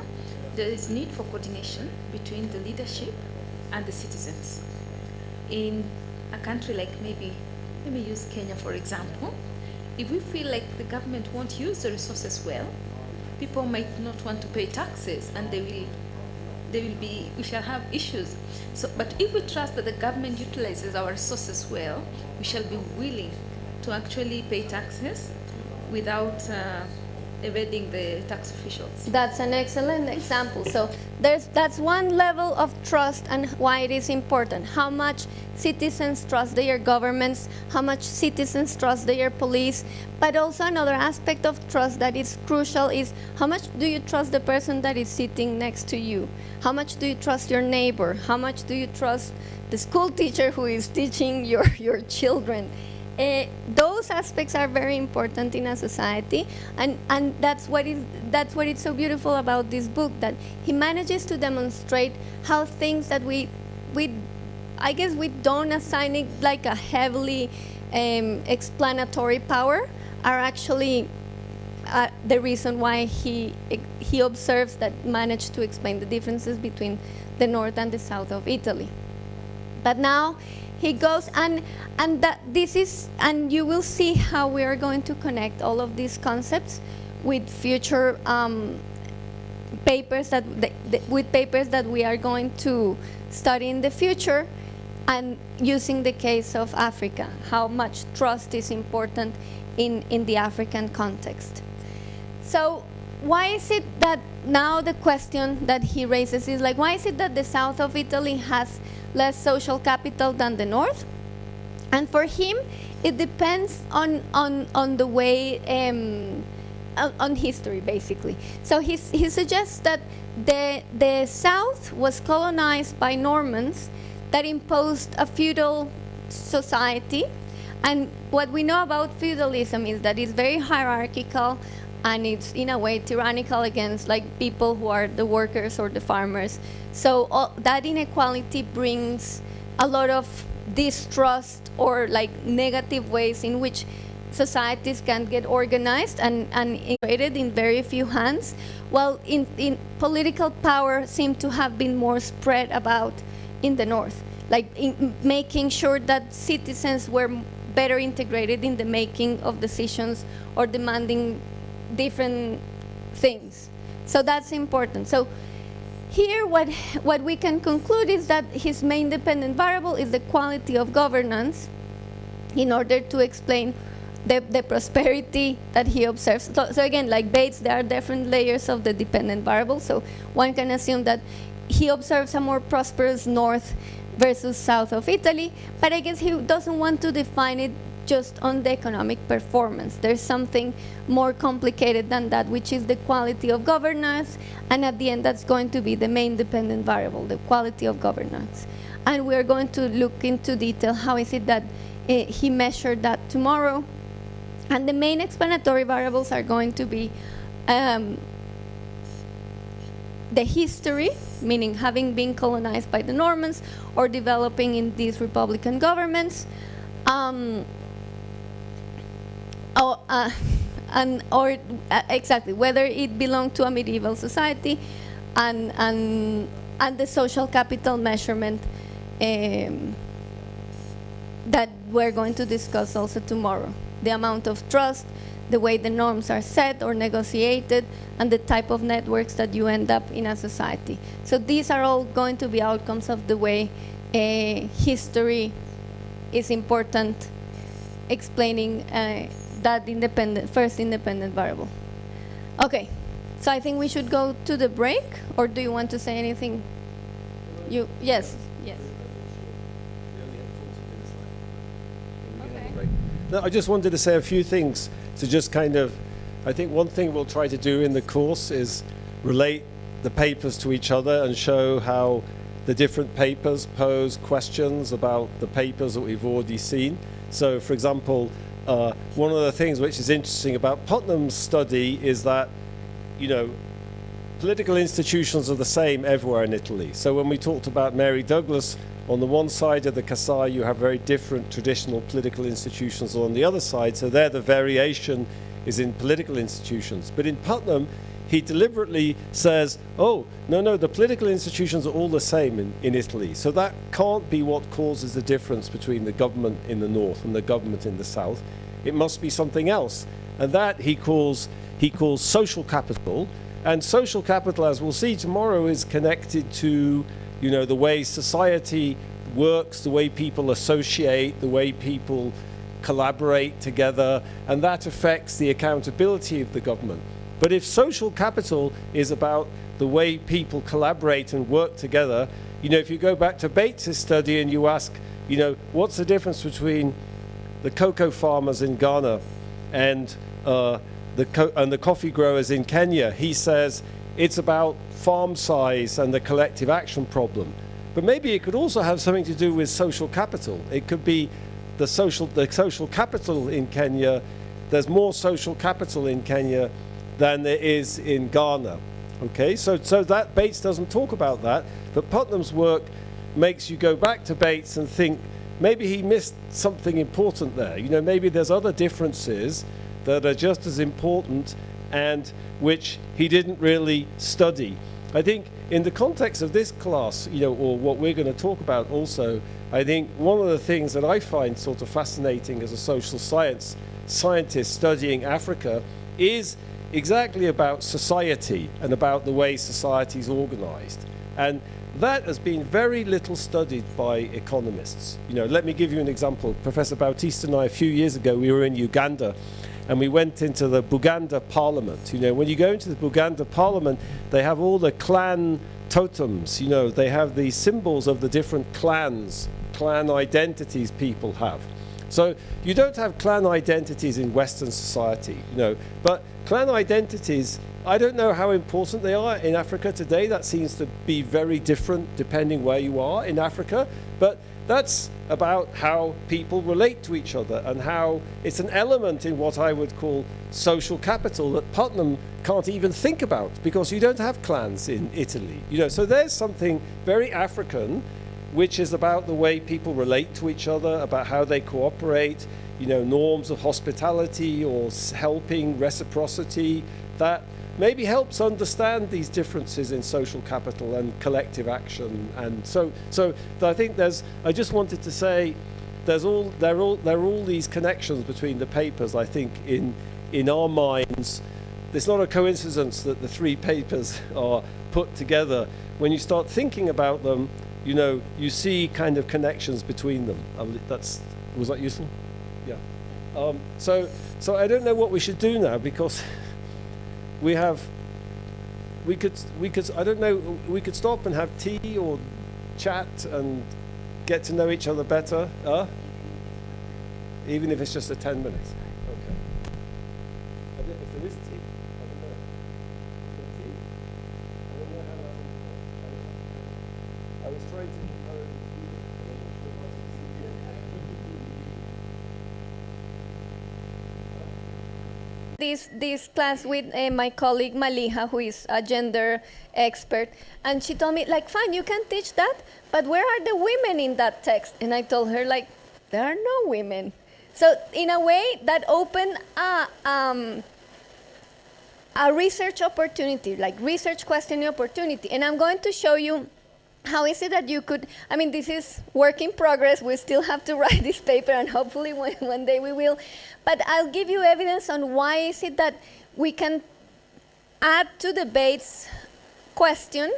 there is need for coordination between the leadership and the citizens. In a country like let me use Kenya for example, if we feel like the government won't use the resources well, people might not want to pay taxes and we shall have issues. So, but if we trust that the government utilizes our resources well, we shall be willing to actually pay taxes without evading the tax officials. That's an excellent example. So that's one level of trust and why it is important. How much citizens trust their governments, how much citizens trust their police, but also another aspect of trust that is crucial is how much do you trust the person that is sitting next to you? How much do you trust your neighbor? How much do you trust the school teacher who is teaching your children? Those aspects are very important in a society, and that's what is so beautiful about this book, that he manages to demonstrate how things that I guess we don't assign it like a heavily explanatory power are actually the reason why he observes that managed to explain the differences between the north and the south of Italy. But now he goes, and that this is, and you will see how we are going to connect all of these concepts with future papers that we are going to study in the future, and using the case of Africa, how much trust is important in the African context. So why is it that now the question that he raises is like, why is it that the south of Italy has less social capital than the north? And for him, it depends on the way, on history, basically. So he suggests that the south was colonized by Normans that imposed a feudal society. And what we know about feudalism is that it's very hierarchical, and it's in a way tyrannical against like people who are the workers or the farmers. So that inequality brings a lot of distrust or like negative ways in which societies can get organized and integrated in very few hands, while in political power seem to have been more spread about in the north, like in making sure that citizens were better integrated in the making of decisions or demanding different things. So that's important. So here what we can conclude is that his main dependent variable is the quality of governance in order to explain the prosperity that he observes. So again, like Bates, there are different layers of the dependent variable. So one can assume that he observes a more prosperous north versus south of Italy, but I guess he doesn't want to define it just on the economic performance. There's something more complicated than that, which is the quality of governance, and at the end that's going to be the main dependent variable, the quality of governance. And we're going to look into detail how is it that he measured that tomorrow. And the main explanatory variables are going to be the history, meaning having been colonized by the Normans or developing in these republican governments, exactly whether it belonged to a medieval society, and the social capital measurement that we're going to discuss also tomorrow. The amount of trust, the way the norms are set or negotiated, and the type of networks that you end up in a society. So these are all going to be outcomes of the way history is important, explaining that first independent variable. Okay, so I think we should go to the break, or do you want to say anything? Yes. No, I just wanted to say a few things to just kind of, I think one thing we'll try to do in the course is relate the papers to each other and show how the different papers pose questions about the papers that we've already seen. So, for example, one of the things which is interesting about Putnam's study is that, you know, political institutions are the same everywhere in Italy. So when we talked about Mary Douglas, on the one side of the Kasai, you have very different traditional political institutions on the other side. So there the variation is in political institutions. But in Putnam, he deliberately says, oh, no, the political institutions are all the same in Italy. So that can't be what causes the difference between the government in the north and the government in the south. It must be something else. And that he calls social capital. And social capital, as we'll see tomorrow, is connected to, you know, the way society works, the way people associate, the way people collaborate together, and that affects the accountability of the government. But if social capital is about the way people collaborate and work together, you know, if you go back to Bates's study and you ask, you know, what's the difference between the cocoa farmers in Ghana and the coffee growers in Kenya, he says it's about farm size and the collective action problem. But maybe it could also have something to do with social capital. It could be the social capital in Kenya. There's more social capital in Kenya than there is in Ghana. Okay, so that Bates doesn't talk about that, but Putnam's work makes you go back to Bates and think maybe he missed something important there. You know, maybe there's other differences that are just as important and which he didn't really study. I think in the context of this class, you know, or what we're going to talk about also, I think one of the things that I find sort of fascinating as a social scientist studying Africa is exactly about society and about the way society is organized. And that has been very little studied by economists. You know, let me give you an example. Professor Bautista and I, a few years ago, we were in Uganda, and we went into the Buganda Parliament. You know, when you go into the Buganda Parliament, they have all the clan totems. You know, they have the symbols of the different clans, clan identities people have. So you don't have clan identities in Western society, you know, but clan identities, I don't know how important they are in Africa today. That seems to be very different depending where you are in Africa, but that's about how people relate to each other and how it's an element in what I would call social capital that Putnam can't even think about because you don't have clans in Italy. You know, so there's something very African which is about the way people relate to each other, about how they cooperate, you know, norms of hospitality or helping, reciprocity, that maybe helps understand these differences in social capital and collective action. And so I think I just wanted to say there are all these connections between the papers, I think, in our minds. It's not a coincidence that the three papers are put together. When you start thinking about them, you know, you see kind of connections between them. Was that useful? Yeah. So I don't know what we should do now because we could I don't know, we could stop and have tea or chat and get to know each other better. Even if it's just 10 minutes. Okay. If there is tea, I don't know. Is there tea? I don't know how that. I was trying to encourage this class with my colleague Maliha, who is a gender expert, and she told me, like, fine, you can teach that, but where are the women in that text? And I told her, like, there are no women. So in a way, that opened a research opportunity, like research questioning opportunity. And I'm going to show you how is it that you could, I mean, this is work in progress. We still have to write this paper, and hopefully one day we will. But I'll give you evidence on why is it that we can add to the Bates question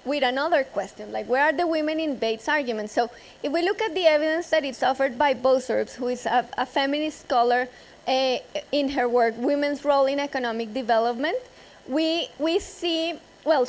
with another question, like where are the women in Bates' argument? So if we look at the evidence that is offered by Boserbs, who is a feminist scholar in her work, Women's Role in Economic Development, we see, well,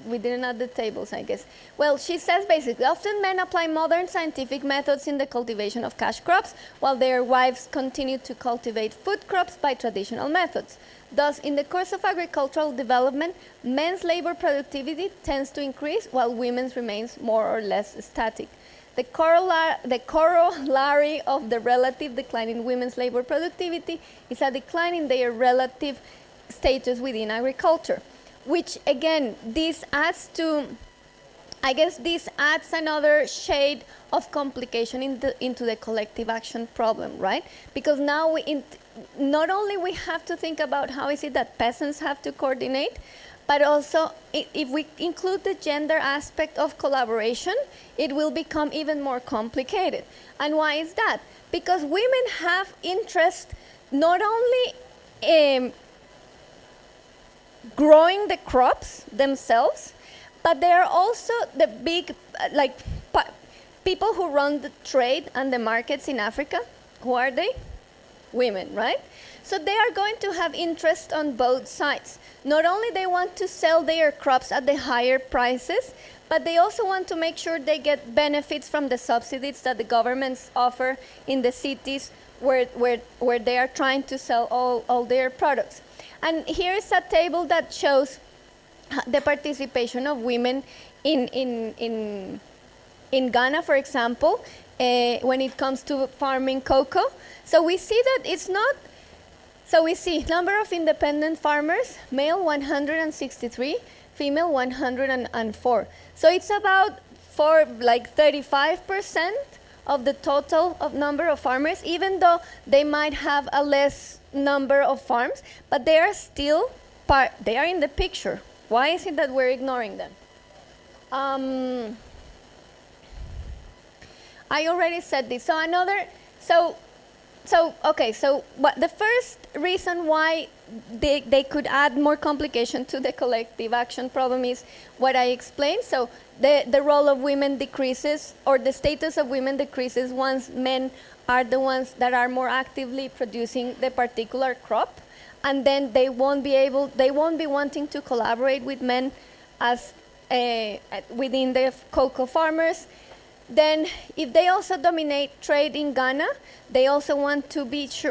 we didn't add the tables, I guess. Well, she says basically, often men apply modern scientific methods in the cultivation of cash crops, while their wives continue to cultivate food crops by traditional methods. Thus, in the course of agricultural development, men's labor productivity tends to increase, while women's remains more or less static. The corollary of the relative decline in women's labor productivity is a decline in their relative status within agriculture, which again, this adds to, I guess this adds another shade of complication into the collective action problem, right? Because now not only we have to think about how is it that peasants have to coordinate, but also if we include the gender aspect of collaboration, it will become even more complicated. And why is that? Because women have interest not only growing the crops themselves, but they are also the big, people who run the trade and the markets in Africa. Who are they? Women, right? So they are going to have interest on both sides. Not only they want to sell their crops at the higher prices, but they also want to make sure they get benefits from the subsidies that the governments offer in the cities where they are trying to sell all their products. And here is a table that shows the participation of women in Ghana, for example, when it comes to farming cocoa. So we see that it's not, so we see number of independent farmers, male 163, female 104. So it's about 35% of the total of number of farmers, even though they might have a less number of farms, but they are still they are in the picture. Why is it that we're ignoring them? I already said this. So the first reason why they could add more complication to the collective action problem is what I explained. So the role of women decreases, or the status of women decreases once men are the ones that are more actively producing the particular crop, and then they won't be wanting to collaborate with men as within the cocoa farmers. Then if they also dominate trade in Ghana, they also want to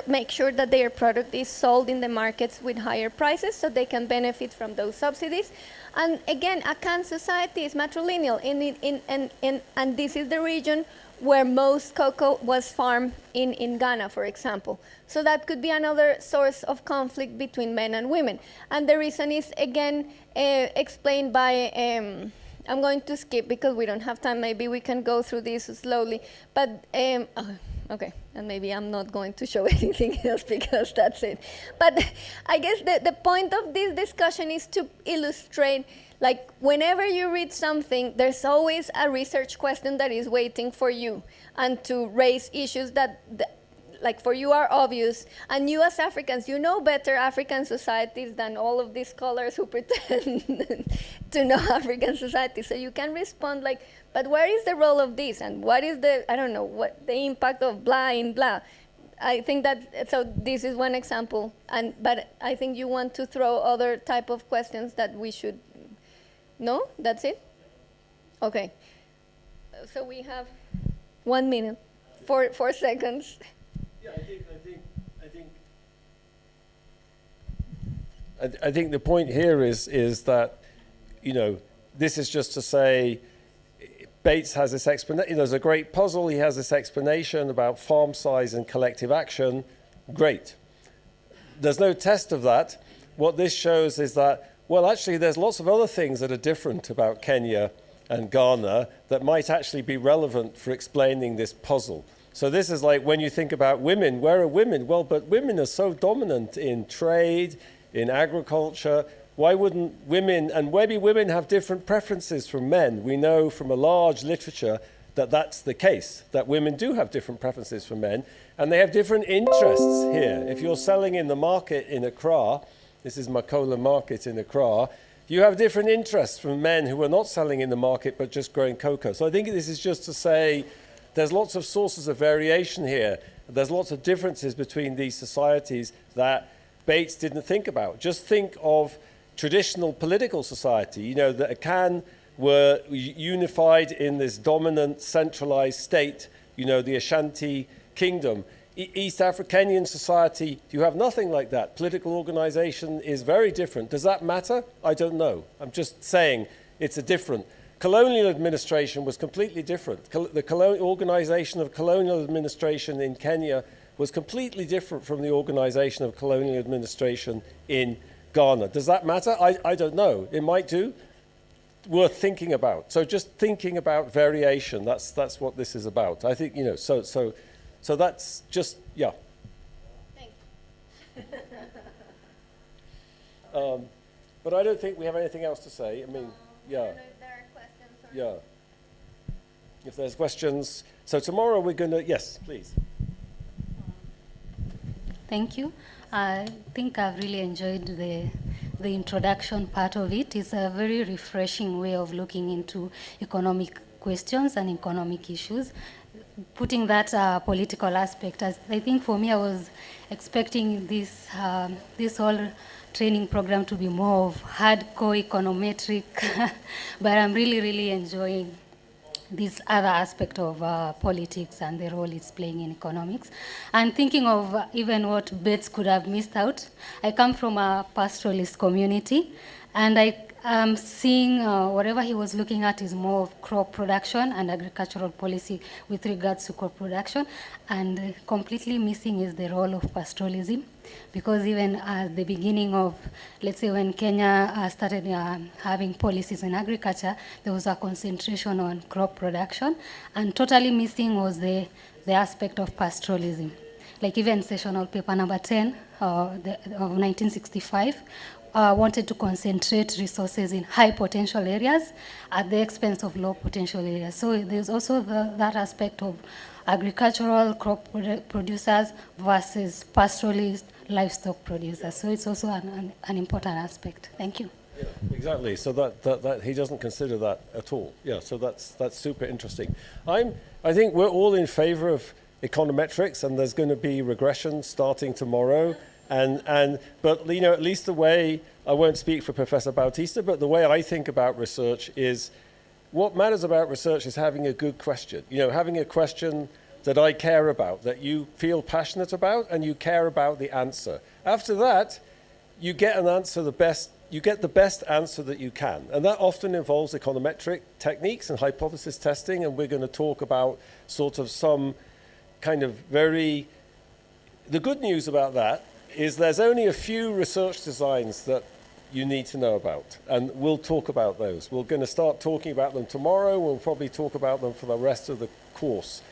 make sure that their product is sold in the markets with higher prices so they can benefit from those subsidies. And again, Akan society is matrilineal, and this is the region where most cocoa was farmed in Ghana, for example. So that could be another source of conflict between men and women. And the reason is, again, explained by... I'm going to skip because we don't have time. Maybe we can go through this slowly. But, okay, and maybe I'm not going to show anything else because that's it. But I guess the point of this discussion is to illustrate, like, whenever you read something, there's always a research question that is waiting for you, and to raise issues that like for you are obvious, and you as Africans, you know better African societies than all of these scholars who pretend to know African societies. So you can respond like, but where is the role of this, and what is the, I don't know, what the impact of blah in blah. I think that, so this is one example, but I think you want to throw other type of questions that we should, no? That's it? Okay. So we have 1 minute, 4 seconds. Yeah, I think the point here is that, you know, this is just to say Bates has this explanation. There's a great puzzle. He has this explanation about farm size and collective action. Great. There's no test of that. What this shows is that, well, actually, there's lots of other things that are different about Kenya and Ghana that might actually be relevant for explaining this puzzle. So this is like when you think about women, where are women? Well, but women are so dominant in trade, in agriculture. Why wouldn't women, and maybe women have different preferences from men. We know from a large literature that that's the case, that women do have different preferences from men, and they have different interests here. If you're selling in the market in Accra, this is Makola Market in Accra, you have different interests from men who are not selling in the market but just growing cocoa. So I think this is just to say, there's lots of sources of variation here. There's lots of differences between these societies that Bates didn't think about. Just think of traditional political society. You know, the Akan were unified in this dominant centralized state, you know, the Ashanti kingdom. East African society, you have nothing like that. Political organization is very different. Does that matter? I don't know. I'm just saying it's a different. Colonial administration was completely different. The organization of colonial administration in Kenya was completely different from the organization of colonial administration in Ghana. Does that matter? I don't know. It might do. Worth thinking about. So just thinking about variation, that's what this is about. I think, you know, so that's just, yeah. Thank you. But I don't think we have anything else to say. I mean, yeah. Yeah. If there's questions. So tomorrow we're going to, yes, please. Thank you. I think I've really enjoyed the introduction part of it. It's a very refreshing way of looking into economic questions and economic issues. Putting that political aspect, as I think for me, I was expecting this whole training program to be more of hardcore econometric, but I'm really, really enjoying this other aspect of politics and the role it's playing in economics. And thinking of even what Bates could have missed out. I come from a pastoralist community, and I am seeing whatever he was looking at is more of crop production and agricultural policy with regards to crop production, and completely missing is the role of pastoralism. Because even at the beginning of, let's say when Kenya started having policies in agriculture, there was a concentration on crop production, and totally missing was the aspect of pastoralism. Like even sessional paper number 10 of 1965 wanted to concentrate resources in high potential areas at the expense of low potential areas. So there's also that aspect of agricultural crop producers versus pastoralist livestock producers. So it's also an important aspect. Thank you. Yeah, exactly. So that he doesn't consider that at all. Yeah. So that's super interesting. I think we're all in favor of econometrics, and there's going to be regression starting tomorrow. But you know, at least the way, I won't speak for Professor Bautista, but the way I think about research is, what matters about research is having a good question. You know, having a question that I care about, that you feel passionate about, and you care about the answer. After that, you get an answer you get the best answer that you can. And that often involves econometric techniques and hypothesis testing, and we're going to talk about sort of some kind of the good news about that is there's only a few research designs that you need to know about, and we'll talk about those. We're going to start talking about them tomorrow. We'll probably talk about them for the rest of the course.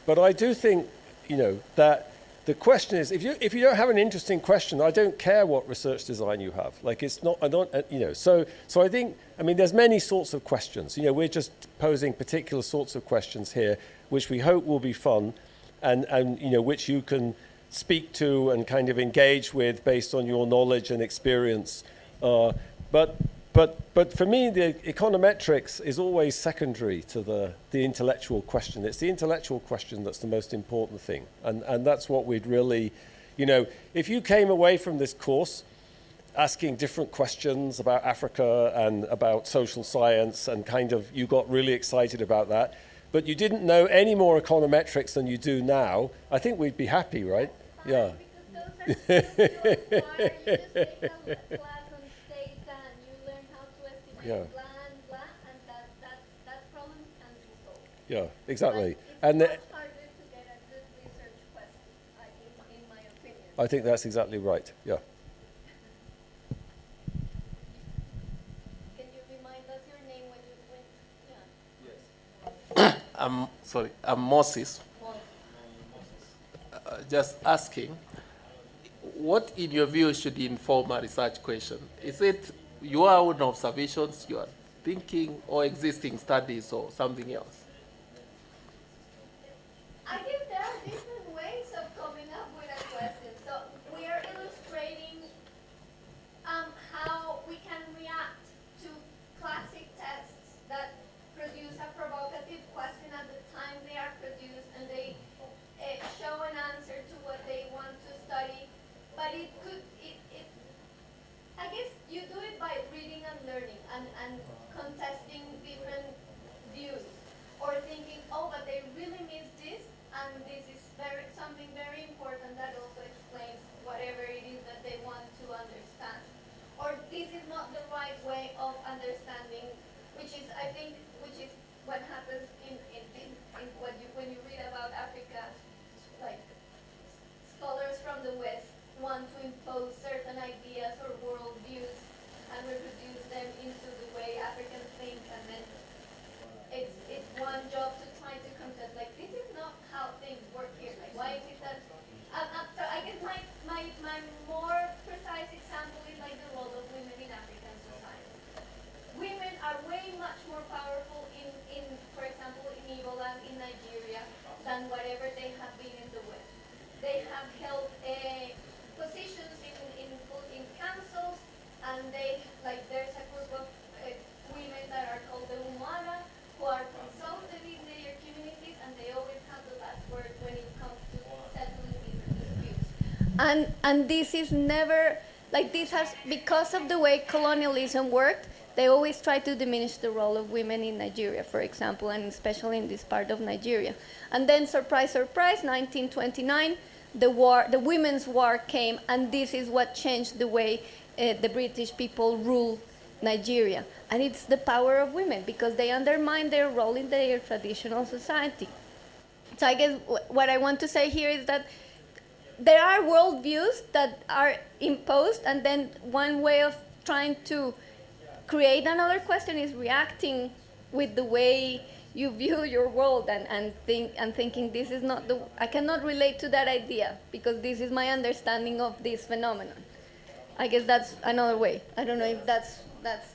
But I do think, you know, that the question is, if you don't have an interesting question, I don't care what research design you have. Like, it's not, I don't, you know, so I think, I mean, there's many sorts of questions. You know, we're just posing particular sorts of questions here, which we hope will be fun, and you know, which you can speak to and kind of engage with based on your knowledge and experience. But for me, the econometrics is always secondary to the intellectual question. It's the intellectual question that's the most important thing. And that's what we'd really, you know, if you came away from this course asking different questions about Africa and about social science, and kind of you got really excited about that, but you didn't know any more econometrics than you do now, I think we'd be happy, right? Yeah. Yeah. Yeah, exactly. And I think that's exactly right. Yeah. Can you remind us your name when you Yes. I'm Moses. Just asking, what in your view should inform a research question? Is it your own observations, your thinking, or existing studies, or something else? I guess there are different ways of coming up with a question. So we are illustrating how we can react to classic tests that produce a provocative question at the time they are produced, and they show an answer to what they want to study. But I guess you do it by reading and learning and contesting different views, or thinking, oh, but they really missed this, and this is something very important that also explains whatever it is that they want to understand. Or this is not the right way of understanding, which is, I think, what happens in when you read about Africa, like scholars from the West want to impose certain ideas or worldviews and reproduce them into the way Africans think, and then it's one job to try to contest, like, this is not how things work here. Like, why is it that? So I guess my more precise example is like the role of women in African society. Women are way much more powerful in for example, in Ebola and in Nigeria than whatever they have been in the West. They have held positions in councils, and there's a group of women that are called the Umara, who are consulted in their communities, and they always have the last word when it comes to settling different disputes. And this is never, like, this has, because of the way colonialism worked, they always try to diminish the role of women in Nigeria, for example, and especially in this part of Nigeria. And then, surprise, surprise, 1929, the Women's War came, and this is what changed the way the British people rule Nigeria. And it's the power of women, because they undermine their role in their traditional society. So I guess what I want to say here is that there are worldviews that are imposed, and then one way of trying to create another question is reacting with the way you view your world and thinking, this is not I cannot relate to that idea because this is my understanding of this phenomenon. I guess that's another way. I don't know if that's.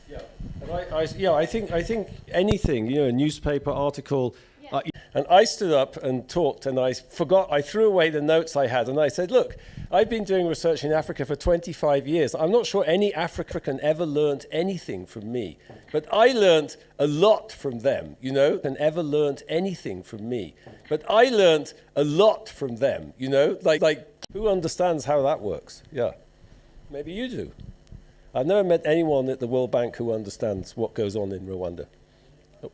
Yeah, and I think anything, a newspaper article. Yeah. And I stood up and talked, and I threw away the notes I had, and I said, look, I've been doing research in Africa for 25 years. I'm not sure any African ever learned anything from me, but I learned a lot from them, and ever learned anything from me. But I learned a lot from them, like who understands how that works? Yeah, maybe you do. I've never met anyone at the World Bank who understands what goes on in Rwanda.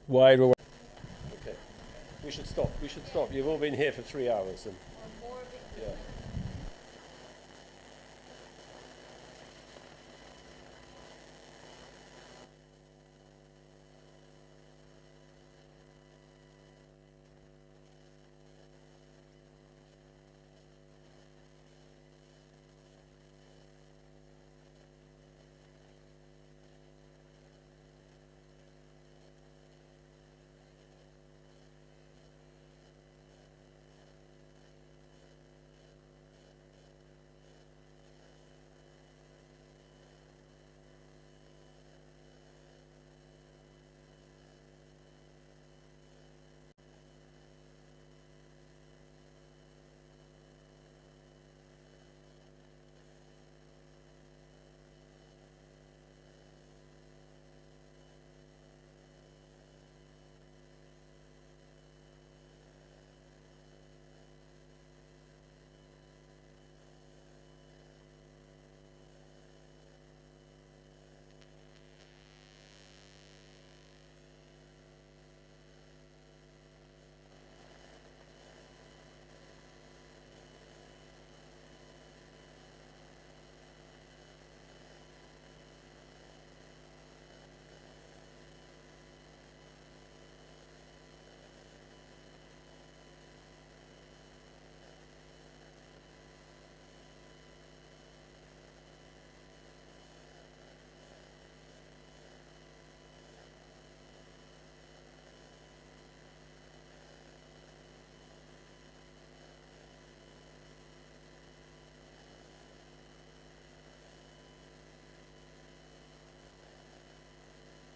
Why Rwanda? Okay, we should stop. You've all been here for 3 hours. And, yeah.